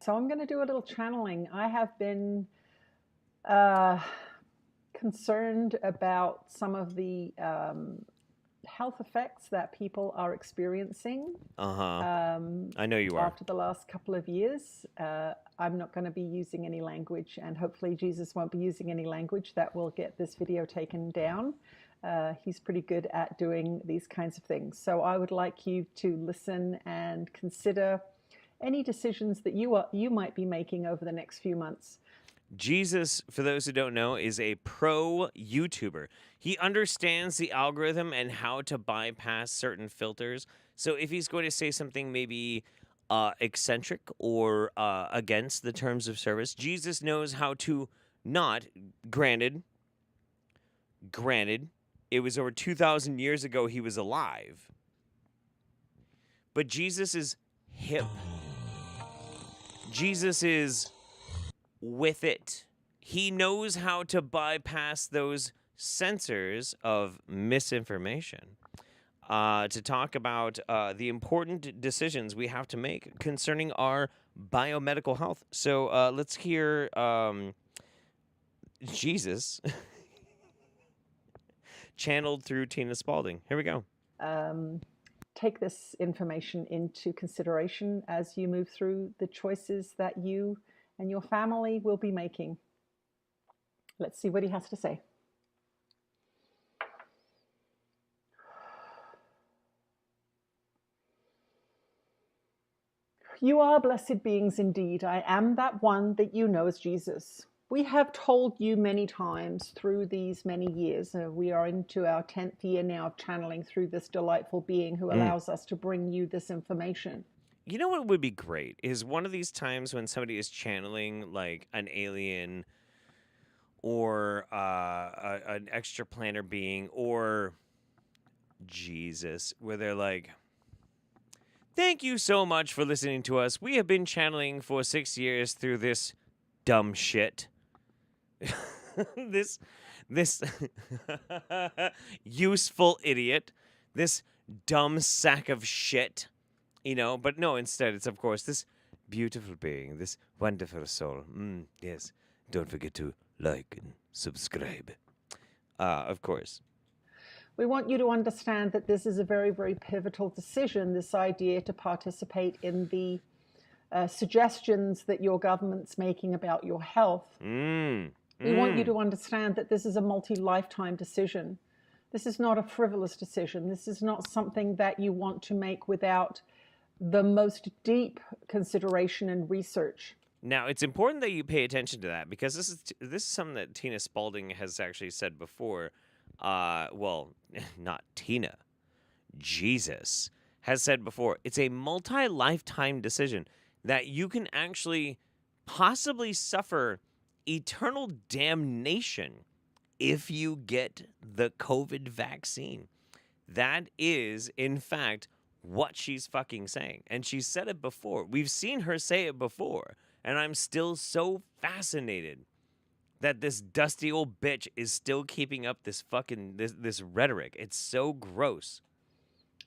I'm going to do a little channeling. I have been concerned about some of the health effects that people are experiencing. I know you are. After the last couple of years. I'm not going to be using any language, and hopefully Jesus won't be using any language that will get this video taken down. He's pretty good at doing these kinds of things. So I would like you to listen and consider any decisions that you might be making over the next few months. Jesus, for those who don't know, is a pro YouTuber. He understands the algorithm and how to bypass certain filters. So if he's going to say something maybe eccentric or against the terms of service, Jesus knows how to not, granted, it was over 2,000 years ago he was alive. But Jesus is hip. Jesus is with it. He knows how to bypass those censors of misinformation to talk about the important decisions we have to make concerning our biomedical health. So let's hear Jesus channeled through Tina Spalding. Here we go. Take this information into consideration as you move through the choices that you and your family will be making. Let's see what he has to say. You are blessed beings indeed. I am that one that you know as Jesus. We have told you many times through these many years. We are into our 10th year now of channeling through this delightful being who allows us to bring you this information. You know what would be great is one of these times when somebody is channeling like an alien or an extraplanar being or Jesus, where they're like, thank you so much for listening to us. We have been channeling for 6 years through this dumb shit. this useful idiot. This dumb sack of shit. You know, but no, instead it's, of course, this beautiful being, this wonderful soul. Yes. Don't forget to like and subscribe. Of course. We want you to understand that this is a very, very pivotal decision, this idea to participate in the suggestions that your government's making about your health. We want you to understand that this is a multi-lifetime decision. This is not a frivolous decision. This is not something that you want to make without the most deep consideration and research. Now, it's important that you pay attention to that, because this is something that Tina Spalding has actually said before. Well, not Tina. Jesus has said before. It's a multi-lifetime decision that you can actually possibly suffer eternal damnation if you get the COVID vaccine. That is, in fact, what she's fucking saying. And she said it before. We've seen her say it before. And I'm still so fascinated that this dusty old bitch is still keeping up this fucking, this rhetoric. It's so gross.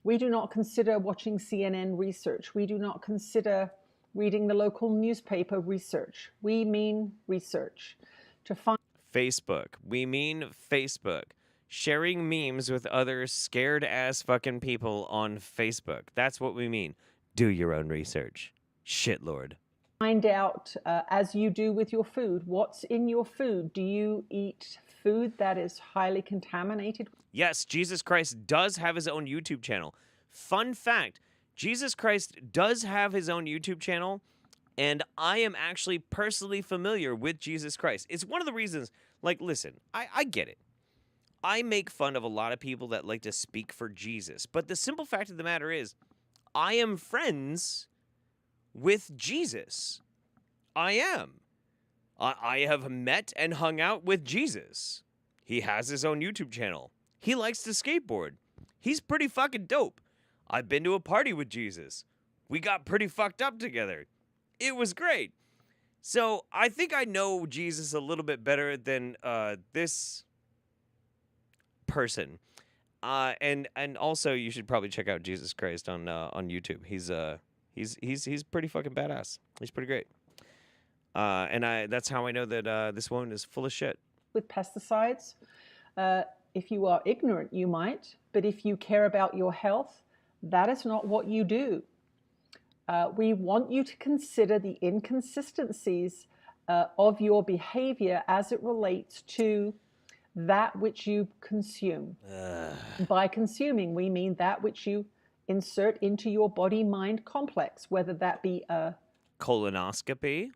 We do not consider watching CNN research. We do not consider reading the local newspaper research. We mean research. To find Facebook. We mean Facebook. Sharing memes with other scared ass fucking people on Facebook. That's what we mean. Do your own research. Shitlord. Find out, as you do with your food, what's in your food. Do you eat food that is highly contaminated? Yes, Jesus Christ does have his own YouTube channel. Fun fact, Jesus Christ does have his own YouTube channel, and I am actually personally familiar with Jesus Christ. It's one of the reasons, like, listen, I get it. I make fun of a lot of people that like to speak for Jesus, but the simple fact of the matter is, I am friends with Jesus. I am. I have met and hung out with Jesus. He has his own YouTube channel. He likes to skateboard. He's pretty fucking dope. I've been to a party with Jesus. We got pretty fucked up together. It was great. So I think I know Jesus a little bit better than this person. And also you should probably check out Jesus Christ on YouTube. He's pretty fucking badass. He's pretty great. And that's how I know that this woman is full of shit. With pesticides, if you are ignorant, you might, but if you care about your health, that is not what you do. We want you to consider the inconsistencies of your behavior as it relates to that which you consume. By consuming, we mean that which you insert into your body-mind complex, whether that be a colonoscopy.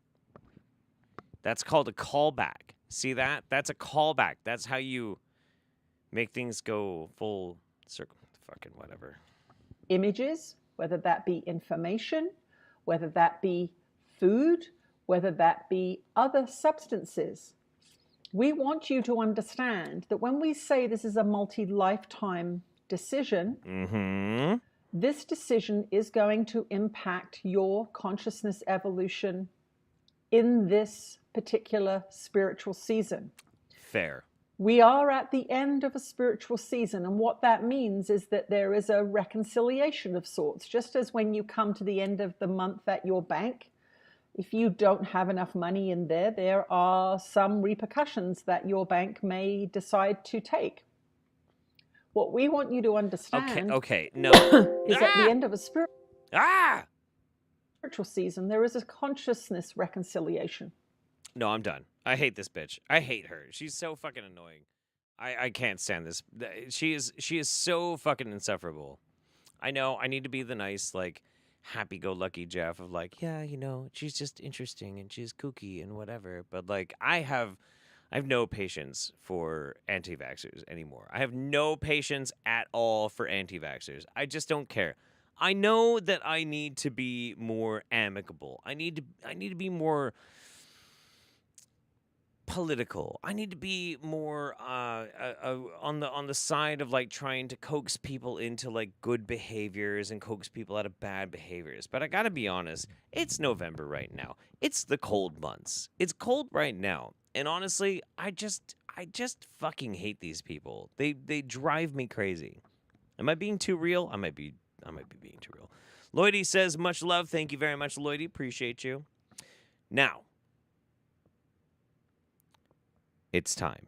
That's called a callback. See that? That's a callback. That's how you make things go full circle. Fucking whatever. Images, whether that be information, whether that be food, whether that be other substances. We want you to understand that when we say this is a multi-lifetime decision, this decision is going to impact your consciousness evolution in this particular spiritual season. Fair. We are at the end of a spiritual season, and what that means is that there is a reconciliation of sorts. Just as when you come to the end of the month at your bank, if you don't have enough money in there, there are some repercussions that your bank may decide to take. What we want you to understand no. is at the end of a spiritual season, there is a consciousness reconciliation. No, I'm done. I hate this bitch. I hate her. She's so fucking annoying. I can't stand this. She is so fucking insufferable. I know I need to be the nice, like, happy-go-lucky Jeff of like, yeah, you know, she's just interesting and she's kooky and whatever. But like, I have no patience for anti-vaxxers anymore. I have no patience at all for anti-vaxxers. I just don't care. I know that I need to be more amicable. I need to be more political. I need to be more on the side of like trying to coax people into like good behaviors and coax people out of bad behaviors. But I gotta be honest, it's November right now. It's the cold months. It's cold right now, and honestly, I just fucking hate these people. They drive me crazy. Am I being too real? I might be being too real. Lloydie says, much love. Thank you very much, Lloydie. Appreciate you. Now, it's time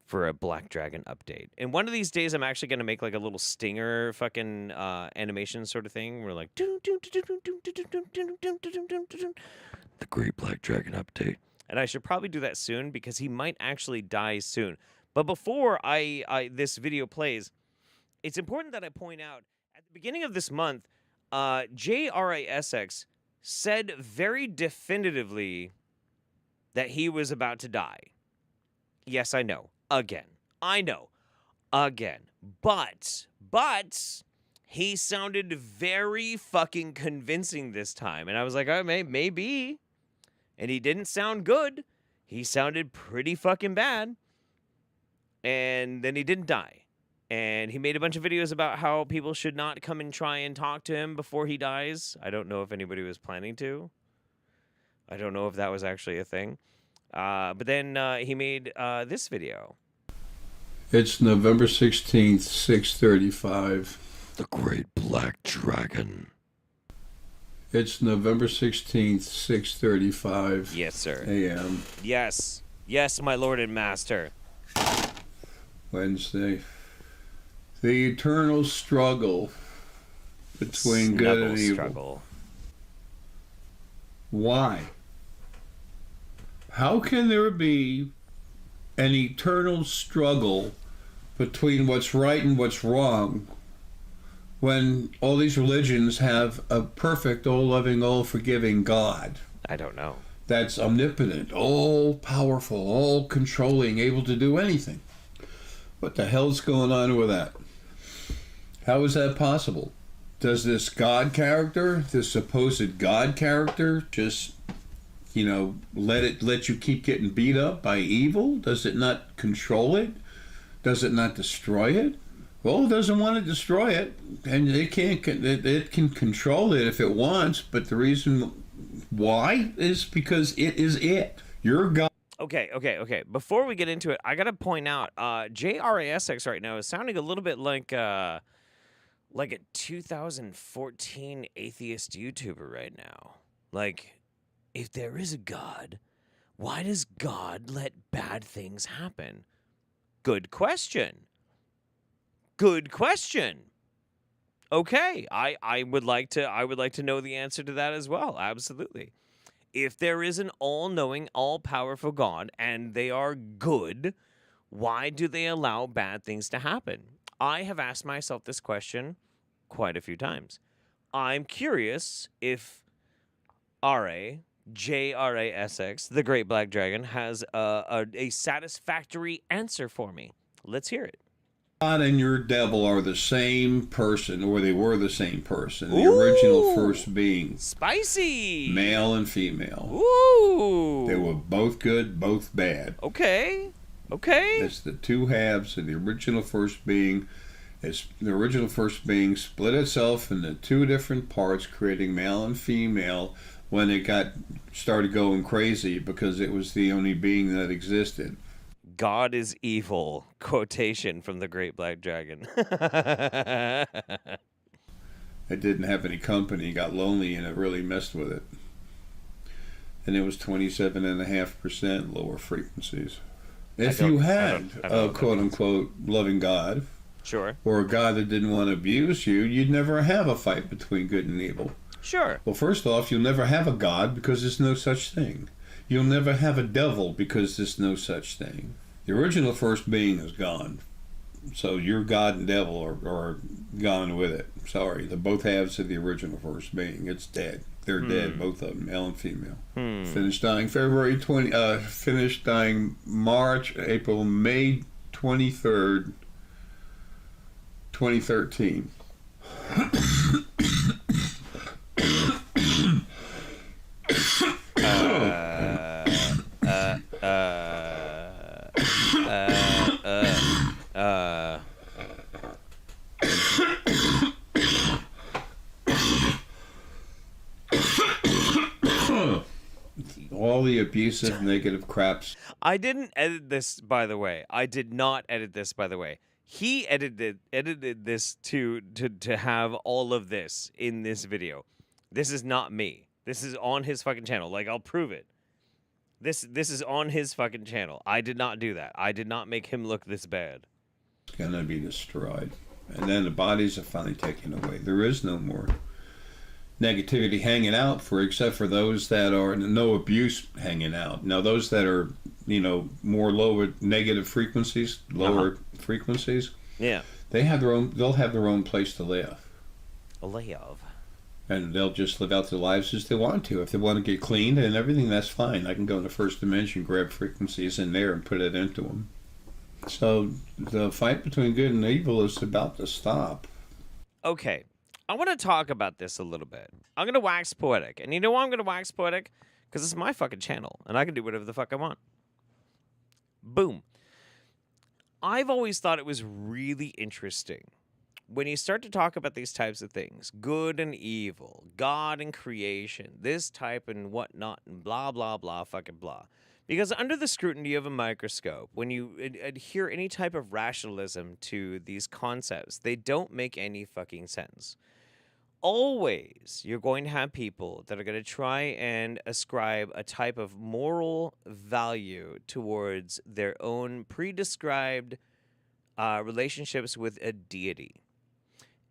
for a Black Dragon update. And one of these days, I'm actually going to make like a little stinger fucking animation sort of thing. We're like, the Great Black Dragon update. And I should probably do that soon because he might actually die soon. But before this video plays, it's important that I point out, at the beginning of this month, JRASX said very definitively that he was about to die. Yes, I know. Again. I know. Again. But he sounded very fucking convincing this time. And I was like, oh, maybe. And he didn't sound good. He sounded pretty fucking bad. And then he didn't die. And he made a bunch of videos about how people should not come and try and talk to him before he dies. I don't know if anybody was planning to. I don't know if that was actually a thing. But then he made this video. It's November 16th, 6:35. The Great Black Dragon. It's November 16th, 6:35. Yes, sir. A.m. Yes. Yes, my lord and master. Wednesday. The eternal struggle between good and evil. Struggle. Why? How can there be an eternal struggle between what's right and what's wrong when all these religions have a perfect, all-loving, all-forgiving God? I don't know. That's omnipotent, all-powerful, all-controlling, able to do anything. What the hell's going on with that? How is that possible? Does this God character, this supposed God character, just, let you keep getting beat up by evil? Does it not control it? Does it not destroy it? Well, it doesn't want to destroy it, and it can control it if it wants, but the reason why is because it is it. You're God. Okay. Before we get into it, I gotta point out, JRASX right now is sounding a little bit like a 2014 atheist YouTuber right now. Like, if there is a God, why does God let bad things happen? Good question. Okay, I would like to know the answer to that as well. Absolutely. If there is an all-knowing, all-powerful God and they are good, why do they allow bad things to happen? I have asked myself this question quite a few times. I'm curious if JRASX, the Great Black Dragon, has a satisfactory answer for me. Let's hear it. God and your devil are the same person, or they were the same person. The original first being. Spicy! Male and female. Ooh! They were both good, both bad. Okay. That's the two halves of the original first being. The original first being split itself into two different parts, creating male and female when it started going crazy because it was the only being that existed. God is evil. Quotation from the Great Black Dragon. It didn't have any company, got lonely, and it really messed with it. And it was 27.5% lower frequencies. If you had a quote-unquote loving God, sure, or a God that didn't want to abuse you, you'd never have a fight between good and evil. Sure. Well, first off, you'll never have a God because there's no such thing. You'll never have a devil because there's no such thing. The original first being is gone. So your God and devil are gone with it. Sorry, the both halves of the original first being. It's dead. They're dead, both of them, male and female. Finished dying finished dying May 23rd, 2013. All the abusive, negative craps. I didn't edit this, by the way. I did not edit this, by the way. He edited this to have all of this in this video. This is not me. This is on his fucking channel. Like, I'll prove it. This is on his fucking channel. I did not do that. I did not make him look this bad. It's going to be destroyed. And then the bodies are finally taken away. There is no more negativity hanging out except for those that are no abuse hanging out. Now those that are, more lower negative frequencies, lower frequencies. Yeah. They'll have their own place to live. And they'll just live out their lives as they want to. If they want to get cleaned and everything, that's fine. I can go in the first dimension, grab frequencies in there and put it into them. So the fight between good and evil is about to stop. Okay. I want to talk about this a little bit. I'm going to wax poetic. And you know why I'm going to wax poetic? Because it's my fucking channel. And I can do whatever the fuck I want. Boom. I've always thought it was really interesting when you start to talk about these types of things, good and evil, God and creation, this type and whatnot, and blah, blah, blah, fucking blah. Because under the scrutiny of a microscope, when you adhere any type of rationalism to these concepts, they don't make any fucking sense. Always, you're going to have people that are going to try and ascribe a type of moral value towards their own pre-described relationships with a deity.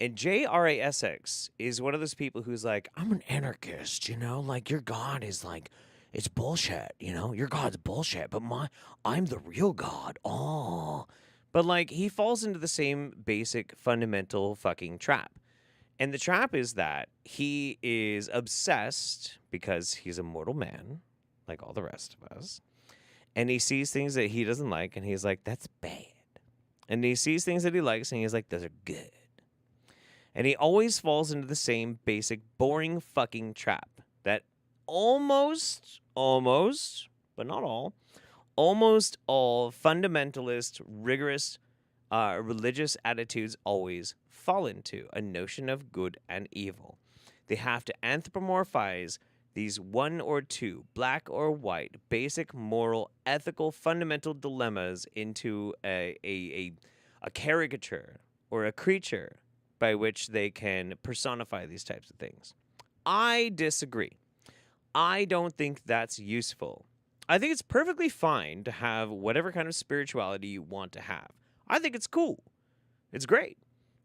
And JRASX is one of those people who's like, I'm an anarchist, like your God is like, it's bullshit, your God's bullshit, but I'm the real God. Oh, but like he falls into the same basic fundamental fucking trap. And the trap is that he is obsessed because he's a mortal man, like all the rest of us. And he sees things that he doesn't like, and he's like, that's bad. And he sees things that he likes, and he's like, those are good. And he always falls into the same basic, boring fucking trap that almost, but not all, almost all fundamentalist, rigorous, religious attitudes always fall into, a notion of good and evil. They have to anthropomorphize these one or two, black or white, basic moral, ethical, fundamental dilemmas into a caricature or a creature by which they can personify these types of things. I disagree. I don't think that's useful. I think it's perfectly fine to have whatever kind of spirituality you want to have. I think it's cool. It's great.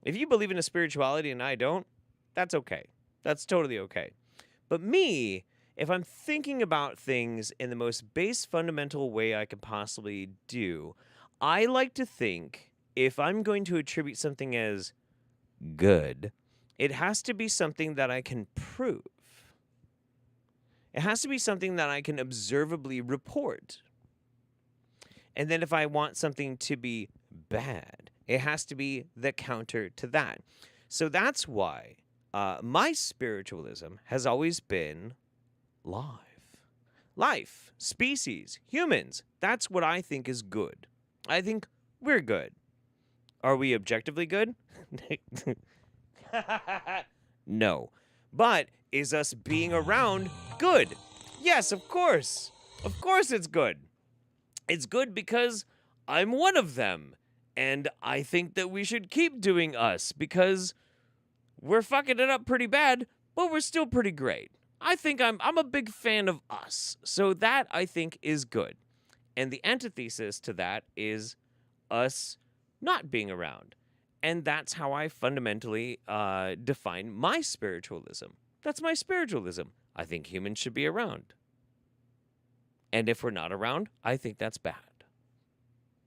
If you believe in a spirituality and I don't, that's okay. That's totally okay. But me, if I'm thinking about things in the most base fundamental way I can possibly do, I like to think if I'm going to attribute something as good, it has to be something that I can prove. It has to be something that I can observably report. And then if I want something to be bad, it has to be the counter to that. So that's why my spiritualism has always been life, species, humans. That's what I think is good. I think we're good. Are we objectively good? No. But is us being around good? Yes, of course. Of course it's good. It's good because I'm one of them. And I think that we should keep doing us because we're fucking it up pretty bad, but we're still pretty great. I think I'm a big fan of us. So that, I think, is good. And the antithesis to that is us not being around. And that's how I fundamentally define my spiritualism. That's my spiritualism. I think humans should be around. And if we're not around, I think that's bad.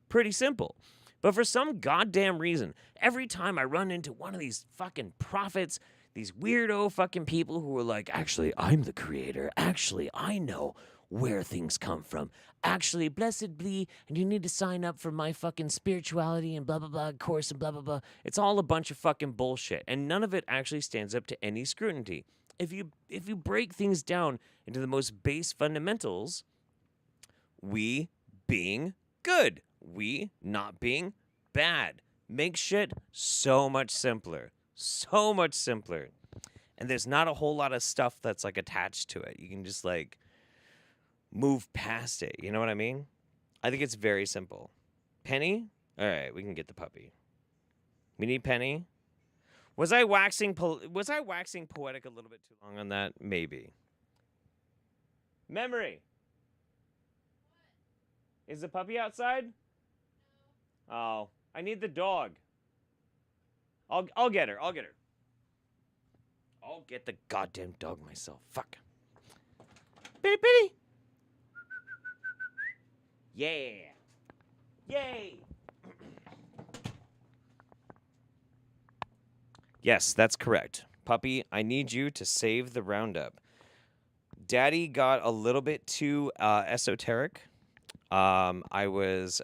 Pretty simple. But for some goddamn reason, every time I run into one of these fucking prophets, these weirdo fucking people who are like, actually, I'm the creator. Actually, I know where things come from. Actually, blessed be, and you need to sign up for my fucking spirituality and blah, blah, blah course and blah, blah, blah. It's all a bunch of fucking bullshit, and none of it actually stands up to any scrutiny. If you break things down into the most base fundamentals, we being good, we not being bad, makes shit so much simpler. So much simpler. And there's not a whole lot of stuff that's like attached to it. You can just like move past it. You know what I mean? I think it's very simple. Penny? All right, we can get the puppy. We need Penny. Was I waxing poetic a little bit too long on that? Maybe. Memory. Is the puppy outside? Oh, I need the dog. I'll get her. I'll get her. I'll get the goddamn dog myself. Fuck. Bitty bitty. Yeah. Yay. Yes, that's correct. Puppy, I need you to save the Roundup. Daddy got a little bit too esoteric. I was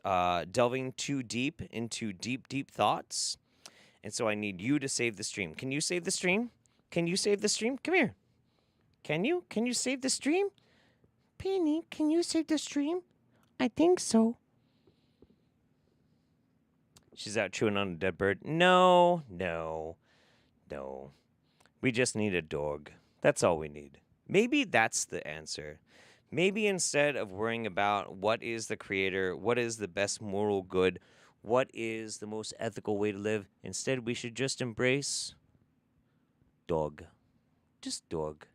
delving too deep into deep thoughts. And so I need you to save the stream. Can you save the stream? Can you save the stream? Come here. Can you? Can you save the stream? Penny, can you save the stream? I think so. She's out chewing on a dead bird. No. We just need a dog. That's all we need. Maybe that's the answer. Maybe instead of worrying about what is the creator, what is the best moral good, what is the most ethical way to live, instead we should just embrace dog. Just dog.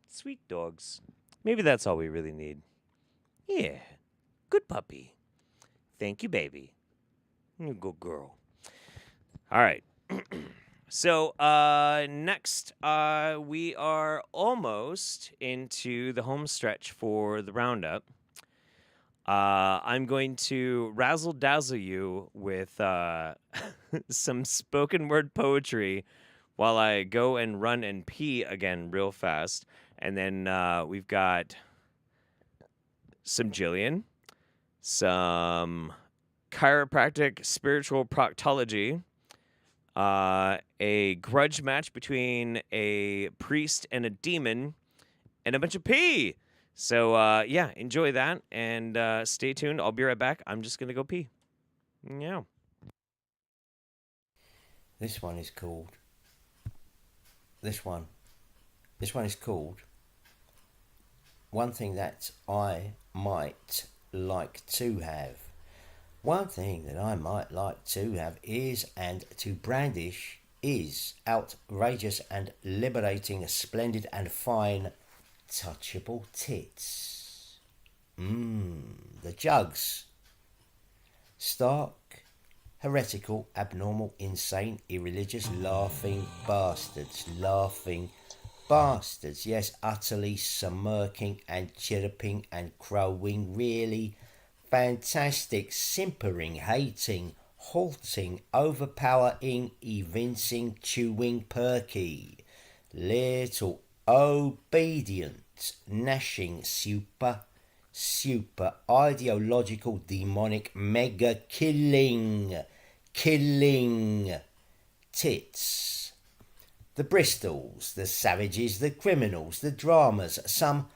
Sweet dogs. Maybe that's all we really need. Yeah. Good puppy. Thank you, baby. You good girl. All right. So, next, we are almost into the home stretch for the Roundup. I'm going to razzle-dazzle you with some spoken word poetry while I go and run and pee again real fast. And then we've got some Jillian, some chiropractic spiritual proctology, a grudge match between a priest and a demon, and a bunch of pee. So, yeah, enjoy that, and stay tuned. I'll be right back. I'm just going to go pee. Yeah. This one is called... This one is called... One thing that I might like to have. One thing that I might like to have is, and to brandish, is outrageous and liberating, splendid and fine, touchable tits. The jugs. Stark, heretical, abnormal, insane, irreligious, laughing bastards. Laughing bastards. Yes, utterly smirking and chirruping and crowing. Really fantastic, simpering, hating, halting, overpowering, evincing, chewing, perky, little, obedient, gnashing, super, ideological, demonic, mega killing, tits. The Bristols, the savages, the criminals, the dramas, some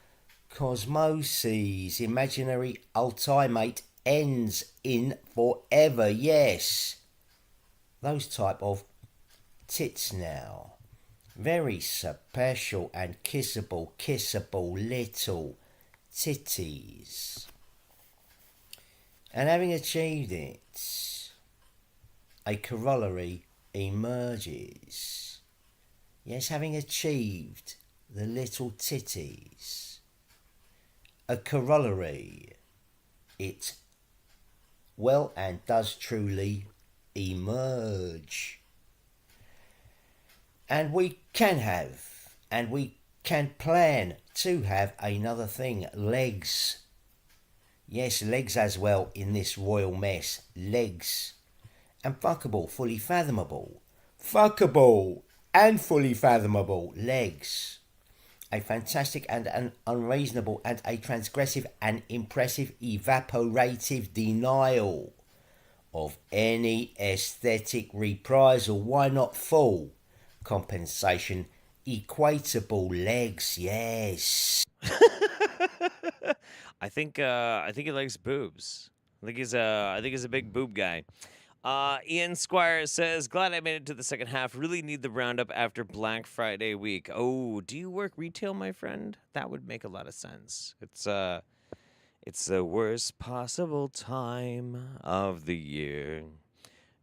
cosmoses, imaginary ultimate ends in forever, yes. Those type of tits now. Very special and kissable little titties. And having achieved it, a corollary emerges. Yes, having achieved the little titties, a corollary, it well and does truly emerge. And we can have, and we can plan to have another thing, legs. Yes, legs as well in this royal mess. Legs. And fuckable, fully fathomable. Fuckable and fully fathomable legs. A fantastic and an unreasonable and a transgressive and impressive evaporative denial of any aesthetic reprisal. Why not full compensation? Equatable legs, yes. I think he likes boobs. I think he's a big boob guy. Ian Squire says, glad I made it to the second half. Really need the roundup after Black Friday week. Oh, do you work retail, my friend? That would make a lot of sense. It's the worst possible time of the year.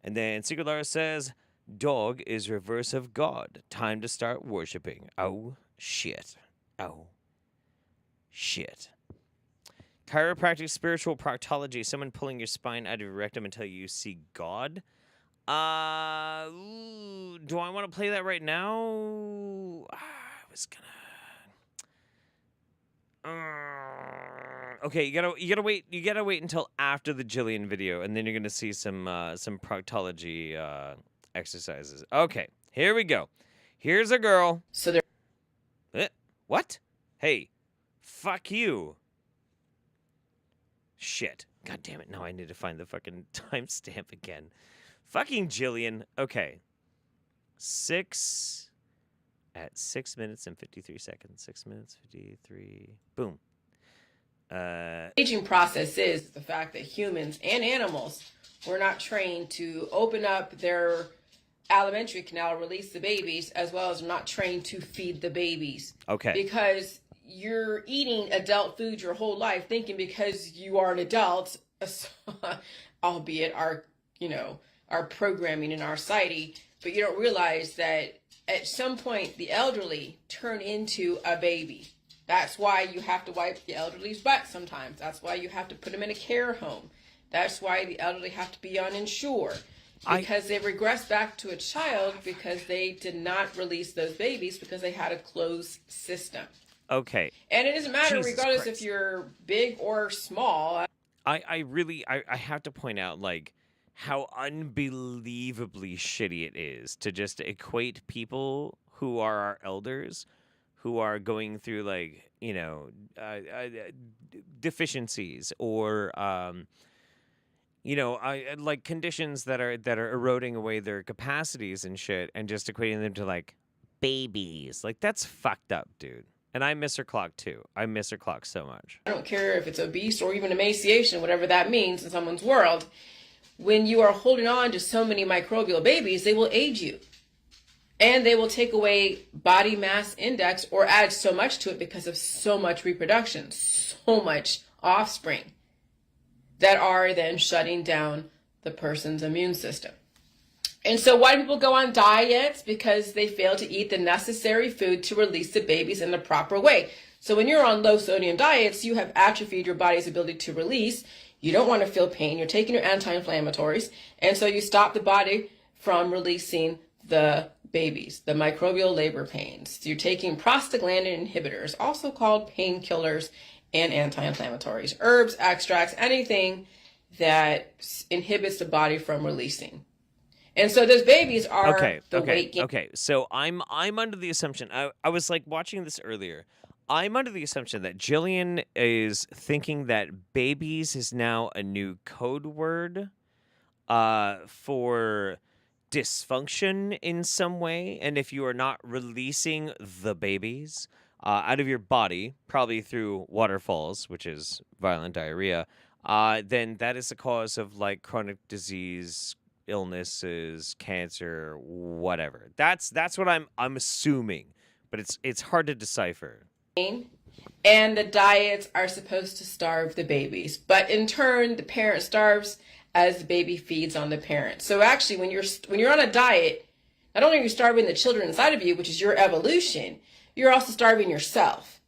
And then Sigurlar says, dog is reverse of God. Time to start worshiping. Oh, shit. Oh, shit. Chiropractic, spiritual proctology. Someone pulling your spine out of your rectum until you see God. Do I want to play that right now? I was gonna. Okay, you gotta wait. You gotta wait until after the Jillian video, and then you're gonna see some proctology exercises. Okay, here we go. Here's a girl. So there. What? Hey, fuck you. Shit. God damn it. Now I need to find the fucking timestamp again. Fucking Jillian. Okay. 6 minutes and 53 seconds. 6 minutes, 53. Boom. Aging process is the fact that humans and animals were not trained to open up their alimentary canal, release the babies, as well as not trained to feed the babies. Okay. Because you're eating adult food your whole life, thinking because you are an adult, albeit our programming in our society, but you don't realize that at some point the elderly turn into a baby. That's why you have to wipe the elderly's butt sometimes. That's why you have to put them in a care home. That's why the elderly have to be uninsured. Because they regress back to a child because they did not release those babies because they had a closed system. Okay. And it doesn't matter Jesus regardless Christ. if you're big or small. I have to point out, like, how unbelievably shitty it is to just equate people who are our elders, who are going through, like, deficiencies or, like conditions that are eroding away their capacities and shit, and just equating them to, like, babies. Like, that's fucked up, dude. And I miss her clock, too. I miss her clock so much. I don't care if it's obese or even emaciation, whatever that means in someone's world. When you are holding on to so many microbial babies, they will age you. And they will take away body mass index or add so much to it because of so much reproduction, so much offspring that are then shutting down the person's immune system. And so why do people go on diets? Because they fail to eat the necessary food to release the babies in the proper way. So when you're on low sodium diets, you have atrophied your body's ability to release. You don't want to feel pain. You're taking your anti-inflammatories. And so you stop the body from releasing the babies, the microbial labor pains. So you're taking prostaglandin inhibitors, also called painkillers and anti-inflammatories, herbs, extracts, anything that inhibits the body from releasing. And so those babies are weight gain. Okay. So I'm under the assumption, I was like watching this earlier. I'm under the assumption that Jillian is thinking that babies is now a new code word for dysfunction in some way. And if you are not releasing the babies out of your body, probably through waterfalls, which is violent diarrhea, then that is the cause of like chronic disease, illnesses, cancer, whatever. That's what I'm assuming, but it's hard to decipher. And the diets are supposed to starve the babies, but in turn the parent starves as the baby feeds on the parent. So actually when you're on a diet, not only are you starving the children inside of you, which is your evolution, you're also starving yourself.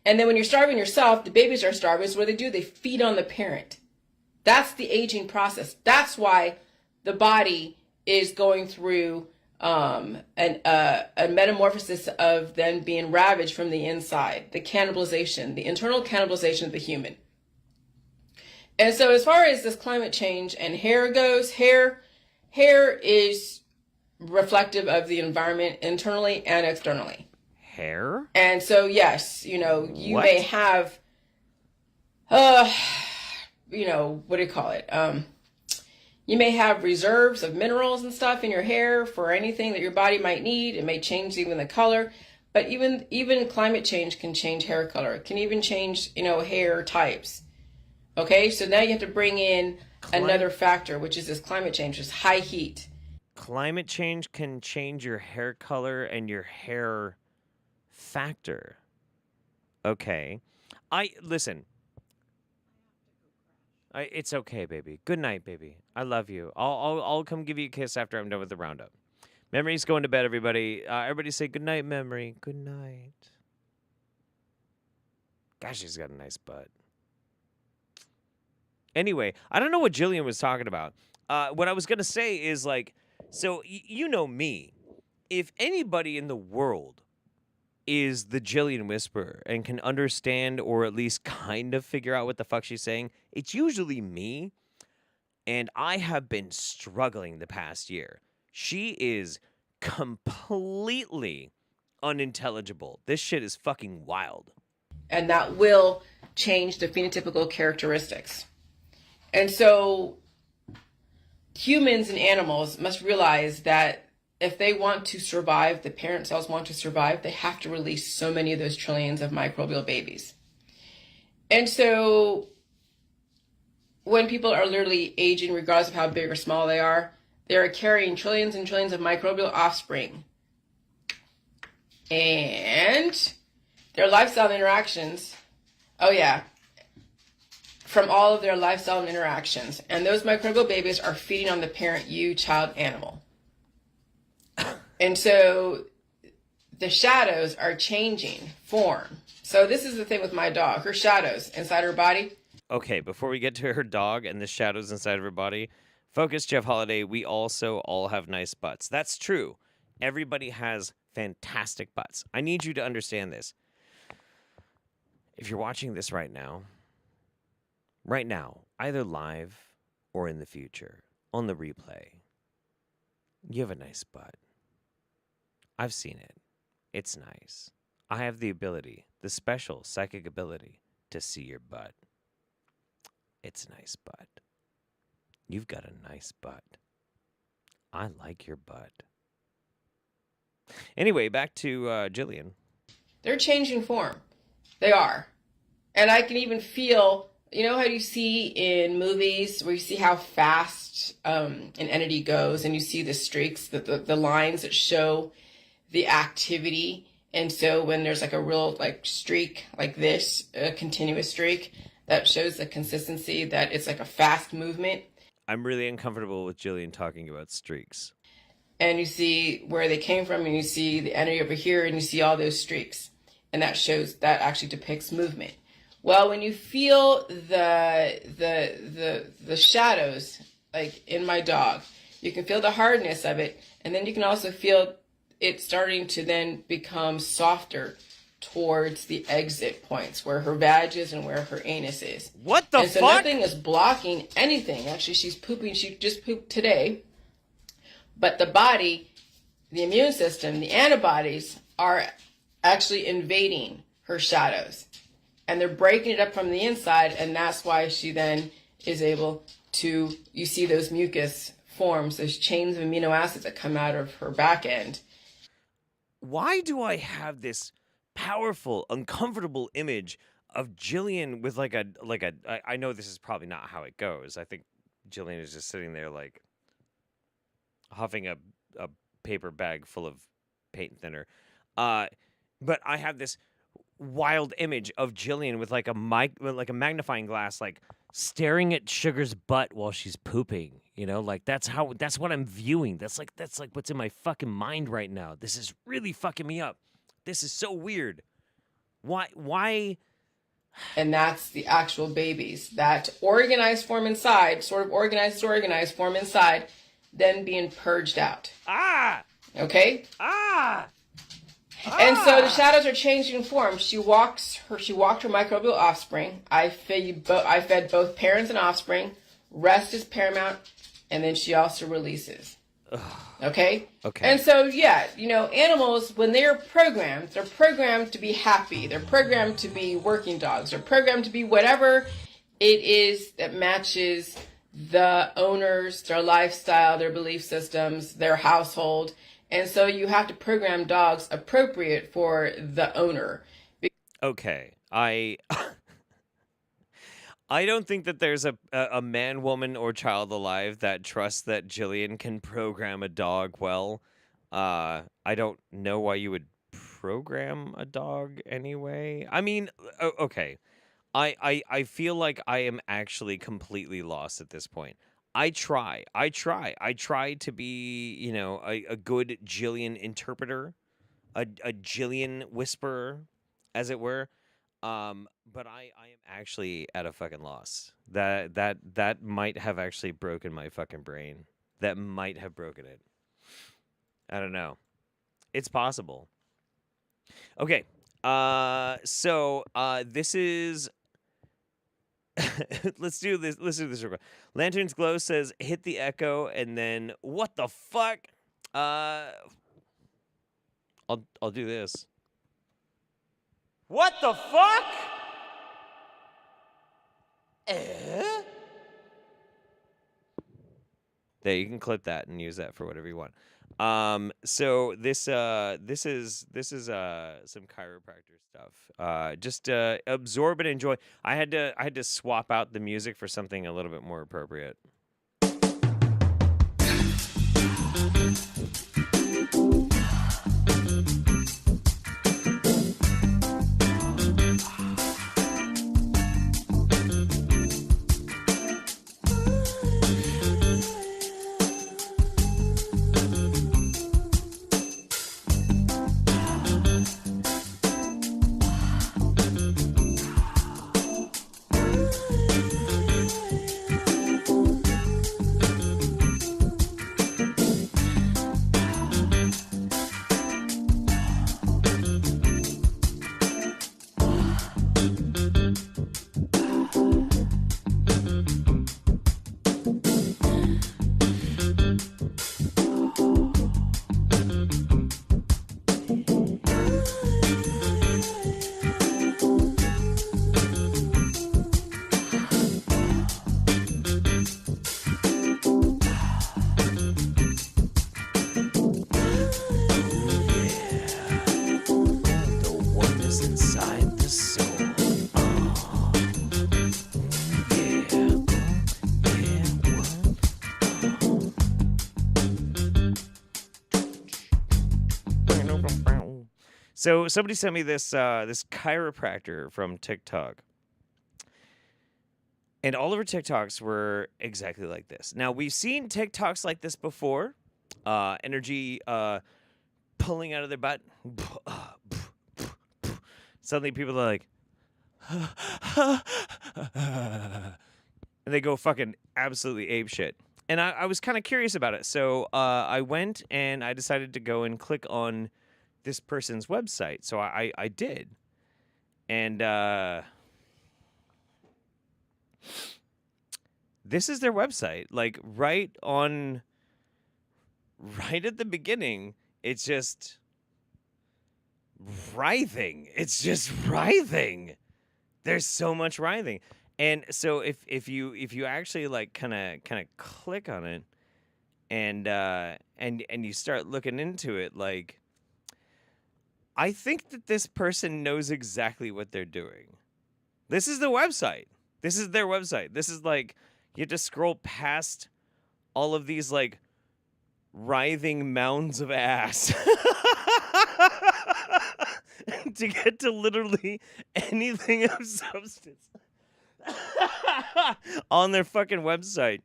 And then when you're starving yourself, the babies are starving. So what do? They feed on the parent. That's the aging process. That's why the body is going through a metamorphosis of then being ravaged from the inside, the cannibalization, the internal cannibalization of the human. And so as far as this climate change and hair goes, hair is reflective of the environment internally and externally. Hair? And so, yes, you may have, what do you call it? You may have reserves of minerals and stuff in your hair for anything that your body might need. It may change even the color, but even climate change can change hair color. It can even change, hair types. Okay, so now you have to bring in another factor, which is this climate change, is high heat. Climate change can change your hair color and your hair factor. Okay. Listen. It's okay, baby. Good night, baby. I love you. I'll come give you a kiss after I'm done with the roundup. Memory's going to bed, everybody. Everybody say good night, Memory. Good night. Gosh, she's got a nice butt. Anyway, I don't know what Jillian was talking about. What I was going to say is, like, so you know me. If anybody in the world is the Jillian Whisperer and can understand or at least kind of figure out what the fuck she's saying, it's usually me. And I have been struggling the past year. She is completely unintelligible. This shit is fucking wild. And that will change the phenotypical characteristics. And so humans and animals must realize that if they want to survive, the parent cells want to survive, they have to release so many of those trillions of microbial babies. And so when people are literally aging, regardless of how big or small they are carrying trillions and trillions of microbial offspring. And their lifestyle interactions, from all of their lifestyle interactions. And those microbial babies are feeding on the parent child animal. And so the shadows are changing form. So this is the thing with my dog. Her shadows inside her body. Okay, before we get to her dog and the shadows inside of her body, focus, Jeff Holiday, we also all have nice butts. That's true. Everybody has fantastic butts. I need you to understand this. If you're watching this right now, either live or in the future, on the replay, you have a nice butt. I've seen it. It's nice. I have the ability, the special psychic ability, to see your butt. It's a nice butt. You've got a nice butt. I like your butt. Anyway, back to Jillian. They're changing form. They are. And I can even feel, you know how you see in movies where you see how fast an entity goes and you see the streaks, the lines that show the activity. And so when there's like a real like streak like this, a continuous streak, that shows the consistency that it's like a fast movement. I'm really uncomfortable with Jillian talking about streaks. And you see where they came from and you see the entity over here and you see all those streaks. And that shows, that actually depicts movement. Well, when you feel the shadows, like in my dog, you can feel the hardness of it. And then you can also feel it starting to then become softer towards the exit points where her vag is and where her anus is. What the fuck? So nothing is blocking anything. Actually, she's pooping. She just pooped today. But the body, the immune system, the antibodies are actually invading her shadows. And they're breaking it up from the inside. And that's why she then is able to, you see those mucus forms, those chains of amino acids that come out of her back end. Why do I have this powerful, uncomfortable image of Jillian with like a I know this is probably not how it goes. I think Jillian is just sitting there like huffing a paper bag full of paint thinner. But I have this wild image of Jillian with like a magnifying glass, like staring at Sugar's butt while she's pooping. You know, like that's what I'm viewing. That's like what's in my fucking mind right now. This is really fucking me up. This is so weird. Why? And that's the actual babies. That organized form inside, sort of organized form inside, then being purged out. Ah! Okay? Ah! And so the shadows are changing form. She walked her microbial offspring. I fed both parents and offspring. Rest is paramount. And then she also releases. Okay? Okay. And so, animals, when they're programmed to be happy. They're programmed to be working dogs. They're programmed to be whatever it is that matches the owners, their lifestyle, their belief systems, their household. And so you have to program dogs appropriate for the owner. Okay. I I don't think that there's a man, woman, or child alive that trusts that Jillian can program a dog well. I don't know why you would program a dog anyway. I mean, okay. I feel like I am actually completely lost at this point. I try to be, you know, a good Jillian interpreter, a Jillian whisperer, as it were. But I am actually at a fucking loss. That might have actually broken my fucking brain. That might have broken it. I don't know. It's possible. Okay. So this is let's do this real quick. Lanterns Glow says hit the echo and then what the fuck? I'll do this. What the fuck? There, you can clip that and use that for whatever you want. So this is some chiropractor stuff. Just absorb and enjoy. I had to swap out the music for something a little bit more appropriate. So somebody sent me this this chiropractor from TikTok. And all of her TikToks were exactly like this. Now, we've seen TikToks like this before. Energy pulling out of their butt. Suddenly people are like... and they go fucking absolutely apeshit. And I was kind of curious about it. So I went and I decided to go and click on this person's website. So I did. And this is their website. Like right at the beginning, it's just writhing. It's just writhing. There's so much writhing. And so if you actually like kind of click on it and you start looking into it, like I think that this person knows exactly what they're doing. This is the website. This is their website. This is like you have to scroll past all of these like writhing mounds of ass to get to literally anything of substance on their fucking website.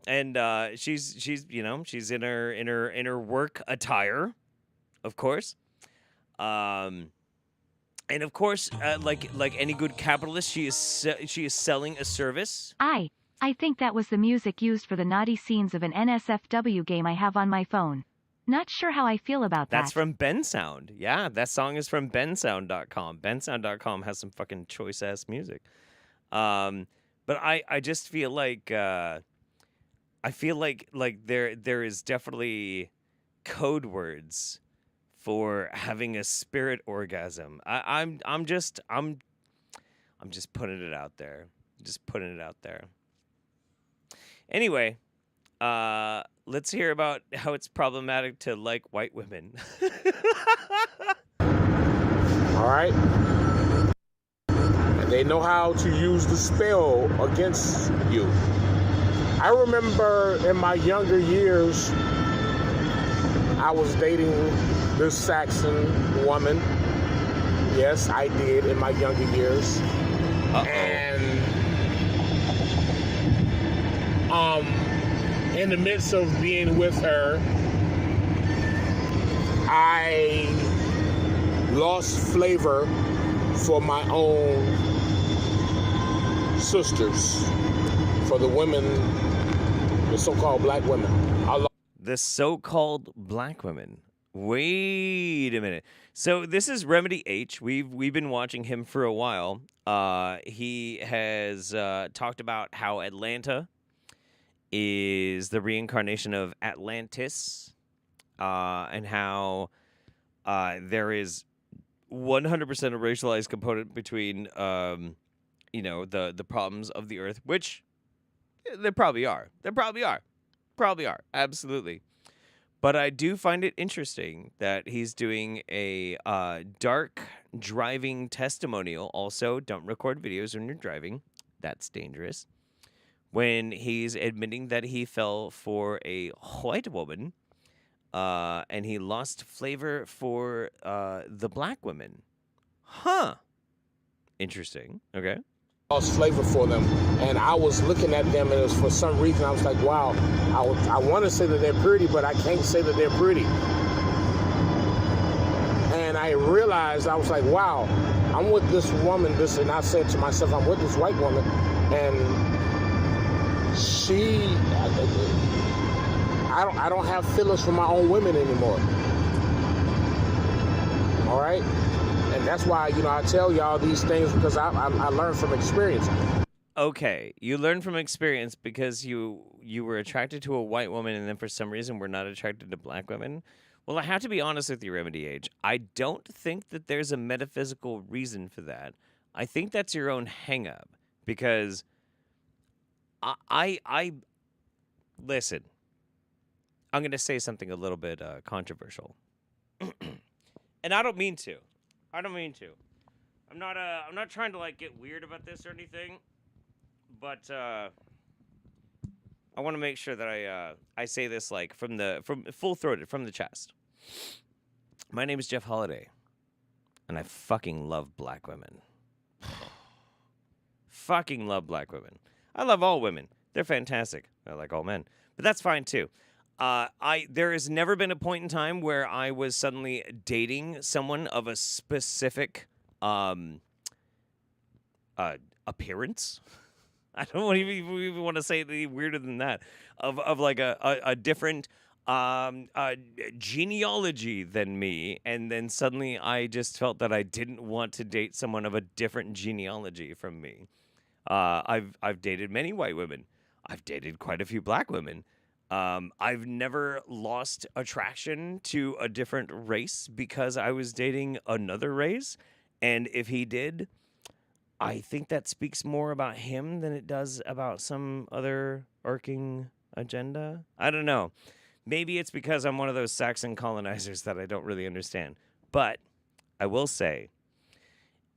And she's you know, she's in her work attire, of course. And of course, like any good capitalist, she is selling a service. I think that was the music used for the naughty scenes of an NSFW game I have on my phone. Not sure how I feel about that. That's from Bensound. Yeah, that song is from bensound.com. Bensound.com has some fucking choice ass music. But I just feel like there is definitely code words for having a spirit orgasm. I'm just putting it out there. Just putting it out there. Anyway, let's hear about how it's problematic to like white women. All right. And they know how to use the spell against you. I remember in my younger years, I was dating this Saxon woman. Yes, I did in my younger years. And in the midst of being with her, I lost flavor for my own sisters, for the women, the so-called black women. The so-called black women. Wait a minute. So this is Remedy H. We've been watching him for a while. He has talked about how Atlanta is the reincarnation of Atlantis, and how there is 100% a racialized component between, the problems of the Earth, which there probably are. Probably are. Absolutely. But I do find it interesting that he's doing a dark driving testimonial. Also, don't record videos when you're driving. That's dangerous. When he's admitting that he fell for a white woman, and he lost flavor for the black women. Huh. Interesting. Okay. Lost flavor for them, and I was looking at them, and it was, for some reason I was like, wow, I want to say that they're pretty, but I can't say that they're pretty. And I realized, I was like, wow, I'm with this woman, and I said to myself, I'm with this white woman, and I don't have feelings for my own women anymore. All right? And that's why, I tell y'all these things, because I learned from experience. Okay, you learned from experience because you were attracted to a white woman, and then for some reason were not attracted to black women. Well, I have to be honest with you, Remedy Age. I don't think that there's a metaphysical reason for that. I think that's your own hang-up, because I listen. I'm going to say something a little bit controversial, and I don't mean to. I'm not trying to get weird about this or anything, but I want to make sure that I say this from full-throated, from the chest. My name is Jeff Holiday, and I fucking love black women. Fucking love black women. I love all women. They're fantastic. I like all men, but that's fine too. There has never been a point in time where I was suddenly dating someone of a specific appearance. I don't even want to say anything weirder than that. Of a different genealogy than me, and then suddenly I just felt that I didn't want to date someone of a different genealogy from me. I've dated many white women. I've dated quite a few black women. I've never lost attraction to a different race because I was dating another race. And if he did, I think that speaks more about him than it does about some other irking agenda. I don't know. Maybe it's because I'm one of those Saxon colonizers that I don't really understand. But I will say,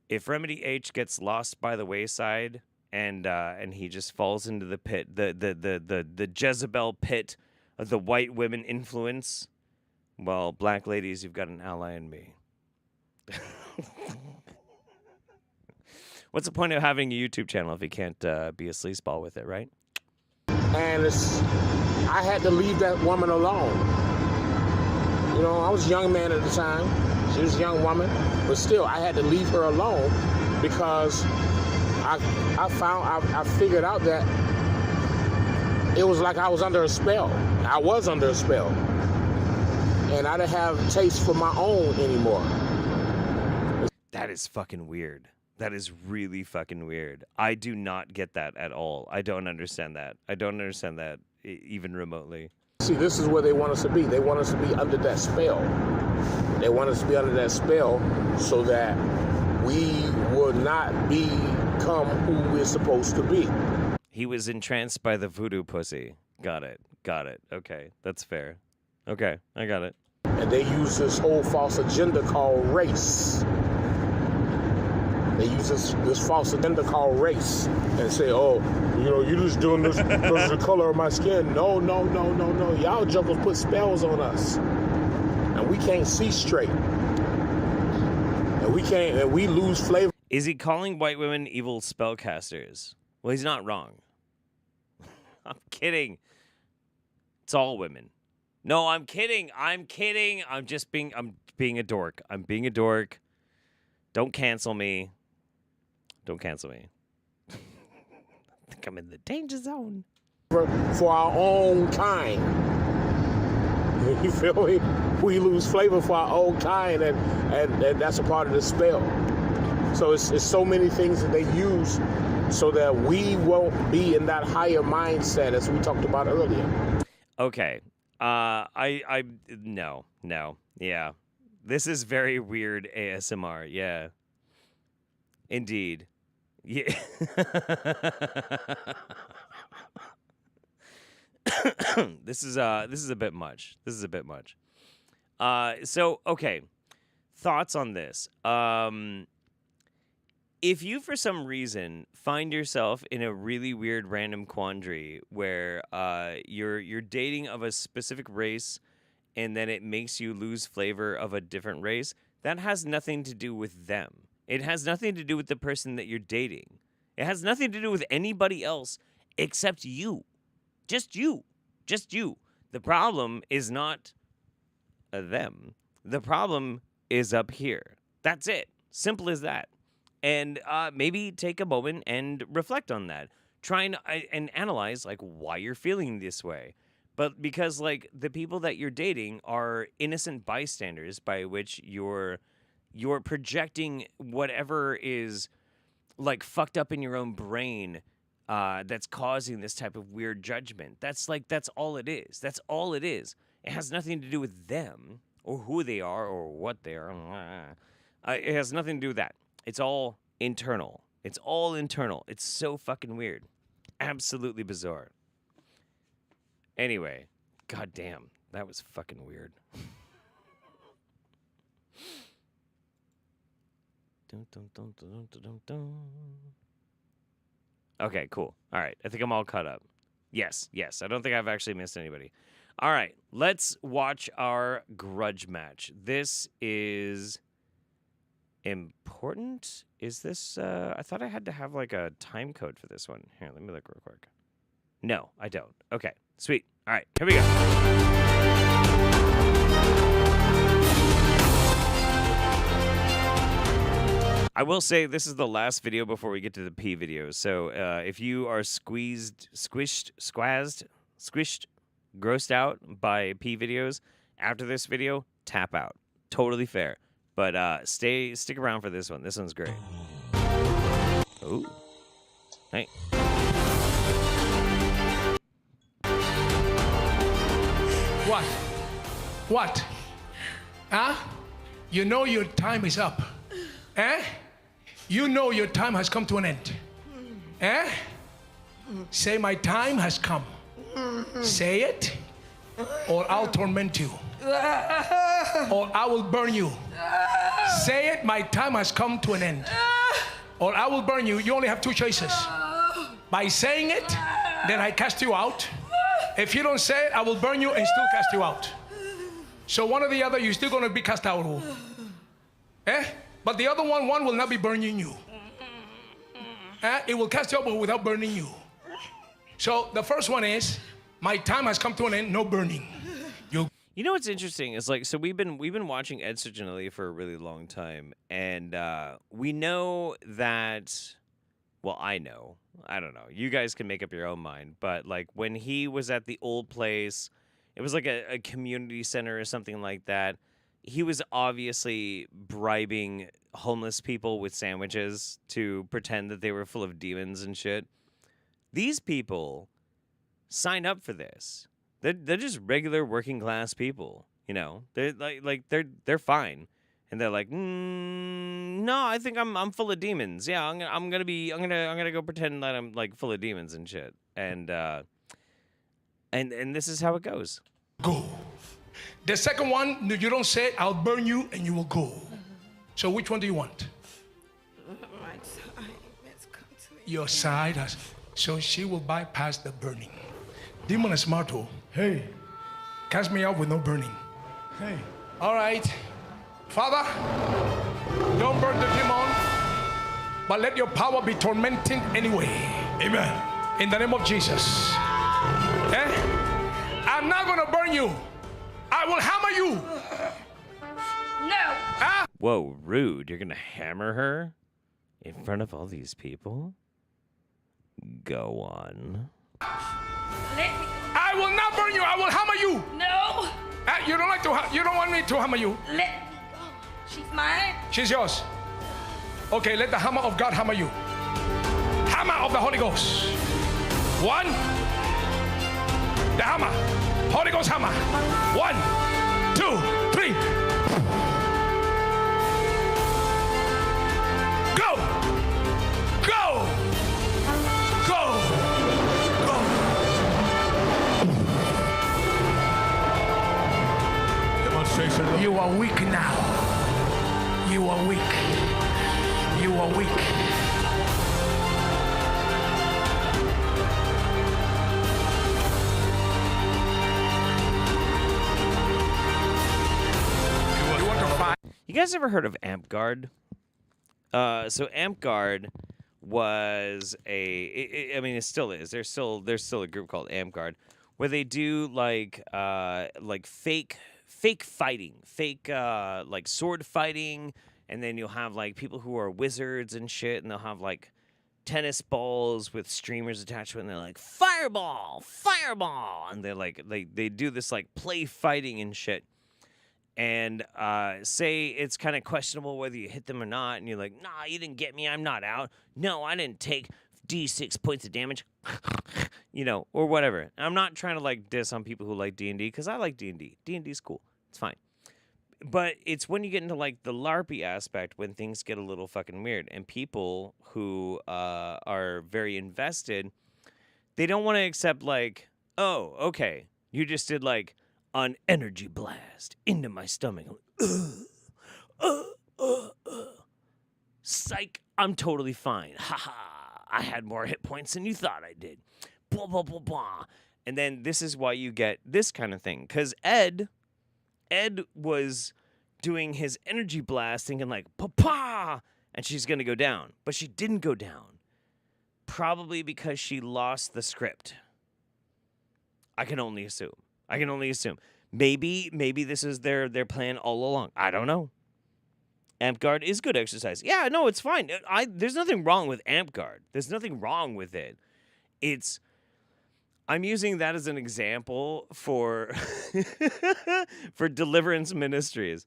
if Remedy H gets lost by the wayside, and he just falls into the pit, the Jezebel pit of the white women influence, well, black ladies, you've got an ally in me. What's the point of having a YouTube channel if you can't be a sleazeball with it, right? And I had to leave that woman alone. I was a young man at the time. She was a young woman, but still, I had to leave her alone because I figured out that it was like I was under a spell. I was under a spell. And I didn't have taste for my own anymore. That is fucking weird. That is really fucking weird. I do not get that at all. I don't understand that. I don't understand that even remotely. See, this is where they want us to be. They want us to be under that spell. They want us to be under that spell so that we will not become who we're supposed to be. He was entranced by the voodoo pussy. Got it. Okay, that's fair. Okay, I got it. And they use this whole false agenda called race. They use this false agenda called race and say, oh, you know, you're just doing this because of the color of my skin. No. Y'all jokers put spells on us. And we can't see straight. And we lose flavor. Is he calling white women evil spellcasters? Well, he's not wrong. I'm kidding. It's all women. No, I'm kidding. I'm being a dork. I'm being a dork. Don't cancel me. Don't cancel me. I think I'm in the danger zone. For our own kind. You feel me? We lose flavor for our own kind, and that's a part of the spell. So it's so many things that they use so that we won't be in that higher mindset as we talked about earlier. Okay. No. Yeah. This is very weird ASMR. Yeah. Indeed. Yeah. This is a bit much. So, okay. Thoughts on this. If you, for some reason, find yourself in a really weird random quandary where you're dating of a specific race and then it makes you lose flavor of a different race, that has nothing to do with them. It has nothing to do with the person that you're dating. It has nothing to do with anybody else except you. Just you. Just you. The problem is not them. The problem is up here. That's it. Simple as that. And maybe take a moment and reflect on that. Try and analyze like why you're feeling this way. But because like the people that you're dating are innocent bystanders by which you're projecting whatever is like fucked up in your own brain that's causing this type of weird judgment. That's all it is. That's all it is. It has nothing to do with them or who they are or what they are. It has nothing to do with that. It's all internal. It's all internal. It's so fucking weird. Absolutely bizarre. Anyway, goddamn, that was fucking weird. Okay, cool. All right, I think I'm all caught up. Yes. I don't think I've actually missed anybody. All right, let's watch our grudge match. This is important. Is this I thought I had to have like a time code for this one. Here, let me look real quick. No, I don't. Okay, sweet. All right, here we go. I will say this is the last video before we get to the P videos. So if you are squished, grossed out by P videos after this video, tap out. Totally fair. But stick around for this one. This one's great. Ooh. Hey. What? Huh? You know your time is up. Eh? You know your time has come to an end. Eh? Say my time has come. Say it, or I'll torment you. Or I will burn you. Say it, my time has come to an end. Or I will burn you. You only have two choices. By saying it, then I cast you out. If you don't say it, I will burn you and still cast you out. So one or the other, you're still going to be cast out. Eh? But the other one will not be burning you. It will cast you out, but without burning you. So the first one is, my time has come to an end, no burning. You know what's interesting is like, so we've been watching Ed Surgeonelli for a really long time, and we know that. Well, I know. I don't know. You guys can make up your own mind, but like when he was at the old place, it was like a community center or something like that. He was obviously bribing homeless people with sandwiches to pretend that they were full of demons and shit. These people sign up for this. They're just regular working class people, you know. They're like they're fine, and they're like, no, I think I'm full of demons. Yeah, I'm gonna go pretend that I'm like full of demons and shit. And this is how it goes. Go. The second one, you don't say, I'll burn you, and you will go. So which one do you want? My time has come to an Your side has. So she will bypass the burning. Demon is smart, oh. Hey, cast me out with no burning. Hey. All right. Father, don't burn the demon, but let your power be tormenting anyway. Amen. In the name of Jesus. Eh? I'm not going to burn you. I will hammer you. No. Ah? Whoa, rude. You're going to hammer her in front of all these people? Go on. Let me go. I will not burn you. I will hammer you. No. You don't like to. You don't want me to hammer you. Let me go. She's mine. She's yours. Okay, let the hammer of God hammer you. Hammer of the Holy Ghost. One. The hammer. Holy Ghost hammer. 1, 2, 3. Go. Go. Go. Go. Demonstration. You are weak now. You are weak. You are weak. You guys ever heard of Amp Guard? So Amp Guard was I mean, it still is. There's still a group called Amp Guard where they do like fake fighting, like sword fighting, and then you'll have like people who are wizards and shit, and they'll have like tennis balls with streamers attached to it, and they're like fireball, and they're like they do this like play fighting and shit. And say it's kind of questionable whether you hit them or not, and you're like, nah, you didn't get me, I'm not out. No, I didn't take D6 points of damage, you know, or whatever. I'm not trying to like diss on people who like D&D, because I like D&D. D&D's cool. It's fine. But it's when you get into like the LARPy aspect when things get a little fucking weird, and people who are very invested, they don't want to accept like, oh, okay, you just did like an energy blast into my stomach. Psych, I'm totally fine. Haha, I had more hit points than you thought I did. Blah, blah, blah, blah. And then this is why you get this kind of thing. Because Ed was doing his energy blast thinking like, pa-pa, and she's going to go down. But she didn't go down. Probably because she lost the script. I can only assume. Maybe this is their plan all along. I don't know. Amp Guard is good exercise. Yeah, no, it's fine. There's nothing wrong with Amp Guard. There's nothing wrong with it. I'm using that as an example for for deliverance ministries.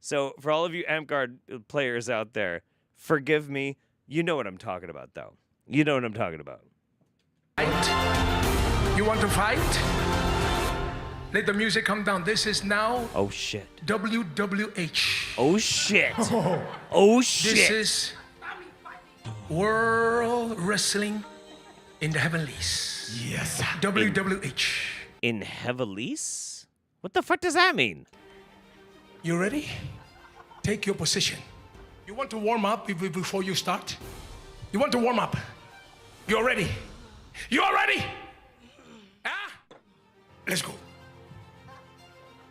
So for all of you Amp Guard players out there, forgive me. You know what I'm talking about, though. You know what I'm talking about. You want to fight? Let the music come down. This is now. Oh shit. WWH. Oh shit. Oh shit. This is World Wrestling in the Heavenlies. Yes. WWH. In Heavenlies? What the fuck does that mean? You ready? Take your position. You want to warm up before you start? You want to warm up? You're ready. You are ready? Ah? Let's go.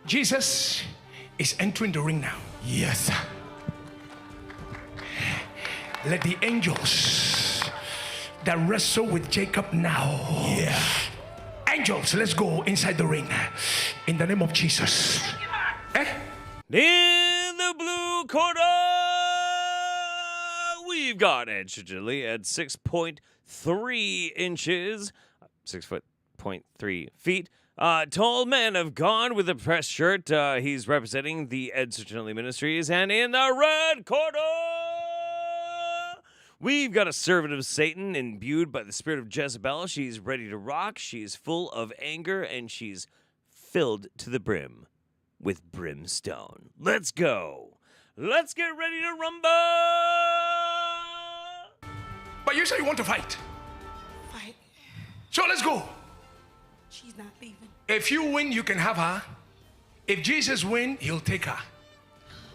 Jesus is entering the ring now. Yes. Let the angels that wrestle with Jacob now. Yeah. Angels, let's go inside the ring. In the name of Jesus. In the blue corner, we've got Ed Shidley at 6.3 inches, 6'3 feet. Tall man of God with a pressed shirt. He's representing the Ed Shidley Ministries. And in the red corner, we've got a servant of Satan imbued by the spirit of Jezebel. She's ready to rock. She's full of anger, and she's filled to the brim with brimstone. Let's go. Let's get ready to rumble. But you say you want to fight. Fight. So let's go. She's not leaving. If you win, you can have her. If Jesus win, he'll take her.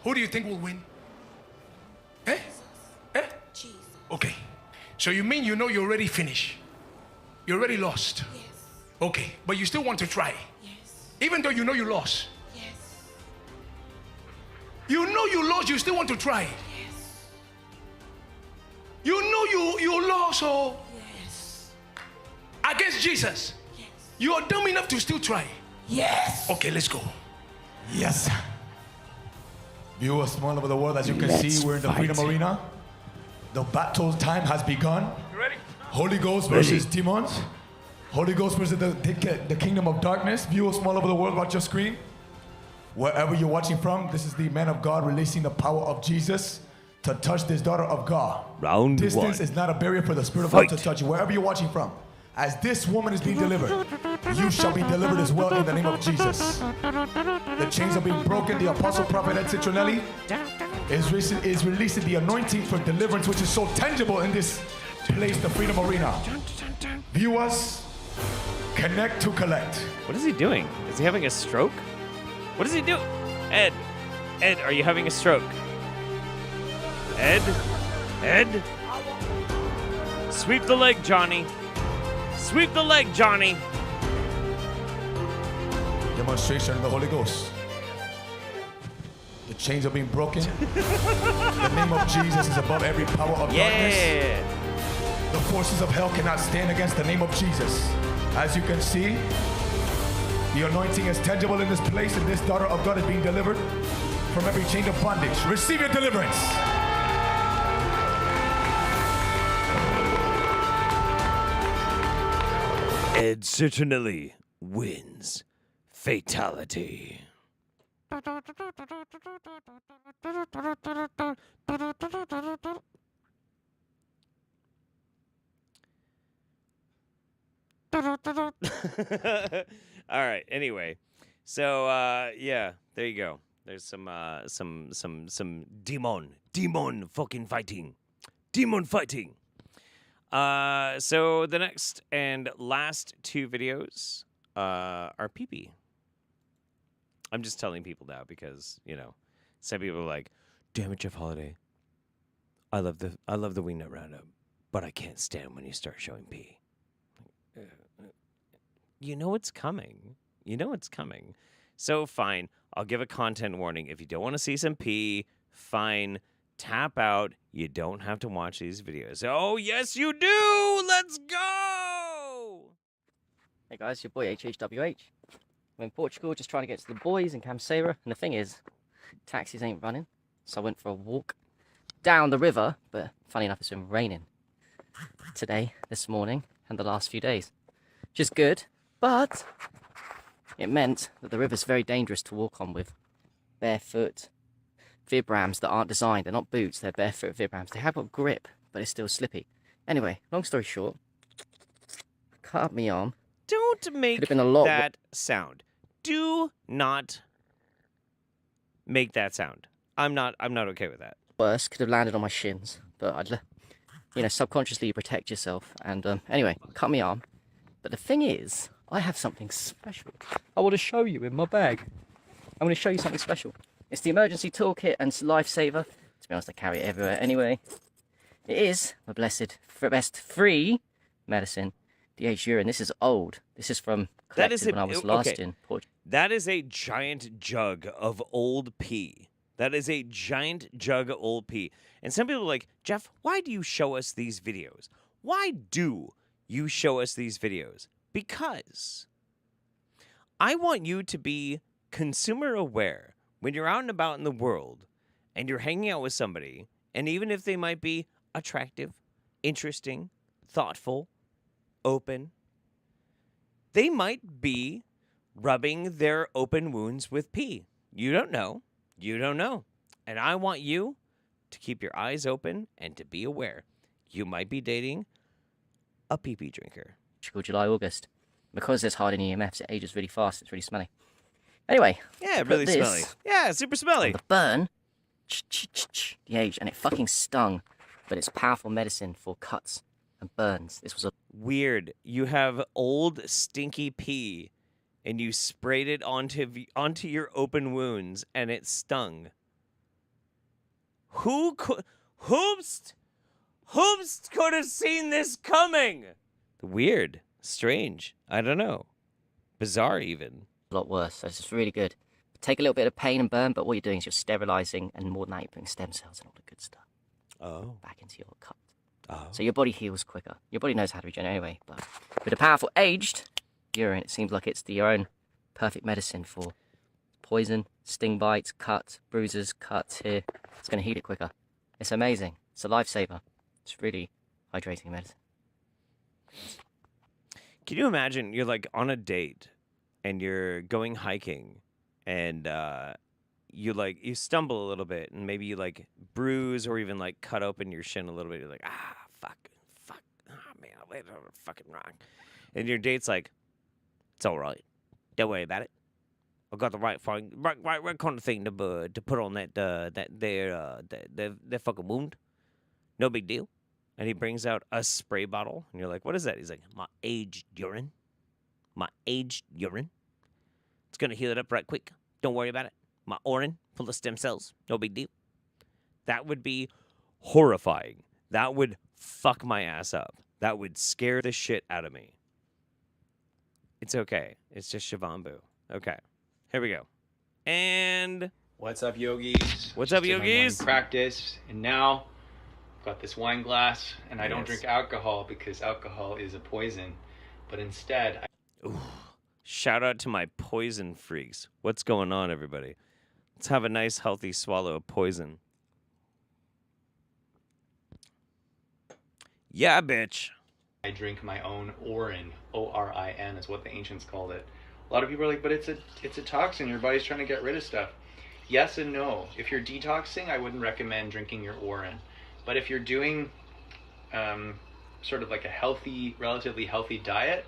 Who do you think will win? Eh? Eh? Okay. So you mean you know you're already finished? You're already lost? Yes. Okay. But you still want to try? Yes. Even though you know you lost? Yes. You know you lost, you still want to try? Yes. You know you lost, oh? Yes. Against Jesus? Yes. You are dumb enough to still try? Yes. Okay, let's go. Yes. Viewers from all over the world, as you can see, we're in the Freedom Arena. The battle time has begun. You ready? Holy Ghost versus demons. Holy Ghost versus the kingdom of darkness. Viewers from all over the world, watch your screen. Wherever you're watching from, this is the man of God releasing the power of Jesus to touch this daughter of God. Round Distance one. is not a barrier for the Spirit of Fight. God to touch you. Wherever you're watching from, as this woman is being delivered, you shall be delivered as well in the name of Jesus. The chains are being broken. The apostle prophet Ed Citronelli is releasing the anointing for deliverance, which is so tangible in this place, the Freedom Arena. Viewers, connect to collect. What is he doing? Is he having a stroke? What is he doing? Ed, are you having a stroke? Ed? Sweep the leg, Johnny. Sweep the leg, Johnny. Demonstration of the Holy Ghost. The chains are being broken. The name of Jesus is above every power of darkness. The forces of hell cannot stand against the name of Jesus. As you can see, the anointing is tangible in this place, and this daughter of God is being delivered from every chain of bondage. Receive your deliverance. Ed Citronelli wins. Fatality. All right. Anyway, so yeah, there you go. There's some demon fucking fighting, demon fighting. So the next and last two videos are pee-pee. I'm just telling people now because, you know, some people are like, damn it, Jeff Holiday. I love the Wingnut Roundup, but I can't stand when you start showing pee. You know it's coming. You know it's coming. So fine, I'll give a content warning. If you don't want to see some pee, fine. Tap out. You don't have to watch these videos. Oh, yes, you do. Let's go. Hey, guys, your boy HHWH. I'm in Portugal, just trying to get to the boys in Camceira. And the thing is, taxis ain't running. So I went for a walk down the river. But funny enough, it's been raining today, this morning, and the last few days. Which is good, but it meant that the river's very dangerous to walk on with barefoot vibrams that aren't designed. They're not boots, they're barefoot vibrams. They have got grip, but it's still slippy. Anyway, long story short, cut up my arm. Don't make been a lot that sound. Do not make that sound. I'm not okay with that. Worse, could have landed on my shins, but I'd, you know, subconsciously you protect yourself. And anyway, cut my arm. But the thing is, I have something special. I want to show you in my bag. I'm going to show you something special. It's the emergency toolkit and lifesaver. To be honest, I carry it everywhere anyway. It is my best free medicine, DH Urine. This is old. This is from collected when I was last in Portugal. That is a giant jug of old pee. That is a giant jug of old pee. And some people are like, Jeff, why do you show us these videos? Why do you show us these videos? Because I want you to be consumer aware when you're out and about in the world and you're hanging out with somebody, and even if they might be attractive, interesting, thoughtful, open, they might be rubbing their open wounds with pee. You don't know. You don't know. And I want you to keep your eyes open and to be aware. You might be dating a pee-pee drinker. July, August. Because there's hard in EMFs, it ages really fast. It's really smelly. Anyway. Yeah, really smelly. Yeah, super smelly. The burn, the age, and it fucking stung. But it's powerful medicine for cuts and burns. This was a weird. You have old stinky pee, and you sprayed it onto your open wounds, and it stung. Who Whoops could have seen this coming? Weird. Strange. I don't know. Bizarre, even. A lot worse. So it's just really good. Take a little bit of pain and burn, but what you're doing is you're sterilizing, and more than that, you're putting stem cells and all the good stuff back into your cut. So your body heals quicker. Your body knows how to regenerate anyway. But with a powerful aged urine, it seems like it's your own perfect medicine for poison, sting bites, cuts, bruises, cuts here. It's going to heal it quicker. It's amazing. It's a lifesaver. It's really hydrating medicine. Can you imagine you're like on a date and you're going hiking and you stumble a little bit and maybe you like bruise or even like cut open your shin a little bit. You're like, fuck, man, I went fucking wrong. And your date's like, it's all right. Don't worry about it. I got the right kind of thing to put on that fucking wound. No big deal. And he brings out a spray bottle, and you're like, what is that? He's like, my aged urine. My aged urine. It's going to heal it up right quick. Don't worry about it. My urine full of stem cells. No big deal. That would be horrifying. That would fuck my ass up. That would scare the shit out of me. It's okay. It's just Shivambu. Okay. Here we go. And... What's up, yogis? What's Just up, did my yogis? morning practice, and now I've got this wine glass, and I don't Yes. drink alcohol because alcohol is a poison. But instead, Ooh. Shout out to my poison freaks. What's going on, everybody? Let's have a nice, healthy swallow of poison. Yeah, bitch. I drink my own Orin. O-R-I-N is what the ancients called it. A lot of people are like, but it's a toxin. Your body's trying to get rid of stuff. Yes and no. If you're detoxing, I wouldn't recommend drinking your Orin. But if you're doing sort of like a healthy, relatively healthy diet,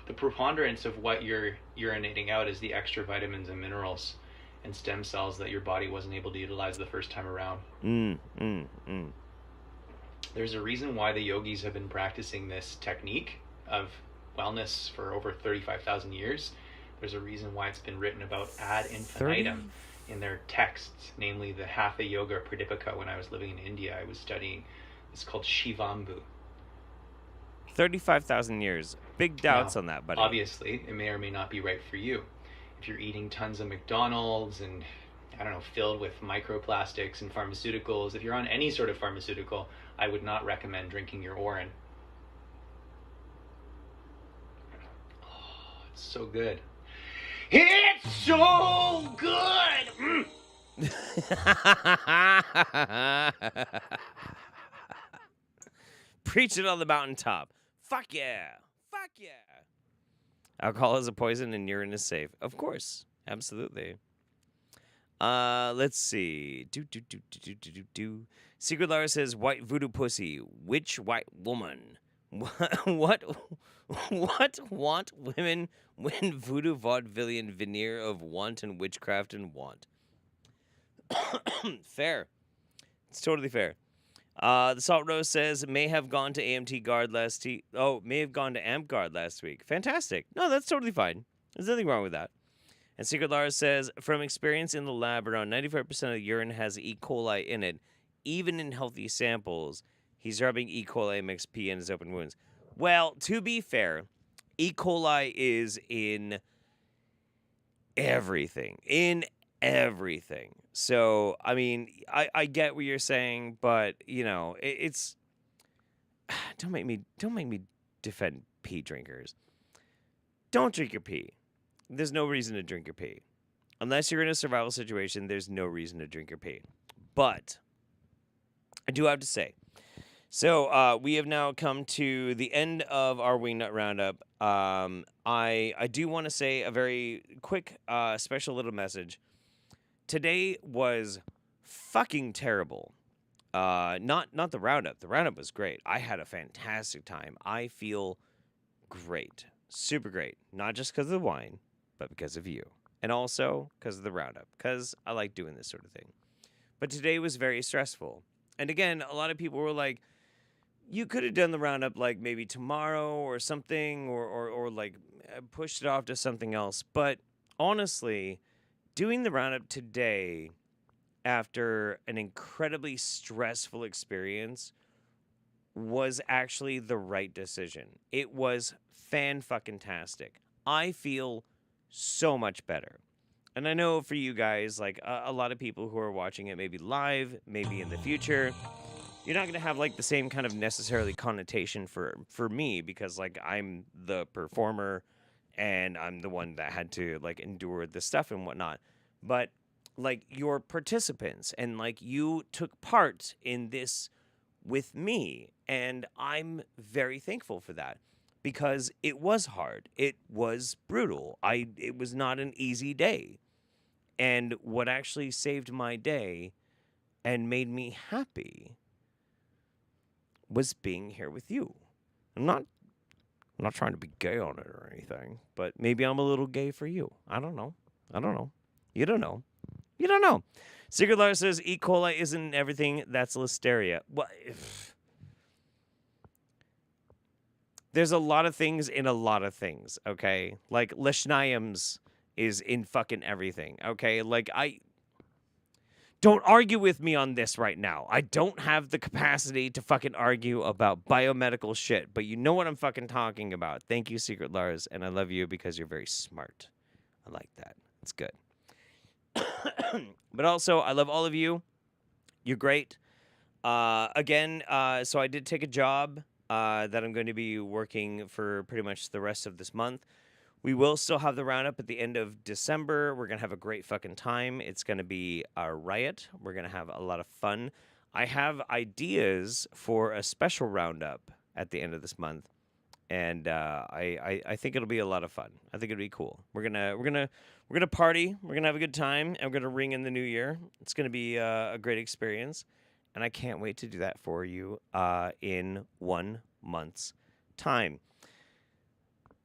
the preponderance of what you're urinating out is the extra vitamins and minerals and stem cells that your body wasn't able to utilize the first time around. There's a reason why the yogis have been practicing this technique of wellness for over 35,000 years. There's a reason why it's been written about ad infinitum in their texts, namely the Hatha Yoga Pradipika. When I was living in India, I was studying, it's called Shivambu. 35,000 years. Big doubts Now, on that, buddy. Obviously, it may or may not be right for you. If you're eating tons of McDonald's and, I don't know, filled with microplastics and pharmaceuticals, if you're on any sort of pharmaceutical, I would not recommend drinking your Orin. Oh, it's so good. It's so good! Preach it on the mountaintop. Fuck yeah. Fuck yeah. Alcohol is a poison and urine is safe. Of course. Absolutely. Let's see. Secret Lara says, white voodoo pussy. Which white woman? What want women when voodoo vaudevillian veneer of want and witchcraft and want? Fair. It's totally fair. The Salt Rose says, may have gone to AMT Guard last week. Oh, may have gone to AMP Guard last week. Fantastic. No, that's totally fine. There's nothing wrong with that. And Secret Lars says, from experience in the lab, around 95% of the urine has E. coli in it. Even in healthy samples, he's rubbing E. coli mixed pee in his open wounds. Well, to be fair, E. coli is in everything. In everything. So, I mean, I get what you're saying, but, you know, it's... Don't make me defend pee drinkers. Don't drink your pee. There's no reason to drink your pee. Unless you're in a survival situation, there's no reason to drink your pee. But I do have to say, so we have now come to the end of our Wingnut Roundup. I do want to say a very quick, special little message. Today was fucking terrible. Not the Roundup. The Roundup was great. I had a fantastic time. I feel great. Super great. Not just because of the wine, but because of you. And also because of the Roundup. Because I like doing this sort of thing. But today was very stressful. And again, a lot of people were like, you could have done the Roundup like maybe tomorrow or something, or like pushed it off to something else. But honestly, doing the Roundup today after an incredibly stressful experience was actually the right decision. It was fan-fucking-tastic. I feel so much better. And I know for you guys, like a lot of people who are watching it maybe live, maybe in the future, you're not going to have like the same kind of necessarily connotation for me, because like I'm the performer and I'm the one that had to like endure the stuff and whatnot. But like your participants and like you took part in this with me, and I'm very thankful for that, because it was hard. It was brutal. It was not an easy day. And what actually saved my day and made me happy was being here with you. I'm not trying to be gay on it or anything, but maybe I'm a little gay for you. I don't know. You don't know. Secret Lars says E. coli isn't everything. That's listeria. Well, there's a lot of things in a lot of things, okay? Like Leishmaniums is in fucking everything, okay? Like don't argue with me on this right now. I don't have the capacity to fucking argue about biomedical shit, but you know what I'm fucking talking about. Thank you, Secret Lars, and I love you because you're very smart. I like that. It's good. But also, I love all of you. You're great. Again, so I did take a job that I'm going to be working for pretty much the rest of this month. We will still have the roundup at the end of December. We're going to have a great fucking time. It's going to be a riot. We're going to have a lot of fun. I have ideas for a special roundup at the end of this month, and I think it'll be a lot of fun. I think it'll be cool. We're gonna party. We're gonna have a good time, and we're gonna ring in the new year. It's gonna be a great experience, and I can't wait to do that for you in 1 month's time.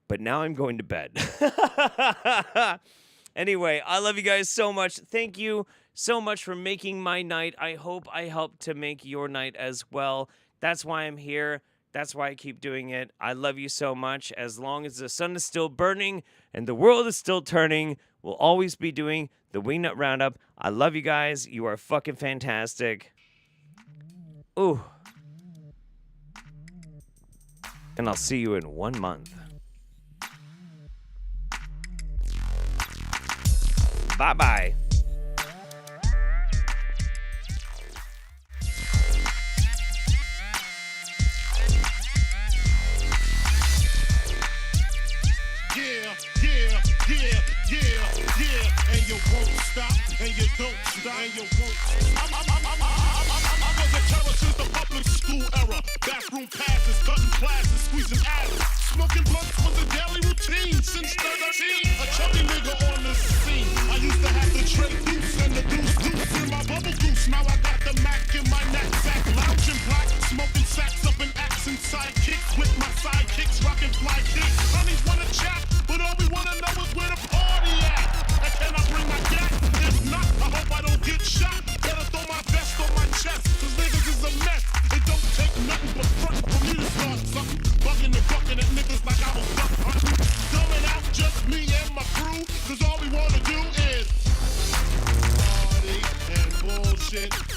But now I'm going to bed. Anyway, I love you guys so much. Thank you so much for making my night. I hope I helped to make your night as well. That's why I'm here. That's why I keep doing it. I love you so much. As long as the sun is still burning and the world is still turning, we'll always be doing the Wingnut Roundup. I love you guys. You are fucking fantastic. Ooh. And I'll see you in 1 month. Bye-bye. And you won't stop, and you don't stop, and you won't. I was a terror since the public school era. Bathroom passes, cutting classes, squeezing asses. Smoking blunts was a daily routine since 13. A chubby nigga on the scene. I used to have the tray deuce and the deuce in my bubble goose. Now I got the Mac in my knapsack, lounging black, smoking sacks up in accent sidekicks with my sidekicks, rocking fly kicks. Honeys wanna chat, but all we wanna know is where the party at. And can I bring my gat? If not, I hope I don't get shot. Better throw my vest on my chest, cause niggas is a mess. It don't take nothing but front for me to start something. Bugging and bucking at niggas like I was duck hunting. Dumbing out just me and my crew, cause all we wanna do is party and bullshit.